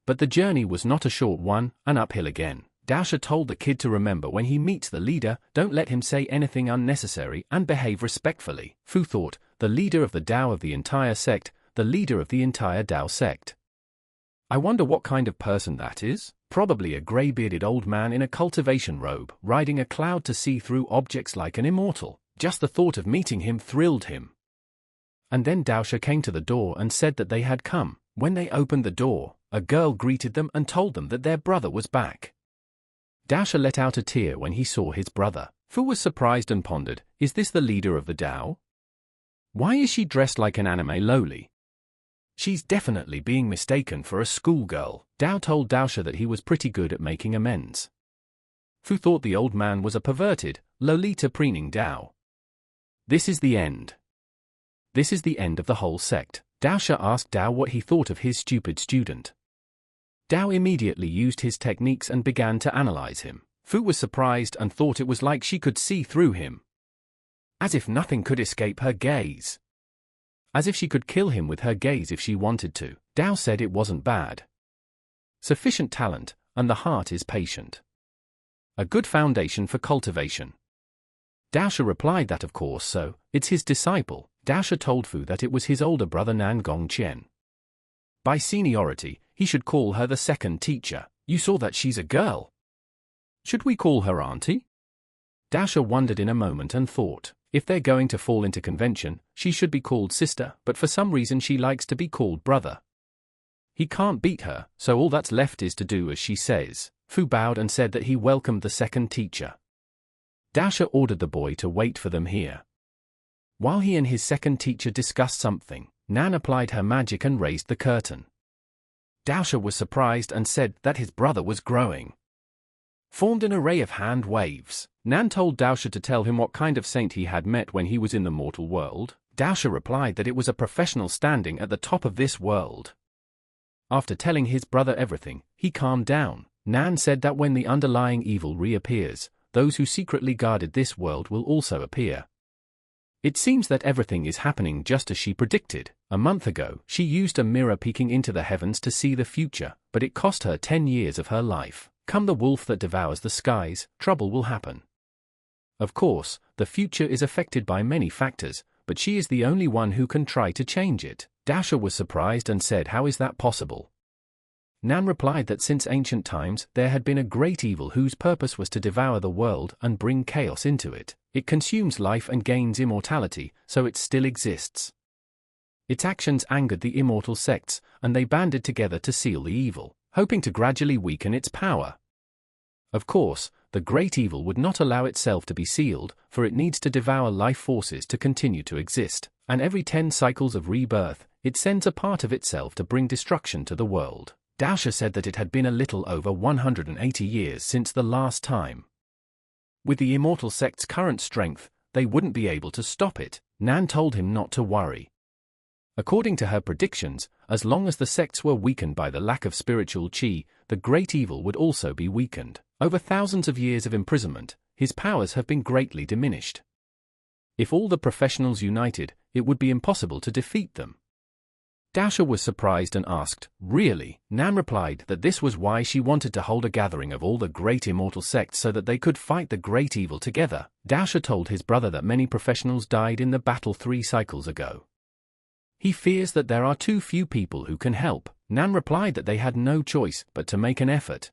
But the journey was not a short one, and uphill again. Daosha told the kid to remember when he meets the leader, don't let him say anything unnecessary and behave respectfully. Fu thought, the leader of the Dao of the entire sect, the leader of the entire Dao sect. I wonder what kind of person that is? Probably a grey-bearded old man in a cultivation robe, riding a cloud to see through objects like an immortal. Just the thought of meeting him thrilled him. And then Daosha came to the door and said that they had come. When they opened the door, a girl greeted them and told them that their brother was back. Daosha let out a tear when he saw his brother. Fu was surprised and pondered, is this the leader of the Dao? Why is she dressed like an anime loli? She's definitely being mistaken for a schoolgirl. Dao told Daosha that he was pretty good at making amends. Fu thought the old man was a perverted, Lolita preening Dao. This is the end. This is the end of the whole sect. Daosha asked Dao what he thought of his stupid student. Dao immediately used his techniques and began to analyze him. Fu was surprised and thought it was like she could see through him. As if nothing could escape her gaze. As if she could kill him with her gaze if she wanted to. Dao said it wasn't bad. Sufficient talent, and the heart is patient. A good foundation for cultivation. Daosha replied that of course so, it's his disciple. Daosha told Fu that it was his older brother Nan Gongqian. By seniority, he should call her the second teacher. You saw that she's a girl. Should we call her auntie? Daosha wondered in a moment and thought, if they're going to fall into convention, she should be called sister, but for some reason she likes to be called brother. He can't beat her, so all that's left is to do as she says. Fu bowed and said that he welcomed the second teacher. Daosha ordered the boy to wait for them here. While he and his second teacher discussed something, Nan applied her magic and raised the curtain. Daosha was surprised and said that his brother was growing. Formed an array of hand waves. Nan told Daosha to tell him what kind of saint he had met when he was in the mortal world. Daosha replied that it was a professional standing at the top of this world. After telling his brother everything, he calmed down. Nan said that when the underlying evil reappears, those who secretly guarded this world will also appear. It seems that everything is happening just as she predicted. A month ago, she used a mirror peeking into the heavens to see the future, but it cost her 10 years of her life. Come the wolf that devours the skies, trouble will happen. Of course, the future is affected by many factors, but she is the only one who can try to change it. Daosha was surprised and said, how is that possible? Nan replied that since ancient times, there had been a great evil whose purpose was to devour the world and bring chaos into it. It consumes life and gains immortality, so it still exists. Its actions angered the immortal sects, and they banded together to seal the evil, hoping to gradually weaken its power. Of course, the great evil would not allow itself to be sealed, for it needs to devour life forces to continue to exist, and every 10 cycles of rebirth, it sends a part of itself to bring destruction to the world. Daosha said that it had been a little over 180 years since the last time. With the immortal sect's current strength, they wouldn't be able to stop it. Nan told him not to worry. According to her predictions, as long as the sects were weakened by the lack of spiritual qi, the great evil would also be weakened. Over thousands of years of imprisonment, his powers have been greatly diminished. If all the professionals united, it would be impossible to defeat them. Daosha was surprised and asked, really? Nan replied that this was why she wanted to hold a gathering of all the great immortal sects so that they could fight the great evil together. Daosha told his brother that many professionals died in the battle 3 cycles ago. He fears that there are too few people who can help. Nan replied that they had no choice but to make an effort.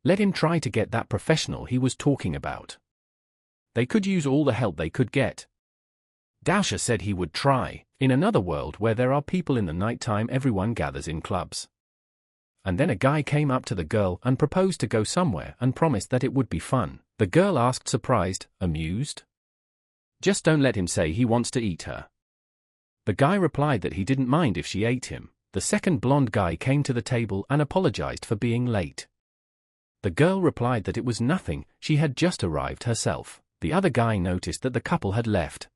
Let him try to get that professional he was talking about. They could use all the help they could get. Daosha said he would try. In another world where there are people in the night time, everyone gathers in clubs. And then a guy came up to the girl and proposed to go somewhere and promised that it would be fun. The girl asked, surprised, amused? Just don't let him say he wants to eat her. The guy replied that he didn't mind if she ate him. The second blonde guy came to the table and apologized for being late. The girl replied that it was nothing, she had just arrived herself. The other guy noticed that the couple had left.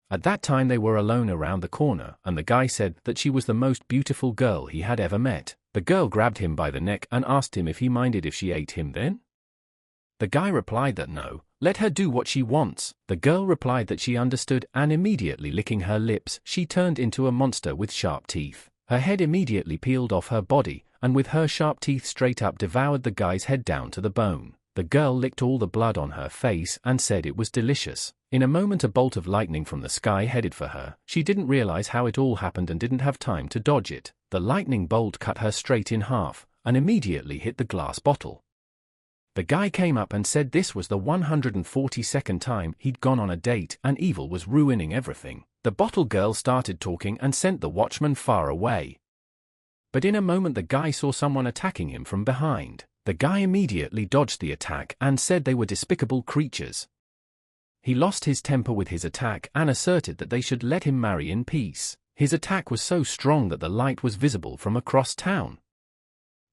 At that time they were alone around the corner, and the guy said that she was the most beautiful girl he had ever met. The girl grabbed him by the neck and asked him if he minded if she ate him then. The guy replied that no, let her do what she wants. The girl replied that she understood, and immediately licking her lips, she turned into a monster with sharp teeth. Her head immediately peeled off her body, and with her sharp teeth straight up devoured the guy's head down to the bone. The girl licked all the blood on her face and said it was delicious. In a moment a bolt of lightning from the sky headed for her. She didn't realize how it all happened and didn't have time to dodge it. The lightning bolt cut her straight in half, and immediately hit the glass bottle. The guy came up and said this was the 142nd time he'd gone on a date and evil was ruining everything. The bottle girl started talking and sent the watchman far away. But in a moment the guy saw someone attacking him from behind. The guy immediately dodged the attack and said they were despicable creatures. He lost his temper with his attack and asserted that they should let him marry in peace. His attack was so strong that the light was visible from across town.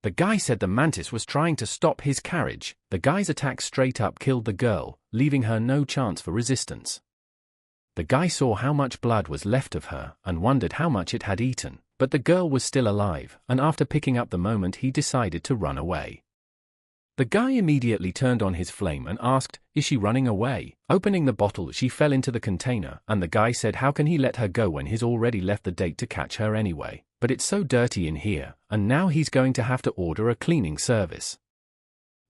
The guy said the mantis was trying to stop his carriage. The guy's attack straight up killed the girl, leaving her no chance for resistance. The guy saw how much blood was left of her and wondered how much it had eaten, but the girl was still alive, and after picking up the moment he decided to run away. The guy immediately turned on his flame and asked, "Is she running away?" Opening the bottle, she fell into the container, and the guy said how can he let her go when he's already left the date to catch her anyway. But it's so dirty in here, and now he's going to have to order a cleaning service.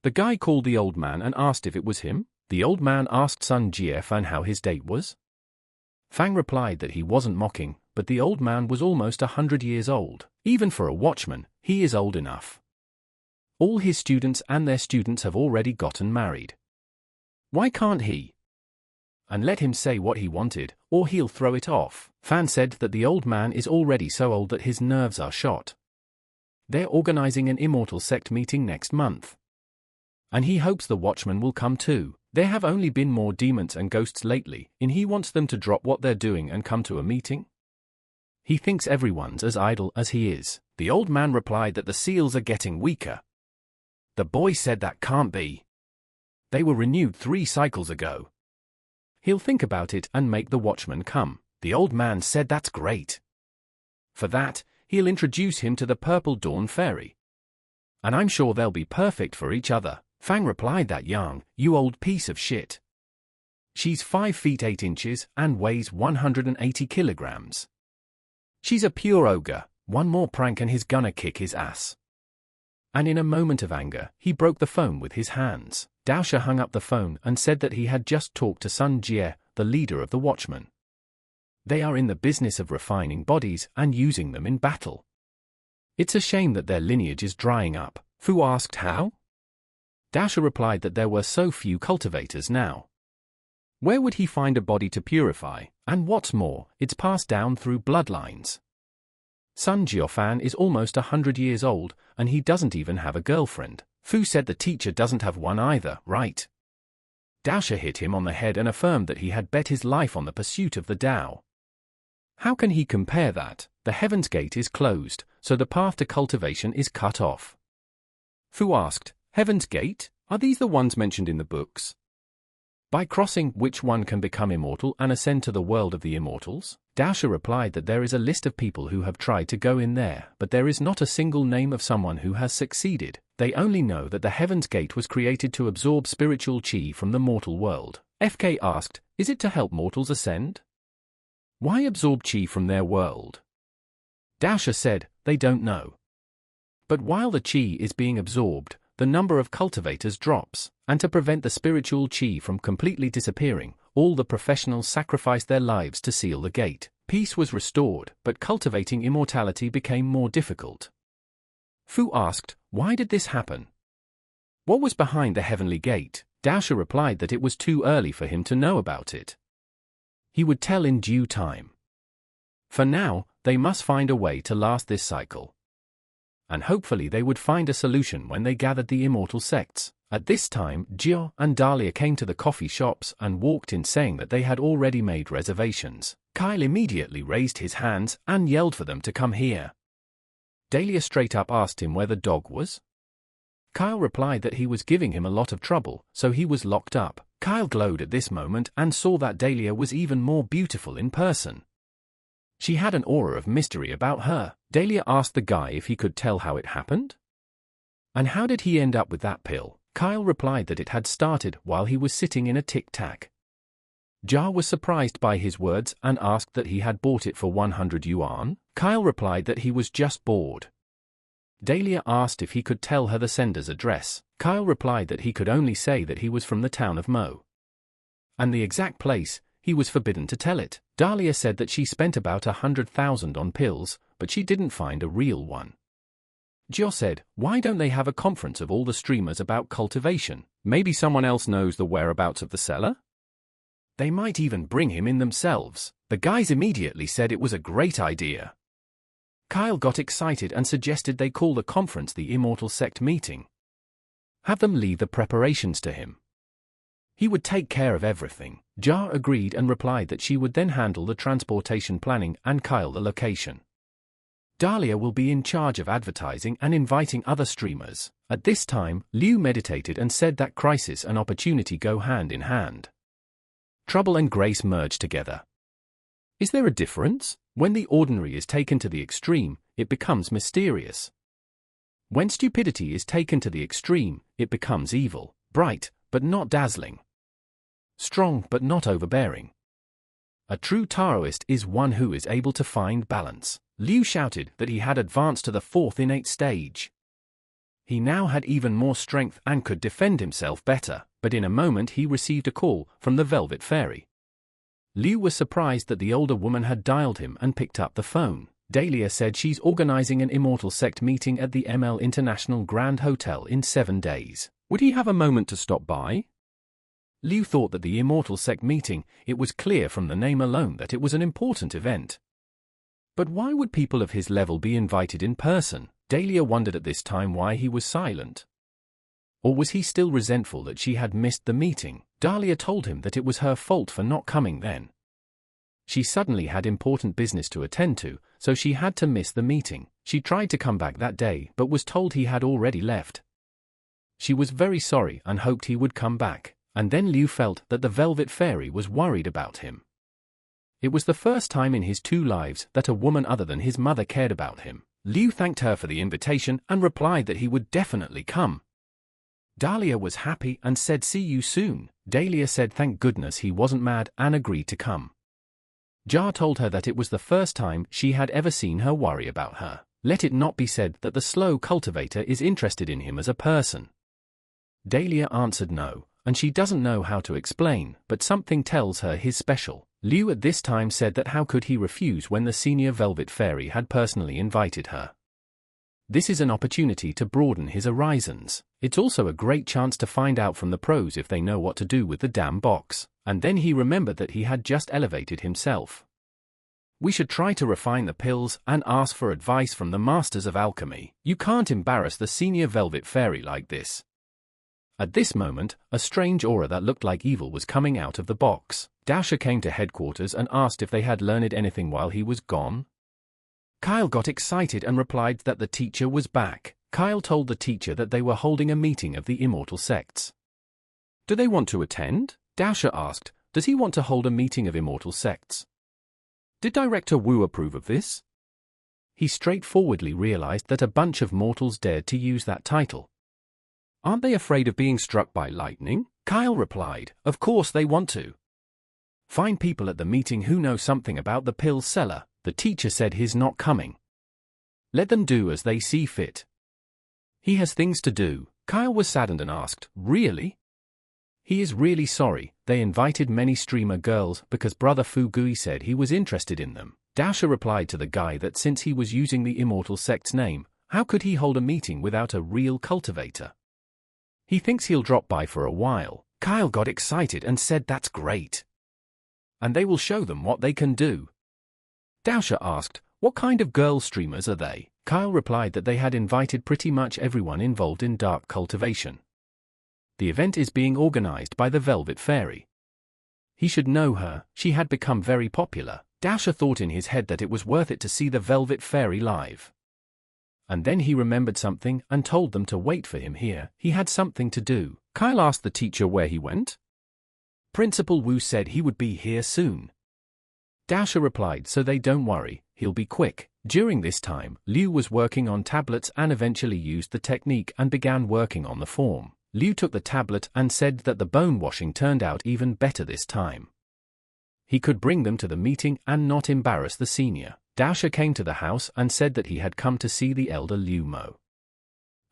The guy called the old man and asked if it was him. The old man asked Sun Jiefan how his date was. Fang replied that he wasn't mocking, but the old man was almost 100 years old. Even for a watchman, he is old enough. All his students and their students have already gotten married. Why can't he? And let him say what he wanted, or he'll throw it off. Fan said that the old man is already so old that his nerves are shot. They're organizing an immortal sect meeting next month. And he hopes the watchmen will come too. There have only been more demons and ghosts lately, and he wants them to drop what they're doing and come to a meeting. He thinks everyone's as idle as he is. The old man replied that the seals are getting weaker. The boy said that can't be. They were renewed 3 cycles ago. He'll think about it and make the watchman come. The old man said that's great. For that, he'll introduce him to the Purple Dawn Fairy. And I'm sure they'll be perfect for each other. Fang replied that young, you old piece of shit. She's 5 feet 8 inches and weighs 180 kilograms. She's a pure ogre. One more prank and he's gonna kick his ass. And in a moment of anger, he broke the phone with his hands. Daosha hung up the phone and said that he had just talked to Sun Jie, the leader of the Watchmen. They are in the business of refining bodies and using them in battle. It's a shame that their lineage is drying up. Fu asked how? Daosha replied that there were so few cultivators now. Where would he find a body to purify? And what's more, it's passed down through bloodlines. Sun Jiefan is almost 100 years old, and he doesn't even have a girlfriend. Fu said the teacher doesn't have one either, right? Daosha hit him on the head and affirmed that he had bet his life on the pursuit of the Tao. How can he compare that? The Heaven's Gate is closed, so the path to cultivation is cut off. Fu asked, Heaven's Gate? Are these the ones mentioned in the books? By crossing which one can become immortal and ascend to the world of the immortals? Daosha replied that there is a list of people who have tried to go in there, but there is not a single name of someone who has succeeded. They only know that the Heaven's Gate was created to absorb spiritual chi from the mortal world. FK asked, is it to help mortals ascend? Why absorb chi from their world? Daosha said, they don't know. But while the chi is being absorbed, the number of cultivators drops, and to prevent the spiritual chi from completely disappearing, all the professionals sacrificed their lives to seal the gate. Peace was restored, but cultivating immortality became more difficult. Fu asked, why did this happen? What was behind the heavenly gate? Daosha replied that it was too early for him to know about it. He would tell in due time. For now, they must find a way to last this cycle. And hopefully they would find a solution when they gathered the immortal sects. At this time, Jio and Dahlia came to the coffee shops and walked in saying that they had already made reservations. Kyle immediately raised his hands and yelled for them to come here. Dahlia straight up asked him where the dog was. Kyle replied that he was giving him a lot of trouble, so he was locked up. Kyle glowed at this moment and saw that Dahlia was even more beautiful in person. She had an aura of mystery about her. Dahlia asked the guy if he could tell how it happened. And how did he end up with that pill? Kyle replied that it had started while he was sitting in a tic-tac. Ja was surprised by his words and asked that he had bought it for 100 yuan. Kyle replied that he was just bored. Dahlia asked if he could tell her the sender's address. Kyle replied that he could only say that he was from the town of Mo. And the exact place, he was forbidden to tell it. Dahlia said that she spent about 100,000 on pills, but she didn't find a real one. Jo said, why don't they have a conference of all the streamers about cultivation? Maybe someone else knows the whereabouts of the seller? They might even bring him in themselves. The guys immediately said it was a great idea. Kyle got excited and suggested they call the conference the Immortal Sect Meeting. Have them leave the preparations to him. He would take care of everything. Ja agreed and replied that she would then handle the transportation planning and Kyle the location. Dahlia will be in charge of advertising and inviting other streamers. At this time, Liu meditated and said that crisis and opportunity go hand in hand. Trouble and grace merge together. Is there a difference? When the ordinary is taken to the extreme, it becomes mysterious. When stupidity is taken to the extreme, it becomes evil, bright, but not dazzling. Strong, but not overbearing. A true Taoist is one who is able to find balance. Liu shouted that he had advanced to the 4th innate stage. He now had even more strength and could defend himself better, but in a moment he received a call from the Velvet Fairy. Liu was surprised that the older woman had dialed him and picked up the phone. Dahlia said she's organizing an Immortal Sect meeting at the ML International Grand Hotel in 7 days. Would he have a moment to stop by? Liu thought that the Immortal Sect meeting, it was clear from the name alone that it was an important event. But why would people of his level be invited in person? Dahlia wondered at this time why he was silent. Or was he still resentful that she had missed the meeting? Dahlia told him that it was her fault for not coming then. She suddenly had important business to attend to, so she had to miss the meeting. She tried to come back that day but was told he had already left. She was very sorry and hoped he would come back, and then Liu felt that the Velvet Fairy was worried about him. It was the first time in his 2 lives that a woman other than his mother cared about him. Liu thanked her for the invitation and replied that he would definitely come. Dahlia was happy and said see you soon. Dahlia said thank goodness he wasn't mad and agreed to come. Ja told her that it was the first time she had ever seen her worry about her. Let it not be said that the slow cultivator is interested in him as a person. Dahlia answered no, and she doesn't know how to explain, but something tells her he's special. Liu at this time said that how could he refuse when the senior Velvet Fairy had personally invited her. This is an opportunity to broaden his horizons. It's also a great chance to find out from the pros if they know what to do with the damn box. And then he remembered that he had just elevated himself. We should try to refine the pills and ask for advice from the masters of alchemy. You can't embarrass the senior Velvet Fairy like this. At this moment, a strange aura that looked like evil was coming out of the box. Daosha came to headquarters and asked if they had learned anything while he was gone. Kyle got excited and replied that the teacher was back. Kyle told the teacher that they were holding a meeting of the Immortal Sects. Do they want to attend? Daosha asked, does he want to hold a meeting of Immortal Sects? Did Director Wu approve of this? He straightforwardly realized that a bunch of mortals dared to use that title. Aren't they afraid of being struck by lightning? Kyle replied, of course they want to. Find people at the meeting who know something about the pill seller. The teacher said he's not coming. Let them do as they see fit. He has things to do. Kyle was saddened and asked, really? He is really sorry. They invited many streamer girls because Brother Fu Gui said he was interested in them. Daosha replied to the guy that since he was using the Immortal Sect's name, how could he hold a meeting without a real cultivator? He thinks he'll drop by for a while. Kyle got excited and said that's great. And they will show them what they can do. Daosha asked, what kind of girl streamers are they? Kyle replied that they had invited pretty much everyone involved in dark cultivation. The event is being organized by the Velvet Fairy. He should know her, she had become very popular. Daosha thought in his head that it was worth it to see the Velvet Fairy live. And then he remembered something and told them to wait for him here. He had something to do. Kyle asked the teacher where he went. Principal Wu said he would be here soon. Daosha replied, so they don't worry, he'll be quick. During this time, Liu was working on tablets and eventually used the technique and began working on the form. Liu took the tablet and said that the bone washing turned out even better this time. He could bring them to the meeting and not embarrass the senior. Daosha came to the house and said that he had come to see the elder Liu Mo.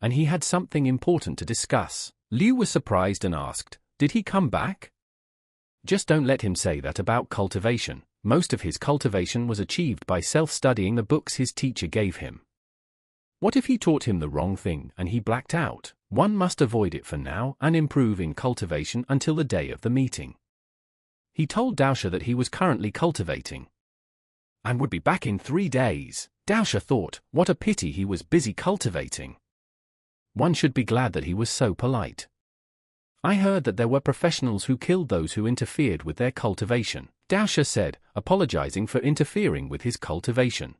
And he had something important to discuss. Liu was surprised and asked, "Did he come back?" Just don't let him say that about cultivation. Most of his cultivation was achieved by self-studying the books his teacher gave him. What if he taught him the wrong thing and he blacked out? One must avoid it for now and improve in cultivation until the day of the meeting. He told Daosha that he was currently cultivating and would be back in 3 days. Daosha thought, what a pity he was busy cultivating. One should be glad that he was so polite. I heard that there were professionals who killed those who interfered with their cultivation, Daosha said, apologizing for interfering with his cultivation.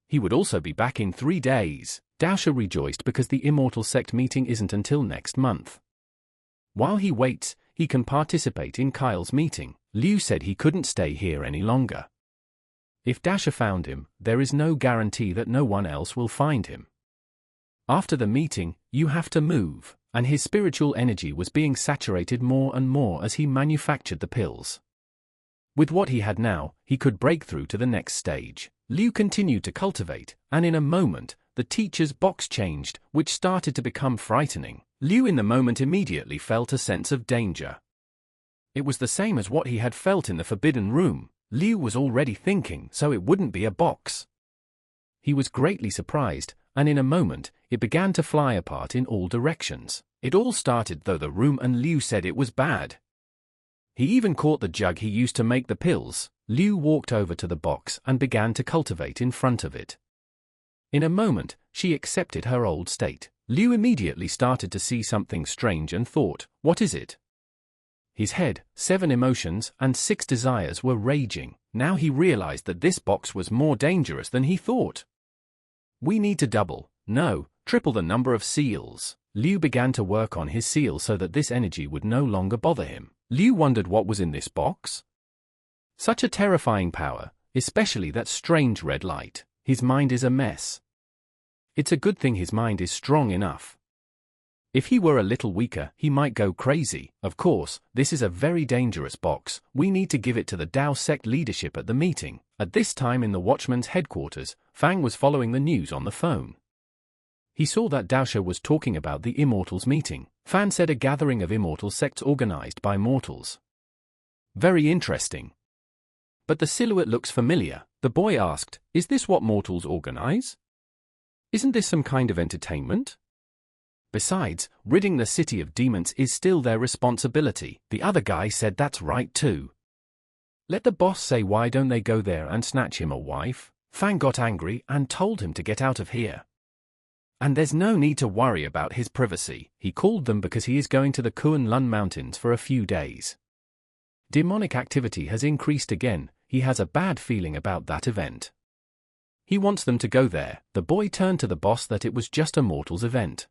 He would also be back in 3 days. Daosha rejoiced because the Immortal Sect meeting isn't until next month. While he waits, he can participate in Kyle's meeting. Liu said he couldn't stay here any longer. If Daosha found him, there is no guarantee that no one else will find him. After the meeting, you have to move, and his spiritual energy was being saturated more and more as he manufactured the pills. With what he had now, he could break through to the next stage. Liu continued to cultivate, and in a moment, the teacher's box changed, which started to become frightening. Liu in the moment immediately felt a sense of danger. It was the same as what he had felt in the Forbidden Room. Liu was already thinking, so it wouldn't be a box. He was greatly surprised, and in a moment, it began to fly apart in all directions. It all started though the room and Liu said it was bad. He even caught the jug he used to make the pills. Liu walked over to the box and began to cultivate in front of it. In a moment, she accepted her old state. Liu immediately started to see something strange and thought, what is it? His head, 7 emotions and 6 desires were raging. Now he realized that this box was more dangerous than he thought. We need to double, no, triple the number of seals. Liu began to work on his seal so that this energy would no longer bother him. Liu wondered what was in this box. Such a terrifying power, especially that strange red light. His mind is a mess. It's a good thing his mind is strong enough. If he were a little weaker, he might go crazy. Of course, this is a very dangerous box. We need to give it to the Dao sect leadership at the meeting. At this time in the Watchman's headquarters, Fang was following the news on the phone. He saw that Daosha was talking about the Immortals meeting. Fan said a gathering of immortal sects organized by mortals. Very interesting. But the silhouette looks familiar. The boy asked, is this what mortals organize? Isn't this some kind of entertainment? Besides, ridding the city of demons is still their responsibility. The other guy said that's right too. Let the boss say why don't they go there and snatch him a wife? Fang got angry and told him to get out of here. And there's no need to worry about his privacy. He called them because he is going to the Kunlun Mountains for a few days. Demonic activity has increased again. He has a bad feeling about that event. He wants them to go there. The boy turned to the boss that it was just a mortal's event.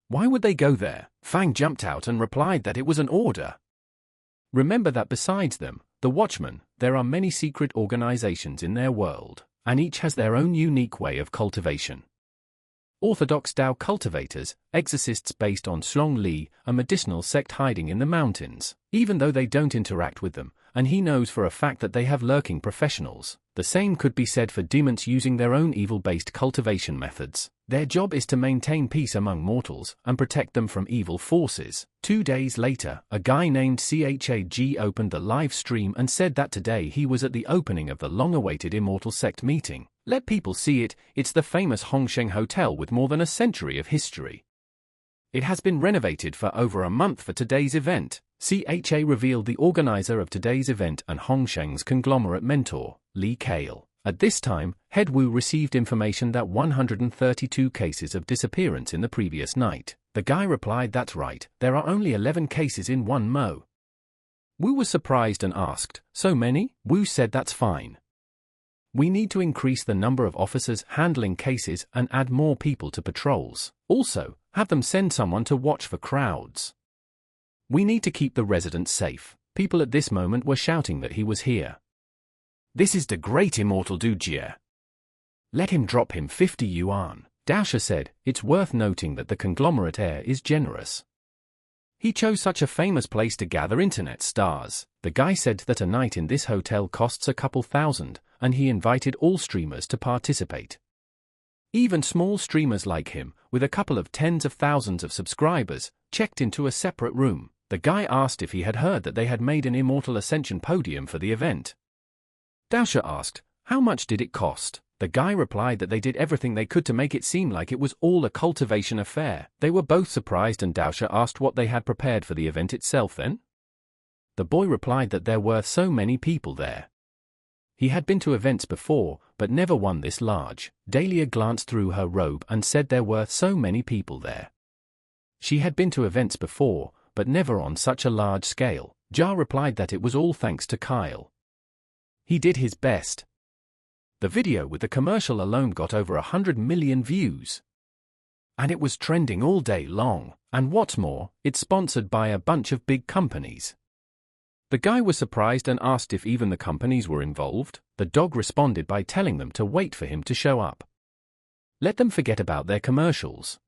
Why would they go there? Fang jumped out and replied that it was an order. Remember that besides them, the Watchmen, there are many secret organizations in their world, and each has their own unique way of cultivation. Orthodox Dao cultivators, exorcists based on Shlong Li, a medicinal sect hiding in the mountains, even though they don't interact with them, and he knows for a fact that they have lurking professionals. The same could be said for demons using their own evil-based cultivation methods. Their job is to maintain peace among mortals and protect them from evil forces. 2 days later, a guy named Chag opened the live stream and said that today he was at the opening of the long-awaited Immortal Sect meeting. Let people see it. It's the famous Hongsheng Hotel with more than a century of history. It has been renovated for over a month for today's event. CHA revealed the organizer of today's event and Hongsheng's conglomerate mentor, Li Kale. At this time, Head Wu received information that 132 cases of disappearance in the previous night. The guy replied, that's right, there are only 11 cases in one mo. Wu was surprised and asked, so many? Wu said that's fine. We need to increase the number of officers handling cases and add more people to patrols. Also, have them send someone to watch for crowds. We need to keep the residents safe. People at this moment were shouting that he was here. This is the great immortal Dujie. Let him drop him 50 yuan. Daosha said, it's worth noting that the conglomerate heir is generous. He chose such a famous place to gather internet stars. The guy said that a night in this hotel costs a couple thousand, and he invited all streamers to participate. Even small streamers like him, with a couple of tens of thousands of subscribers, checked into a separate room. The guy asked if he had heard that they had made an Immortal Ascension podium for the event. Daosha asked, how much did it cost? The guy replied that they did everything they could to make it seem like it was all a cultivation affair. They were both surprised, and Daosha asked what they had prepared for the event itself then. The boy replied that there were so many people there. He had been to events before, but never one this large. Dahlia glanced through her robe and said there were so many people there. She had been to events before, but never on such a large scale. Ja replied that it was all thanks to Kyle. He did his best. The video with the commercial alone got over 100 million views. And it was trending all day long, and what's more, it's sponsored by a bunch of big companies. The guy was surprised and asked if even the companies were involved. The dog responded by telling them to wait for him to show up. Let them forget about their commercials.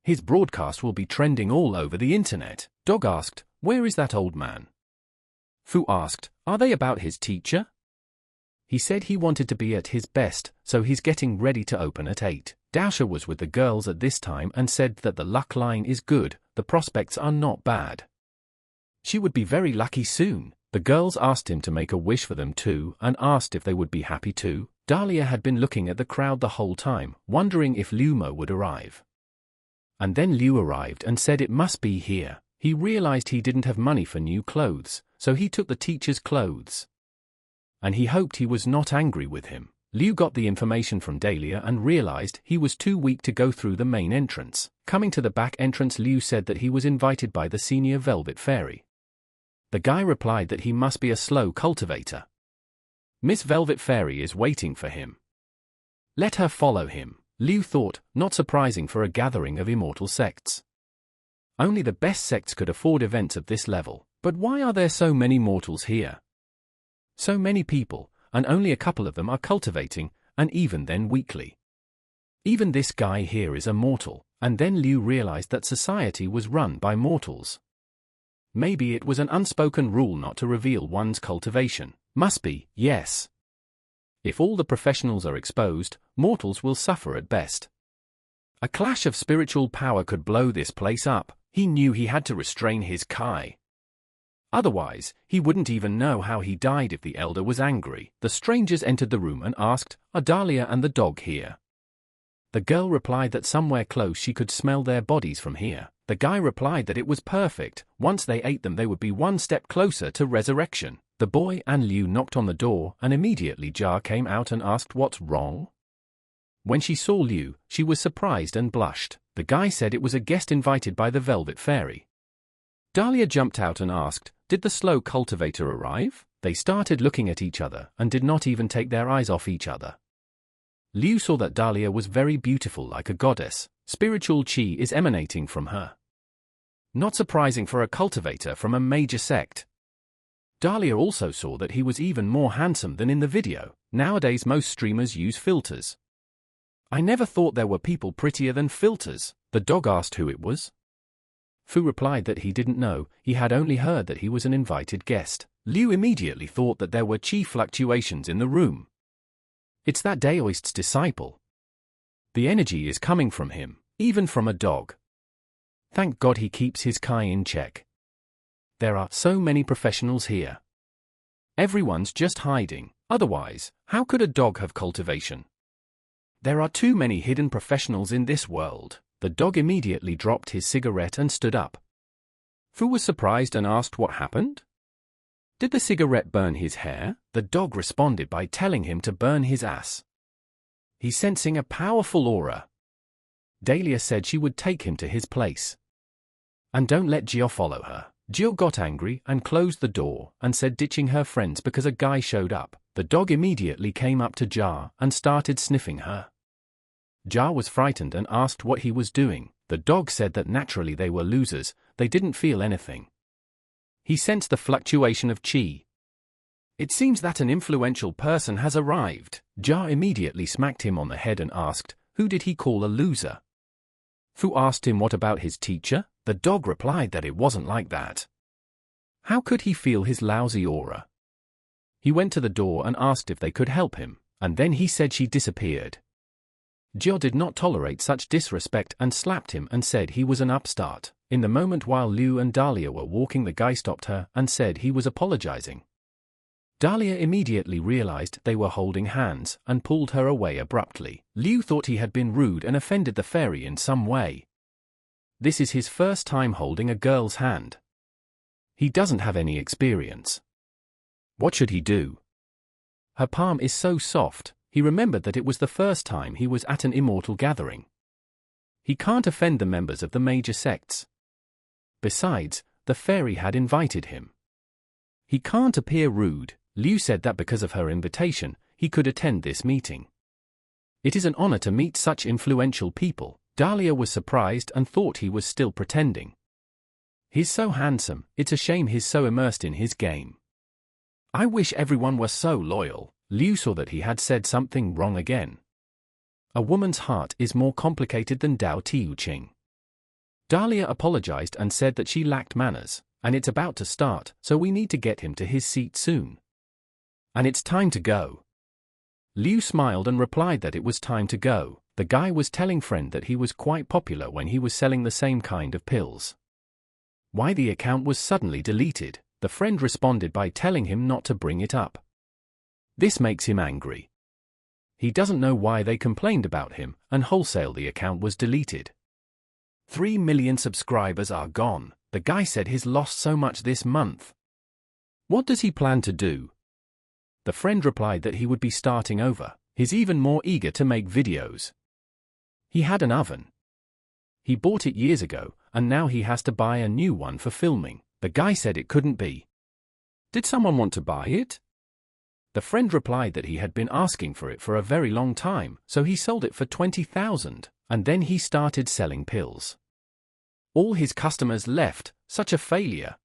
His broadcast will be trending all over the internet. Dog asked, where is that old man? Fu asked, are they about his teacher? He said he wanted to be at his best, so he's getting ready to open at 8. Daosha was with the girls at this time and said that the luck line is good, the prospects are not bad. She would be very lucky soon. The girls asked him to make a wish for them too and asked if they would be happy too. Dahlia had been looking at the crowd the whole time, wondering if Liu Mo would arrive. And then Liu arrived and said it must be here. He realized he didn't have money for new clothes, so he took the teacher's clothes. And he hoped he was not angry with him. Liu got the information from Dahlia and realized he was too weak to go through the main entrance. Coming to the back entrance, Liu said that he was invited by the senior Velvet Fairy. The guy replied that he must be a slow cultivator. Miss Velvet Fairy is waiting for him. Let her follow him. Liu thought, not surprising for a gathering of immortal sects. Only the best sects could afford events of this level. But why are there so many mortals here? So many people, and only a couple of them are cultivating, and even then weakly. Even this guy here is a mortal, and then Liu realized that society was run by mortals. Maybe it was an unspoken rule not to reveal one's cultivation. Must be, yes. If all the professionals are exposed, mortals will suffer at best. A clash of spiritual power could blow this place up. He knew he had to restrain his Kai. Otherwise, he wouldn't even know how he died if the elder was angry. The strangers entered the room and asked, are Dahlia and the dog here? The girl replied that somewhere close she could smell their bodies from here. The guy replied that it was perfect. Once they ate them, they would be one step closer to resurrection. The boy and Liu knocked on the door, and immediately Ja came out and asked what's wrong. When she saw Liu, she was surprised and blushed. The guy said it was a guest invited by the Velvet Fairy. Dahlia jumped out and asked, did the slow cultivator arrive? They started looking at each other and did not even take their eyes off each other. Liu saw that Dahlia was very beautiful, like a goddess. Spiritual chi is emanating from her. Not surprising for a cultivator from a major sect. Dahlia also saw that he was even more handsome than in the video. Nowadays most streamers use filters. I never thought there were people prettier than filters. The dog asked who it was. Fu replied that he didn't know, he had only heard that he was an invited guest. Liu immediately thought that there were chi fluctuations in the room. It's that Daoist's disciple. The energy is coming from him, even from a dog. Thank God he keeps his Kai in check. There are so many professionals here. Everyone's just hiding, otherwise, how could a dog have cultivation? There are too many hidden professionals in this world. The dog immediately dropped his cigarette and stood up. Fu was surprised and asked what happened. Did the cigarette burn his hair? The dog responded by telling him to burn his ass. He's sensing a powerful aura. Dahlia said she would take him to his place. And don't let Gio follow her. Gio got angry and closed the door and said ditching her friends because a guy showed up. The dog immediately came up to Ja and started sniffing her. Ja was frightened and asked what he was doing. The dog said that naturally they were losers, they didn't feel anything. He sensed the fluctuation of qi. It seems that an influential person has arrived. Jia immediately smacked him on the head and asked, who did he call a loser? Fu asked him what about his teacher. The dog replied that it wasn't like that. How could he feel his lousy aura? He went to the door and asked if they could help him, and then he said she disappeared. Jia did not tolerate such disrespect and slapped him and said he was an upstart. In the moment while Liu and Dahlia were walking, the guy stopped her and said he was apologizing. Dahlia immediately realized they were holding hands and pulled her away abruptly. Liu thought he had been rude and offended the fairy in some way. This is his first time holding a girl's hand. He doesn't have any experience. What should he do? Her palm is so soft. He remembered that it was the first time he was at an immortal gathering. He can't offend the members of the major sects. Besides, the fairy had invited him. He can't appear rude. Liu said that because of her invitation, he could attend this meeting. It is an honor to meet such influential people. Dahlia was surprised and thought he was still pretending. He's so handsome, it's a shame he's so immersed in his game. I wish everyone were so loyal. Liu saw that he had said something wrong again. A woman's heart is more complicated than Dao Tiuqing. Dahlia apologized and said that she lacked manners, and it's about to start, so we need to get him to his seat soon. And it's time to go. Liu smiled and replied that it was time to go. The guy was telling friend that he was quite popular when he was selling the same kind of pills. Why the account was suddenly deleted, the friend responded by telling him not to bring it up. This makes him angry. He doesn't know why they complained about him, and wholesale the account was deleted. 3 million subscribers are gone. The guy said he's lost so much this month. What does he plan to do? The friend replied that he would be starting over. He's even more eager to make videos. He had an oven. He bought it years ago, and now he has to buy a new one for filming. The guy said it couldn't be. Did someone want to buy it? The friend replied that he had been asking for it for a very long time, so he sold it for 20,000, and then he started selling pills. All his customers left. Such a failure.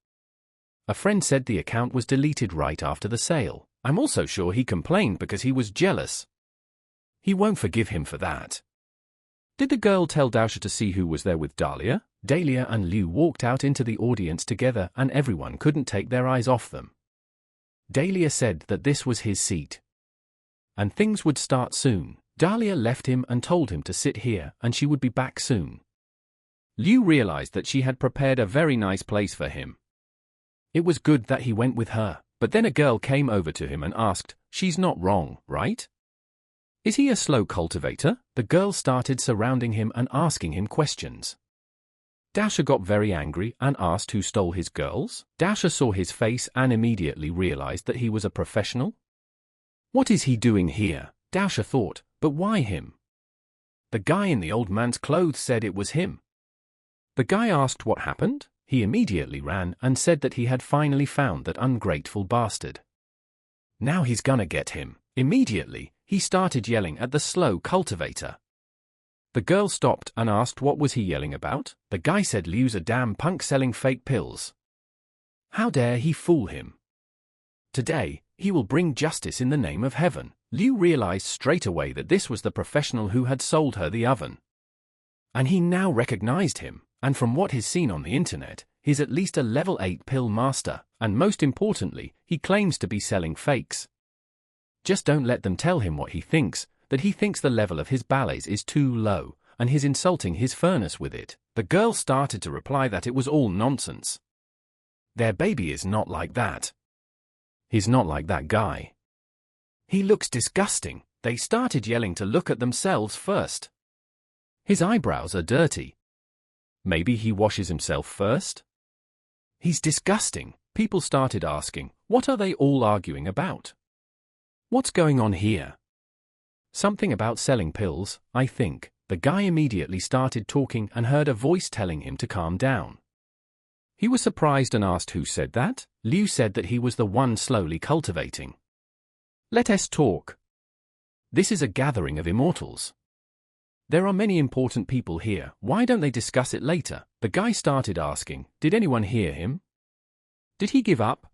A friend said the account was deleted right after the sale. I'm also sure he complained because he was jealous. He won't forgive him for that. Did the girl tell Daosha to see who was there with Dahlia? Dahlia and Liu walked out into the audience together and everyone couldn't take their eyes off them. Dahlia said that this was his seat. And things would start soon. Dahlia left him and told him to sit here and she would be back soon. Liu realized that she had prepared a very nice place for him. It was good that he went with her, but then a girl came over to him and asked, she's not wrong, right? Is he a slow cultivator? The girl started surrounding him and asking him questions. Daosha got very angry and asked who stole his girls. Daosha saw his face and immediately realized that he was a professional. What is he doing here? Daosha thought, but why him? The guy in the old man's clothes said it was him. The guy asked what happened. He immediately ran and said that he had finally found that ungrateful bastard. Now he's gonna get him. Immediately, he started yelling at the slow cultivator. The girl stopped and asked what was he yelling about. The guy said Liu's a damn punk selling fake pills. How dare he fool him? Today, he will bring justice in the name of heaven. Liu realized straight away that this was the professional who had sold her the oven. And he now recognized him. And from what he's seen on the internet, he's at least a level 8 pill master, and most importantly, he claims to be selling fakes. Just don't let them tell him what he thinks, that he thinks the level of his ballets is too low, and he's insulting his furnace with it. The girl started to reply that it was all nonsense. Their baby is not like that. He's not like that guy. He looks disgusting. They started yelling to look at themselves first. His eyebrows are dirty. Maybe he washes himself first? He's disgusting. People started asking, what are they all arguing about? What's going on here? Something about selling pills, I think. The guy immediately started talking and heard a voice telling him to calm down. He was surprised and asked who said that. Liu said that he was the one slowly cultivating. Let us talk. This is a gathering of immortals. There are many important people here, why don't they discuss it later? The guy started asking, did anyone hear him? Did he give up?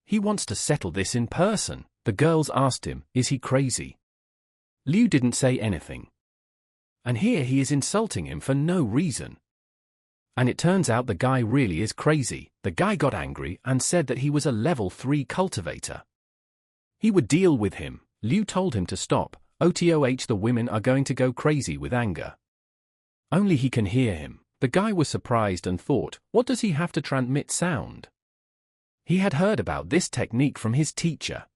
He wants to settle this in person. The girls asked him, is he crazy? Liu didn't say anything. And here he is insulting him for no reason. And it turns out the guy really is crazy. The guy got angry and said that he was a level 3 cultivator. He would deal with him. Liu told him to stop. OTOH, the women are going to go crazy with anger. Only he can hear him. The guy was surprised and thought, what does he have to transmit sound? He had heard about this technique from his teacher.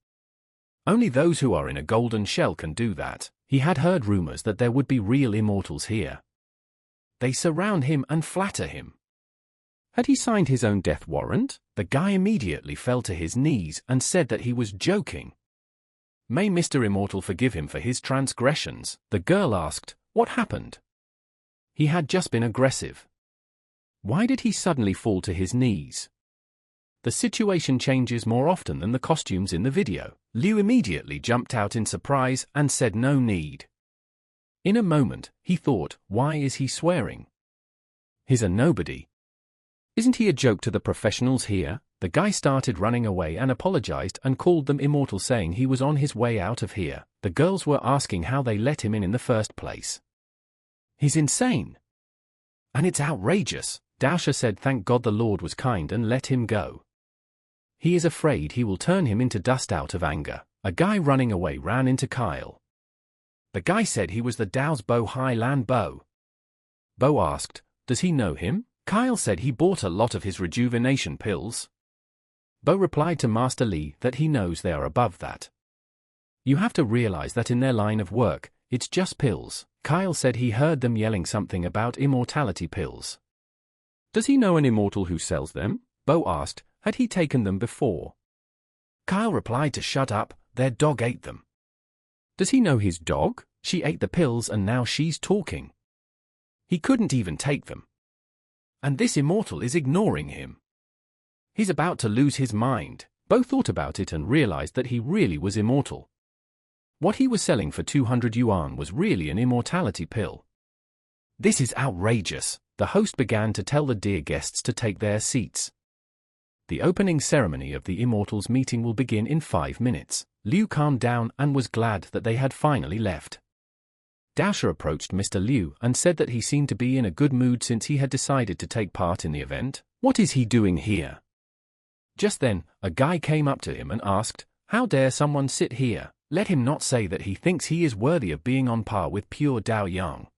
Only those who are in a golden shell can do that. He had heard rumors that there would be real immortals here. They surround him and flatter him. Had he signed his own death warrant? The guy immediately fell to his knees and said that he was joking. May Mr. Immortal forgive him for his transgressions? The girl asked, what happened? He had just been aggressive. Why did he suddenly fall to his knees? The situation changes more often than the costumes in the video. Liu immediately jumped out in surprise and said no need. In a moment, he thought, why is he swearing? He's a nobody. Isn't he a joke to the professionals here? The guy started running away and apologized and called them immortal, saying he was on his way out of here. The girls were asking how they let him in the first place. He's insane. And it's outrageous. Daosha said thank God the Lord was kind and let him go. He is afraid he will turn him into dust out of anger. A guy running away ran into Kyle. The guy said he was the Dao's Bo Highland Bo. Bo asked, does he know him? Kyle said he bought a lot of his rejuvenation pills. Bo replied to Master Li that he knows they are above that. You have to realize that in their line of work, it's just pills. Kyle said he heard them yelling something about immortality pills. Does he know an immortal who sells them? Bo asked, had he taken them before? Kyle replied to shut up, their dog ate them. Does he know his dog? She ate the pills and now she's talking. He couldn't even take them. And this immortal is ignoring him. He's about to lose his mind. Bo thought about it and realized that he really was immortal. What he was selling for 200 yuan was really an immortality pill. This is outrageous. The host began to tell the dear guests to take their seats. The opening ceremony of the Immortals meeting will begin in 5 minutes. Liu calmed down and was glad that they had finally left. Daosha approached Mr. Liu and said that he seemed to be in a good mood since he had decided to take part in the event. What is he doing here? Just then, a guy came up to him and asked, how dare someone sit here? Let him not say that he thinks he is worthy of being on par with pure Dao Yang.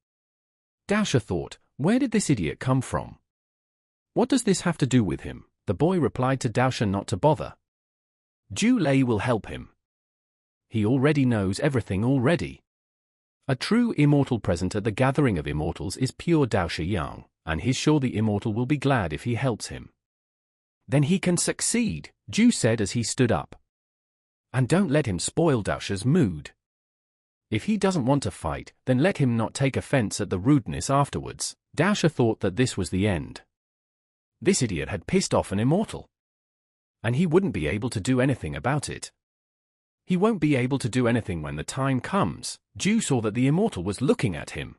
Daosha thought, where did this idiot come from? What does this have to do with him? The boy replied to Daosha not to bother. Zhu Lei will help him. He already knows everything already. A true immortal present at the gathering of immortals is pure Daosha Yang, and he's sure the immortal will be glad if he helps him. Then he can succeed, Zhu said as he stood up. And don't let him spoil Daosha's mood. If he doesn't want to fight, then let him not take offense at the rudeness afterwards. Daosha thought that this was the end. This idiot had pissed off an immortal. And he wouldn't be able to do anything about it. He won't be able to do anything when the time comes. Zhu saw that the immortal was looking at him.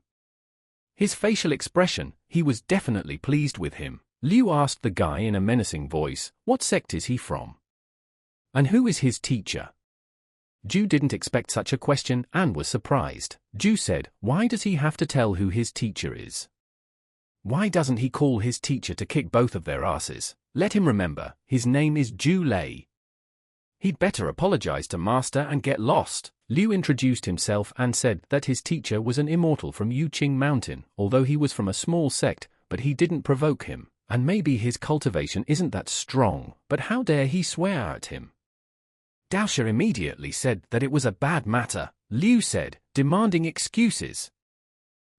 His facial expression, he was definitely pleased with him. Liu asked the guy in a menacing voice, what sect is he from? And who is his teacher? Zhu didn't expect such a question and was surprised. Zhu said, why does he have to tell who his teacher is? Why doesn't he call his teacher to kick both of their asses? Let him remember, his name is Zhu Lei. He'd better apologize to Master and get lost. Liu introduced himself and said that his teacher was an immortal from Yuqing Mountain, although he was from a small sect, but he didn't provoke him, and maybe his cultivation isn't that strong, but how dare he swear at him? Daosha immediately said that it was a bad matter. Liu said, demanding excuses.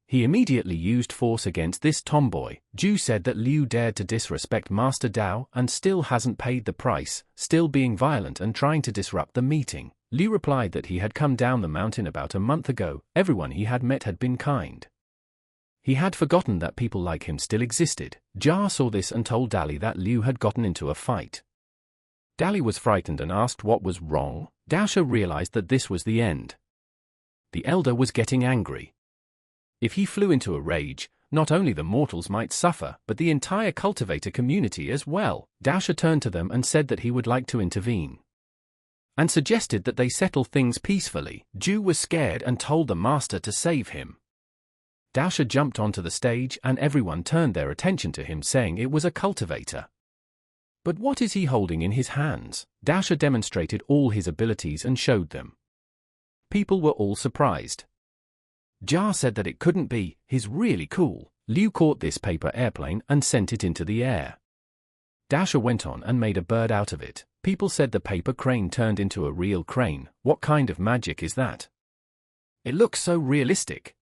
He immediately used force against this tomboy. Zhu said that Liu dared to disrespect Master Dao and still hasn't paid the price, still being violent and trying to disrupt the meeting. Liu replied that he had come down the mountain about a month ago. Everyone he had met had been kind. He had forgotten that people like him still existed. Jia saw this and told Dali that Liu had gotten into a fight. Dali was frightened and asked what was wrong. Daosha realized that this was the end. The elder was getting angry. If he flew into a rage, not only the mortals might suffer, but the entire cultivator community as well. Daosha turned to them and said that he would like to intervene, and suggested that they settle things peacefully. Ju was scared and told the master to save him. Daosha jumped onto the stage and everyone turned their attention to him, saying it was a cultivator. But what is he holding in his hands? Daosha demonstrated all his abilities and showed them. People were all surprised. Jia said that it couldn't be, he's really cool. Liu caught this paper airplane and sent it into the air. Daosha went on and made a bird out of it. People said the paper crane turned into a real crane. What kind of magic is that? It looks so realistic.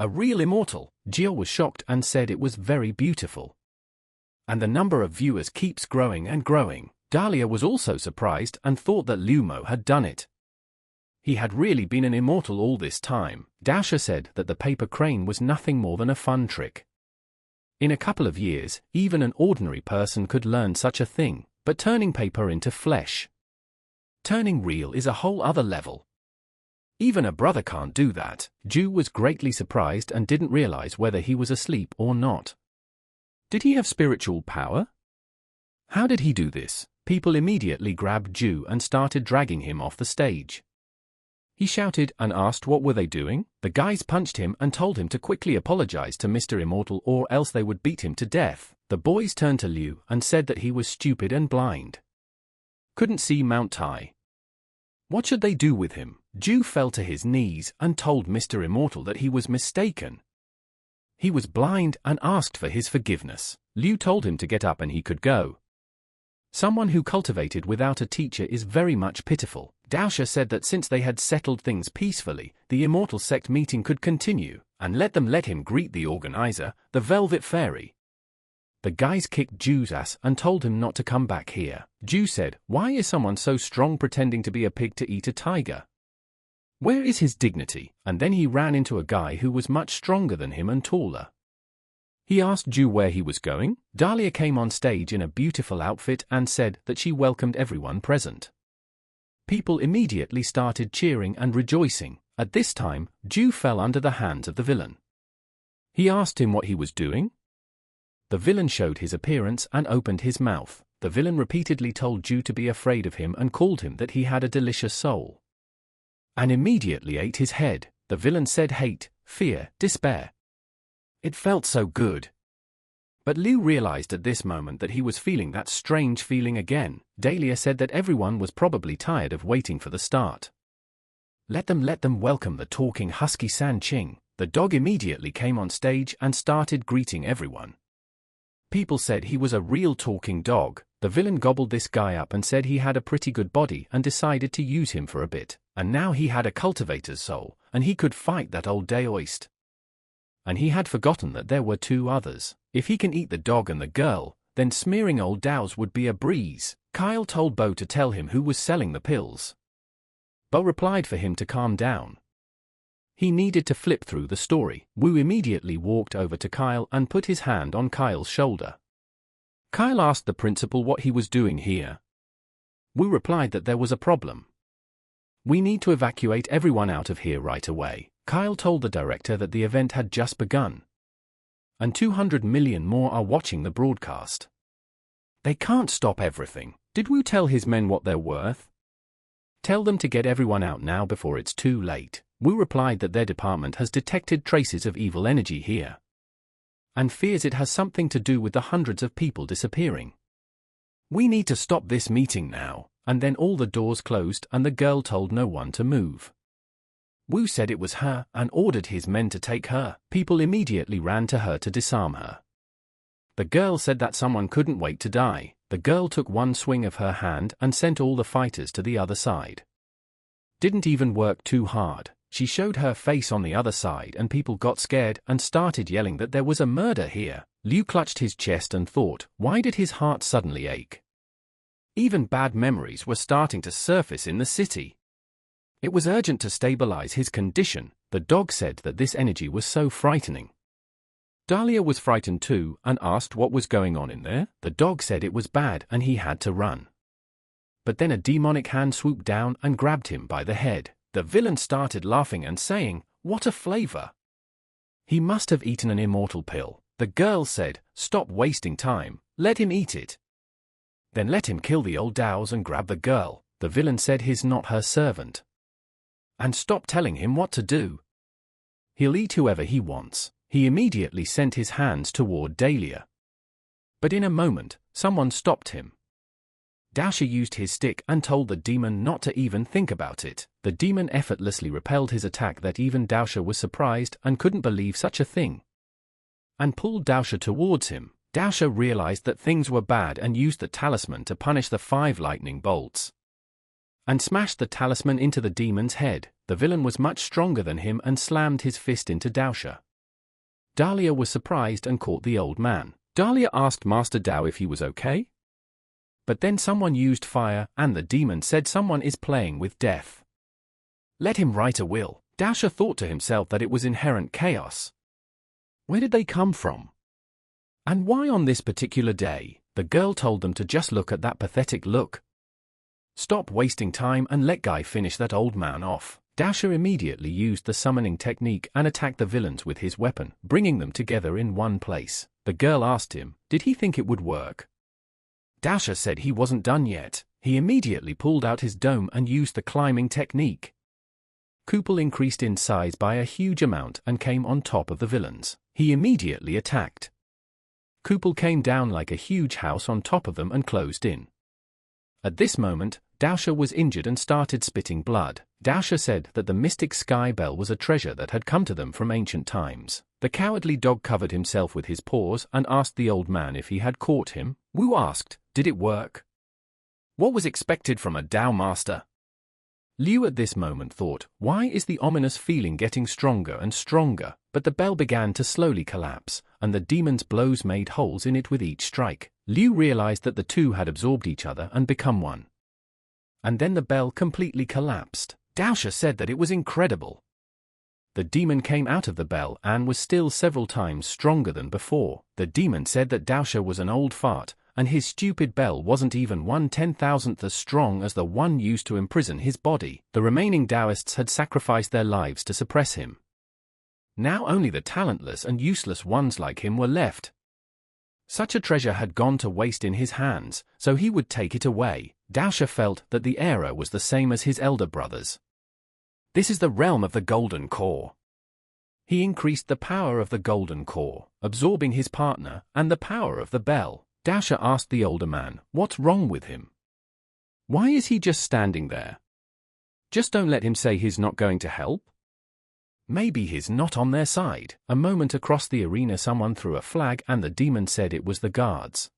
A real immortal. Jia was shocked and said it was very beautiful. And the number of viewers keeps growing and growing. Dahlia was also surprised and thought that Liu Mo had done it. He had really been an immortal all this time. Daosha said that the paper crane was nothing more than a fun trick. In a couple of years, even an ordinary person could learn such a thing, but turning paper into flesh, turning real, is a whole other level. Even a brother can't do that. Ju was greatly surprised and didn't realize whether he was asleep or not. Did he have spiritual power? How did he do this? People immediately grabbed Ju and started dragging him off the stage. He shouted and asked what were they doing. The guys punched him and told him to quickly apologize to Mr. Immortal or else they would beat him to death. The boys turned to Liu and said that he was stupid and blind, couldn't see Mount Tai. What should they do with him? Ju fell to his knees and told Mr. Immortal that he was mistaken. He was blind and asked for his forgiveness. Liu told him to get up and he could go. Someone who cultivated without a teacher is very much pitiful. Daosha said that since they had settled things peacefully, the immortal sect meeting could continue, and let him greet the organizer, the Velvet Fairy. The guys kicked Ju's ass and told him not to come back here. Ju said, "Why is someone so strong pretending to be a pig to eat a tiger? Where is his dignity?" And then he ran into a guy who was much stronger than him and taller. He asked Ju where he was going. Dahlia came on stage in a beautiful outfit and said that she welcomed everyone present. People immediately started cheering and rejoicing. At this time, Ju fell under the hands of the villain. He asked him what he was doing. The villain showed his appearance and opened his mouth. The villain repeatedly told Ju to be afraid of him and called him that he had a delicious soul, and immediately ate his head. The villain said hate, fear, despair. It felt so good. But Liu realized at this moment that he was feeling that strange feeling again. Dahlia said that everyone was probably tired of waiting for the start. Let them welcome the talking husky San Qing. The dog immediately came on stage and started greeting everyone. People said he was a real talking dog. The villain gobbled this guy up and said he had a pretty good body and decided to use him for a bit. And now he had a cultivator's soul, and he could fight that old Daoist. And he had forgotten that there were two others. If he can eat the dog and the girl, then smearing old Daos would be a breeze. Kyle told Bo to tell him who was selling the pills. Bo replied for him to calm down. He needed to flip through the story. Wu immediately walked over to Kyle and put his hand on Kyle's shoulder. Kyle asked the principal what he was doing here. Wu replied that there was a problem. We need to evacuate everyone out of here right away. Kyle told the director that the event had just begun, and 200 million more are watching the broadcast. They can't stop everything. Did Wu tell his men what they're worth? Tell them to get everyone out now before it's too late. Wu replied that their department has detected traces of evil energy here, and fears it has something to do with the hundreds of people disappearing. We need to stop this meeting now. And then all the doors closed and the girl told no one to move. Wu said it was her and ordered his men to take her. People immediately ran to her to disarm her. The girl said that someone couldn't wait to die. The girl took one swing of her hand and sent all the fighters to the other side. Didn't even work too hard. She showed her face on the other side and people got scared and started yelling that there was a murder here. Liu clutched his chest and thought, why did his heart suddenly ache? Even bad memories were starting to surface in the city. It was urgent to stabilize his condition. The dog said that this energy was so frightening. Dahlia was frightened too and asked what was going on in there. The dog said it was bad and he had to run. But then a demonic hand swooped down and grabbed him by the head. The villain started laughing and saying, "What a flavor! He must have eaten an immortal pill. The girl said, "Stop wasting time, let him eat it." "Then let him kill the old dows and grab the girl." The villain said he's not her servant. "And stop telling him what to do. He'll eat whoever he wants." He immediately sent his hands toward Dahlia. But in a moment, someone stopped him. Daosha used his stick and told the demon not to even think about it. The demon effortlessly repelled his attack that even Daosha was surprised and couldn't believe such a thing, and pulled Daosha towards him. Daosha realized that things were bad and used the talisman to punish the 5 lightning bolts, and smashed the talisman into the demon's head. The villain was much stronger than him and slammed his fist into Daosha. Dahlia was surprised and caught the old man. Dahlia asked Master Dao if he was okay. But then someone used fire, and the demon said someone is playing with death. Let him write a will. Daosha thought to himself that it was inherent chaos. Where did they come from? And why on this particular day? The girl told them to just look at that pathetic look. Stop wasting time and let Guy finish that old man off. Daosha immediately used the summoning technique and attacked the villains with his weapon, bringing them together in one place. The girl asked him, did he think it would work? Daosha said he wasn't done yet. He immediately pulled out his dome and used the climbing technique. Kupal increased in size by a huge amount and came on top of the villains. He immediately attacked. Kupal came down like a huge house on top of them and closed in. At this moment, Daosha was injured and started spitting blood. Daosha said that the mystic sky bell was a treasure that had come to them from ancient times. The cowardly dog covered himself with his paws and asked the old man if he had caught him. Wu asked, did it work? What was expected from a Dao master? Liu at this moment thought, why is the ominous feeling getting stronger and stronger? But the bell began to slowly collapse, and the demon's blows made holes in it with each strike. Liu realized that the two had absorbed each other and become one. And then the bell completely collapsed. Daosha said that it was incredible. The demon came out of the bell and was still several times stronger than before. The demon said that Daosha was an old fart, and his stupid bell wasn't even 1/10,000th as strong as the one used to imprison his body. The remaining Taoists had sacrificed their lives to suppress him. Now only the talentless and useless ones like him were left. Such a treasure had gone to waste in his hands, so he would take it away. Daosha felt that the era was the same as his elder brothers. This is the realm of the golden core. He increased the power of the golden core, absorbing his partner, and the power of the bell. Daosha asked the older man, what's wrong with him? Why is he just standing there? Just don't let him say he's not going to help. Maybe he's not on their side. A moment across the arena someone threw a flag and the demon said it was the guards.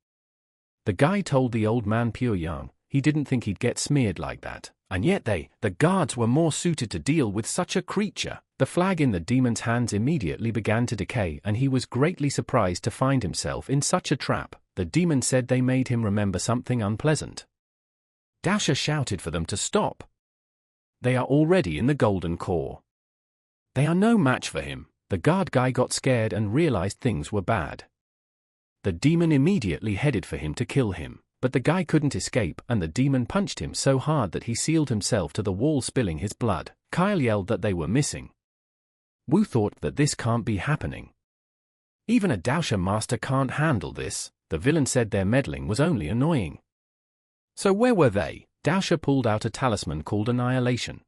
The guy told the old man Pure Young, he didn't think he'd get smeared like that. And yet the guards were more suited to deal with such a creature. The flag in the demon's hands immediately began to decay and he was greatly surprised to find himself in such a trap. The demon said they made him remember something unpleasant. Daosha shouted for them to stop. They are already in the golden core. They are no match for him. The guard guy got scared and realized things were bad. The demon immediately headed for him to kill him, but the guy couldn't escape and the demon punched him so hard that he sealed himself to the wall spilling his blood. Kyle yelled that they were missing. Wu thought that this can't be happening. Even a Daosha master can't handle this. The villain said their meddling was only annoying. So where were they? Daosha pulled out a talisman called Annihilation.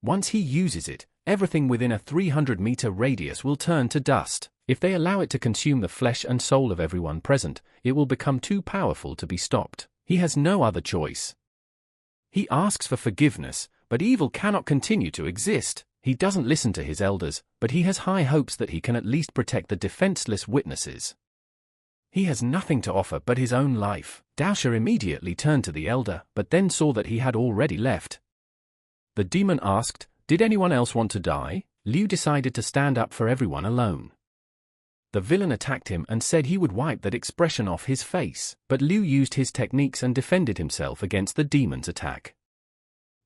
Once he uses it, everything within a 300-meter radius will turn to dust. If they allow it to consume the flesh and soul of everyone present, it will become too powerful to be stopped. He has no other choice. He asks for forgiveness, but evil cannot continue to exist. He doesn't listen to his elders, but he has high hopes that he can at least protect the defenseless witnesses. He has nothing to offer but his own life. Daosha immediately turned to the elder, but then saw that he had already left. The demon asked, did anyone else want to die? Liu decided to stand up for everyone alone. The villain attacked him and said he would wipe that expression off his face, but Liu used his techniques and defended himself against the demon's attack.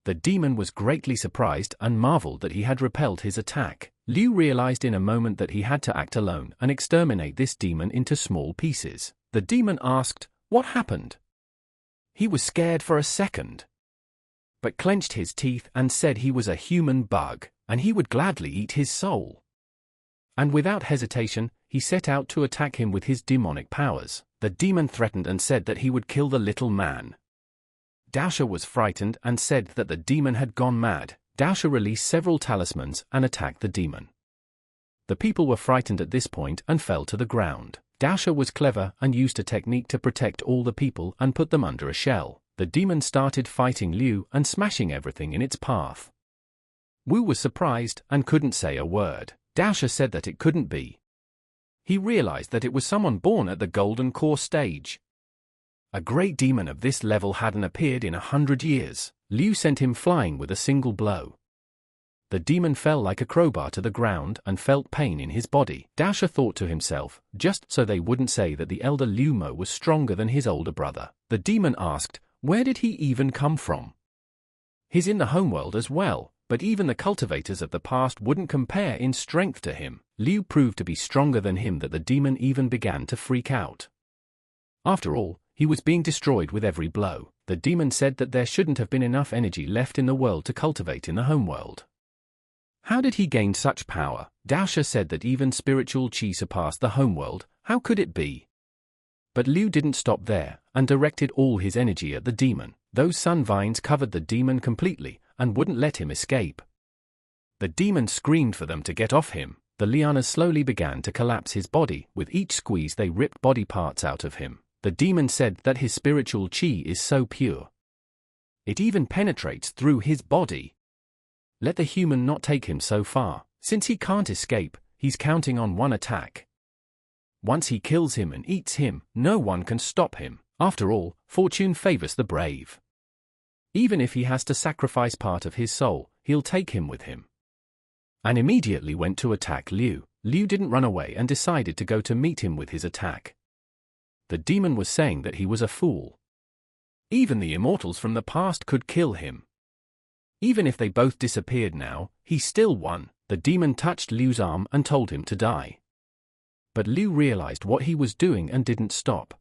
The demon was greatly surprised and marveled that he had repelled his attack. Liu realized in a moment that he had to act alone and exterminate this demon into small pieces. The demon asked, what happened? He was scared for a second, but clenched his teeth and said he was a human bug, and he would gladly eat his soul. And without hesitation, he set out to attack him with his demonic powers. The demon threatened and said that he would kill the little man. Daosha was frightened and said that the demon had gone mad. Daosha released several talismans and attacked the demon. The people were frightened at this point and fell to the ground. Daosha was clever and used a technique to protect all the people and put them under a shell. The demon started fighting Liu and smashing everything in its path. Wu was surprised and couldn't say a word. Daosha said that it couldn't be. He realized that it was someone born at the Golden Core stage. A great demon of this level hadn't appeared in 100 years. Liu sent him flying with a single blow. The demon fell like a crowbar to the ground and felt pain in his body. Daosha thought to himself, just so they wouldn't say that the elder Liu Mo was stronger than his older brother. The demon asked, where did he even come from? He's in the homeworld as well, but even the cultivators of the past wouldn't compare in strength to him. Liu proved to be stronger than him that the demon even began to freak out. After all, he was being destroyed with every blow. The demon said that there shouldn't have been enough energy left in the world to cultivate in the homeworld. How did he gain such power? Daosha said that even spiritual chi surpassed the homeworld. How could it be? But Liu didn't stop there and directed all his energy at the demon. Those sun vines covered the demon completely and wouldn't let him escape. The demon screamed for them to get off him. The lianas slowly began to collapse his body. With each squeeze they ripped body parts out of him. The demon said that his spiritual chi is so pure. It even penetrates through his body. Let the human not take him so far. Since he can't escape, he's counting on one attack. Once he kills him and eats him, no one can stop him. After all, fortune favors the brave. Even if he has to sacrifice part of his soul, he'll take him with him. And immediately went to attack Liu. Liu didn't run away and decided to go to meet him with his attack. The demon was saying that he was a fool. Even the immortals from the past could kill him. Even if they both disappeared now, he still won. The demon touched Liu's arm and told him to die. But Liu realized what he was doing and didn't stop.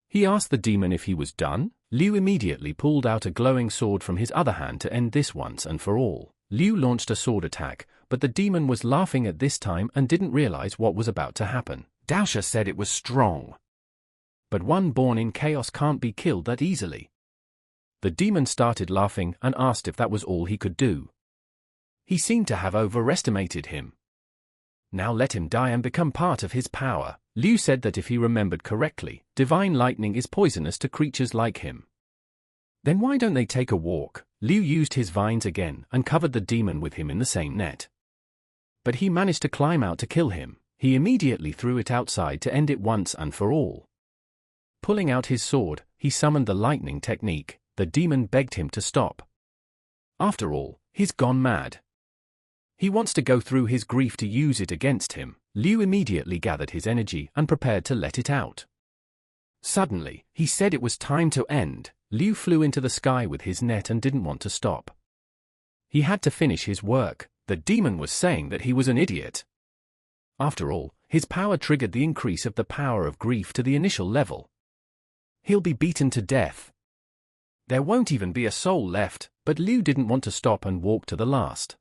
He asked the demon if he was done. Liu immediately pulled out a glowing sword from his other hand to end this once and for all. Liu launched a sword attack, but the demon was laughing at this time and didn't realize what was about to happen. Daosha said it was strong. But one born in chaos can't be killed that easily. The demon started laughing and asked if that was all he could do. He seemed to have overestimated him. Now let him die and become part of his power. Liu said that if he remembered correctly, divine lightning is poisonous to creatures like him. Then why don't they take a walk? Liu used his vines again and covered the demon with him in the same net. But he managed to climb out to kill him. He immediately threw it outside to end it once and for all. Pulling out his sword, he summoned the lightning technique. The demon begged him to stop. After all, he's gone mad. He wants to go through his grief to use it against him. Liu immediately gathered his energy and prepared to let it out. Suddenly, he said it was time to end. Liu flew into the sky with his net and didn't want to stop. He had to finish his work. The demon was saying that he was an idiot. After all, his power triggered the increase of the power of grief to the initial level. He'll be beaten to death. There won't even be a soul left, but Liu didn't want to stop and walk to the last.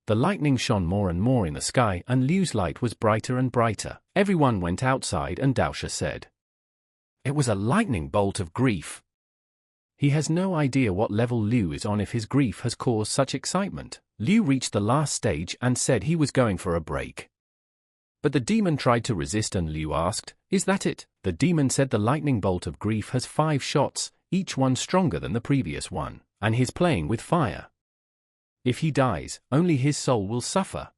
The lightning shone more and more in the sky and Liu's light was brighter and brighter. Everyone went outside and Daosha said, "It was a lightning bolt of grief." He has no idea what level Liu is on if his grief has caused such excitement. Liu reached the last stage and said he was going for a break. But the demon tried to resist and Liu asked, "Is that it?" The demon said the lightning bolt of grief has 5 shots, each one stronger than the previous one, and he's playing with fire. If he dies, only his soul will suffer.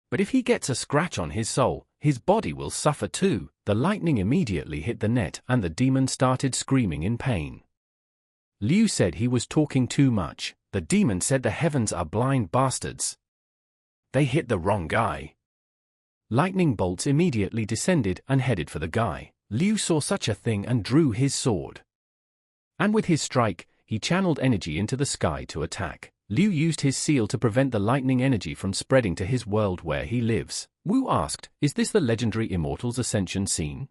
But if he gets a scratch on his soul, his body will suffer too. The lightning immediately hit the net and the demon started screaming in pain. Liu said he was talking too much. The demon said the heavens are blind bastards. They hit the wrong guy. Lightning bolts immediately descended and headed for the guy. Liu saw such a thing and drew his sword. And with his strike, he channeled energy into the sky to attack. Liu used his seal to prevent the lightning energy from spreading to his world where he lives. Wu asked, "Is this the legendary Immortal's ascension scene?"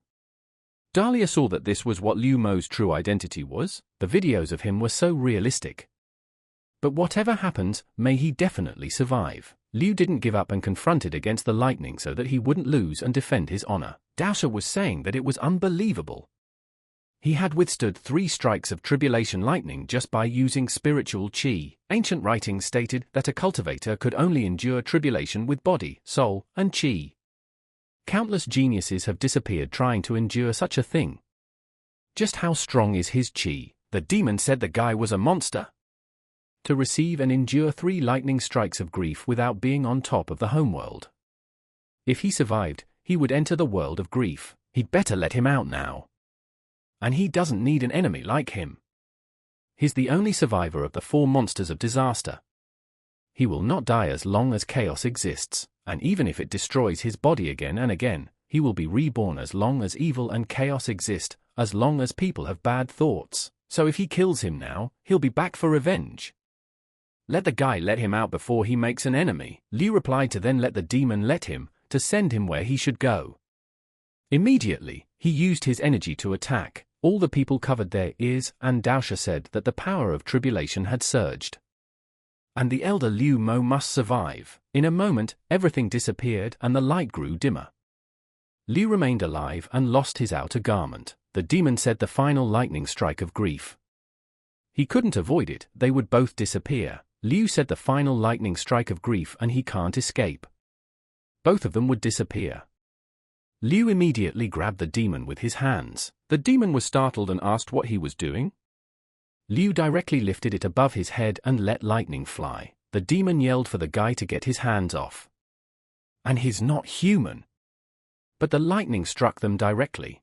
Dahlia saw that this was what Liu Mo's true identity was. The videos of him were so realistic. But whatever happens, may he definitely survive. Liu didn't give up and confronted against the lightning so that he wouldn't lose and defend his honor. Daosha was saying that it was unbelievable. He had withstood 3 strikes of tribulation lightning just by using spiritual qi. Ancient writings stated that a cultivator could only endure tribulation with body, soul, and qi. Countless geniuses have disappeared trying to endure such a thing. Just how strong is his qi? The demon said the guy was a monster. To receive and endure 3 lightning strikes of grief without being on top of the homeworld. If he survived, he would enter the world of grief. He'd better let him out now. And he doesn't need an enemy like him. He's the only survivor of the 4 monsters of disaster. He will not die as long as chaos exists, and even if it destroys his body again and again, he will be reborn as long as evil and chaos exist, as long as people have bad thoughts. So if he kills him now, he'll be back for revenge. Let the guy let him out before he makes an enemy. Liu replied to then let the demon let him, to send him where he should go. Immediately, he used his energy to attack. All the people covered their ears, and Daosha said that the power of tribulation had surged. And the elder Liu Mo must survive. In a moment, everything disappeared and the light grew dimmer. Liu remained alive and lost his outer garment. The demon said the final lightning strike of grief. He couldn't avoid it, they would both disappear. Liu said the final lightning strike of grief and he can't escape. Both of them would disappear. Liu immediately grabbed the demon with his hands. The demon was startled and asked what he was doing. Liu directly lifted it above his head and let lightning fly. The demon yelled for the guy to get his hands off. And he's not human. But the lightning struck them directly.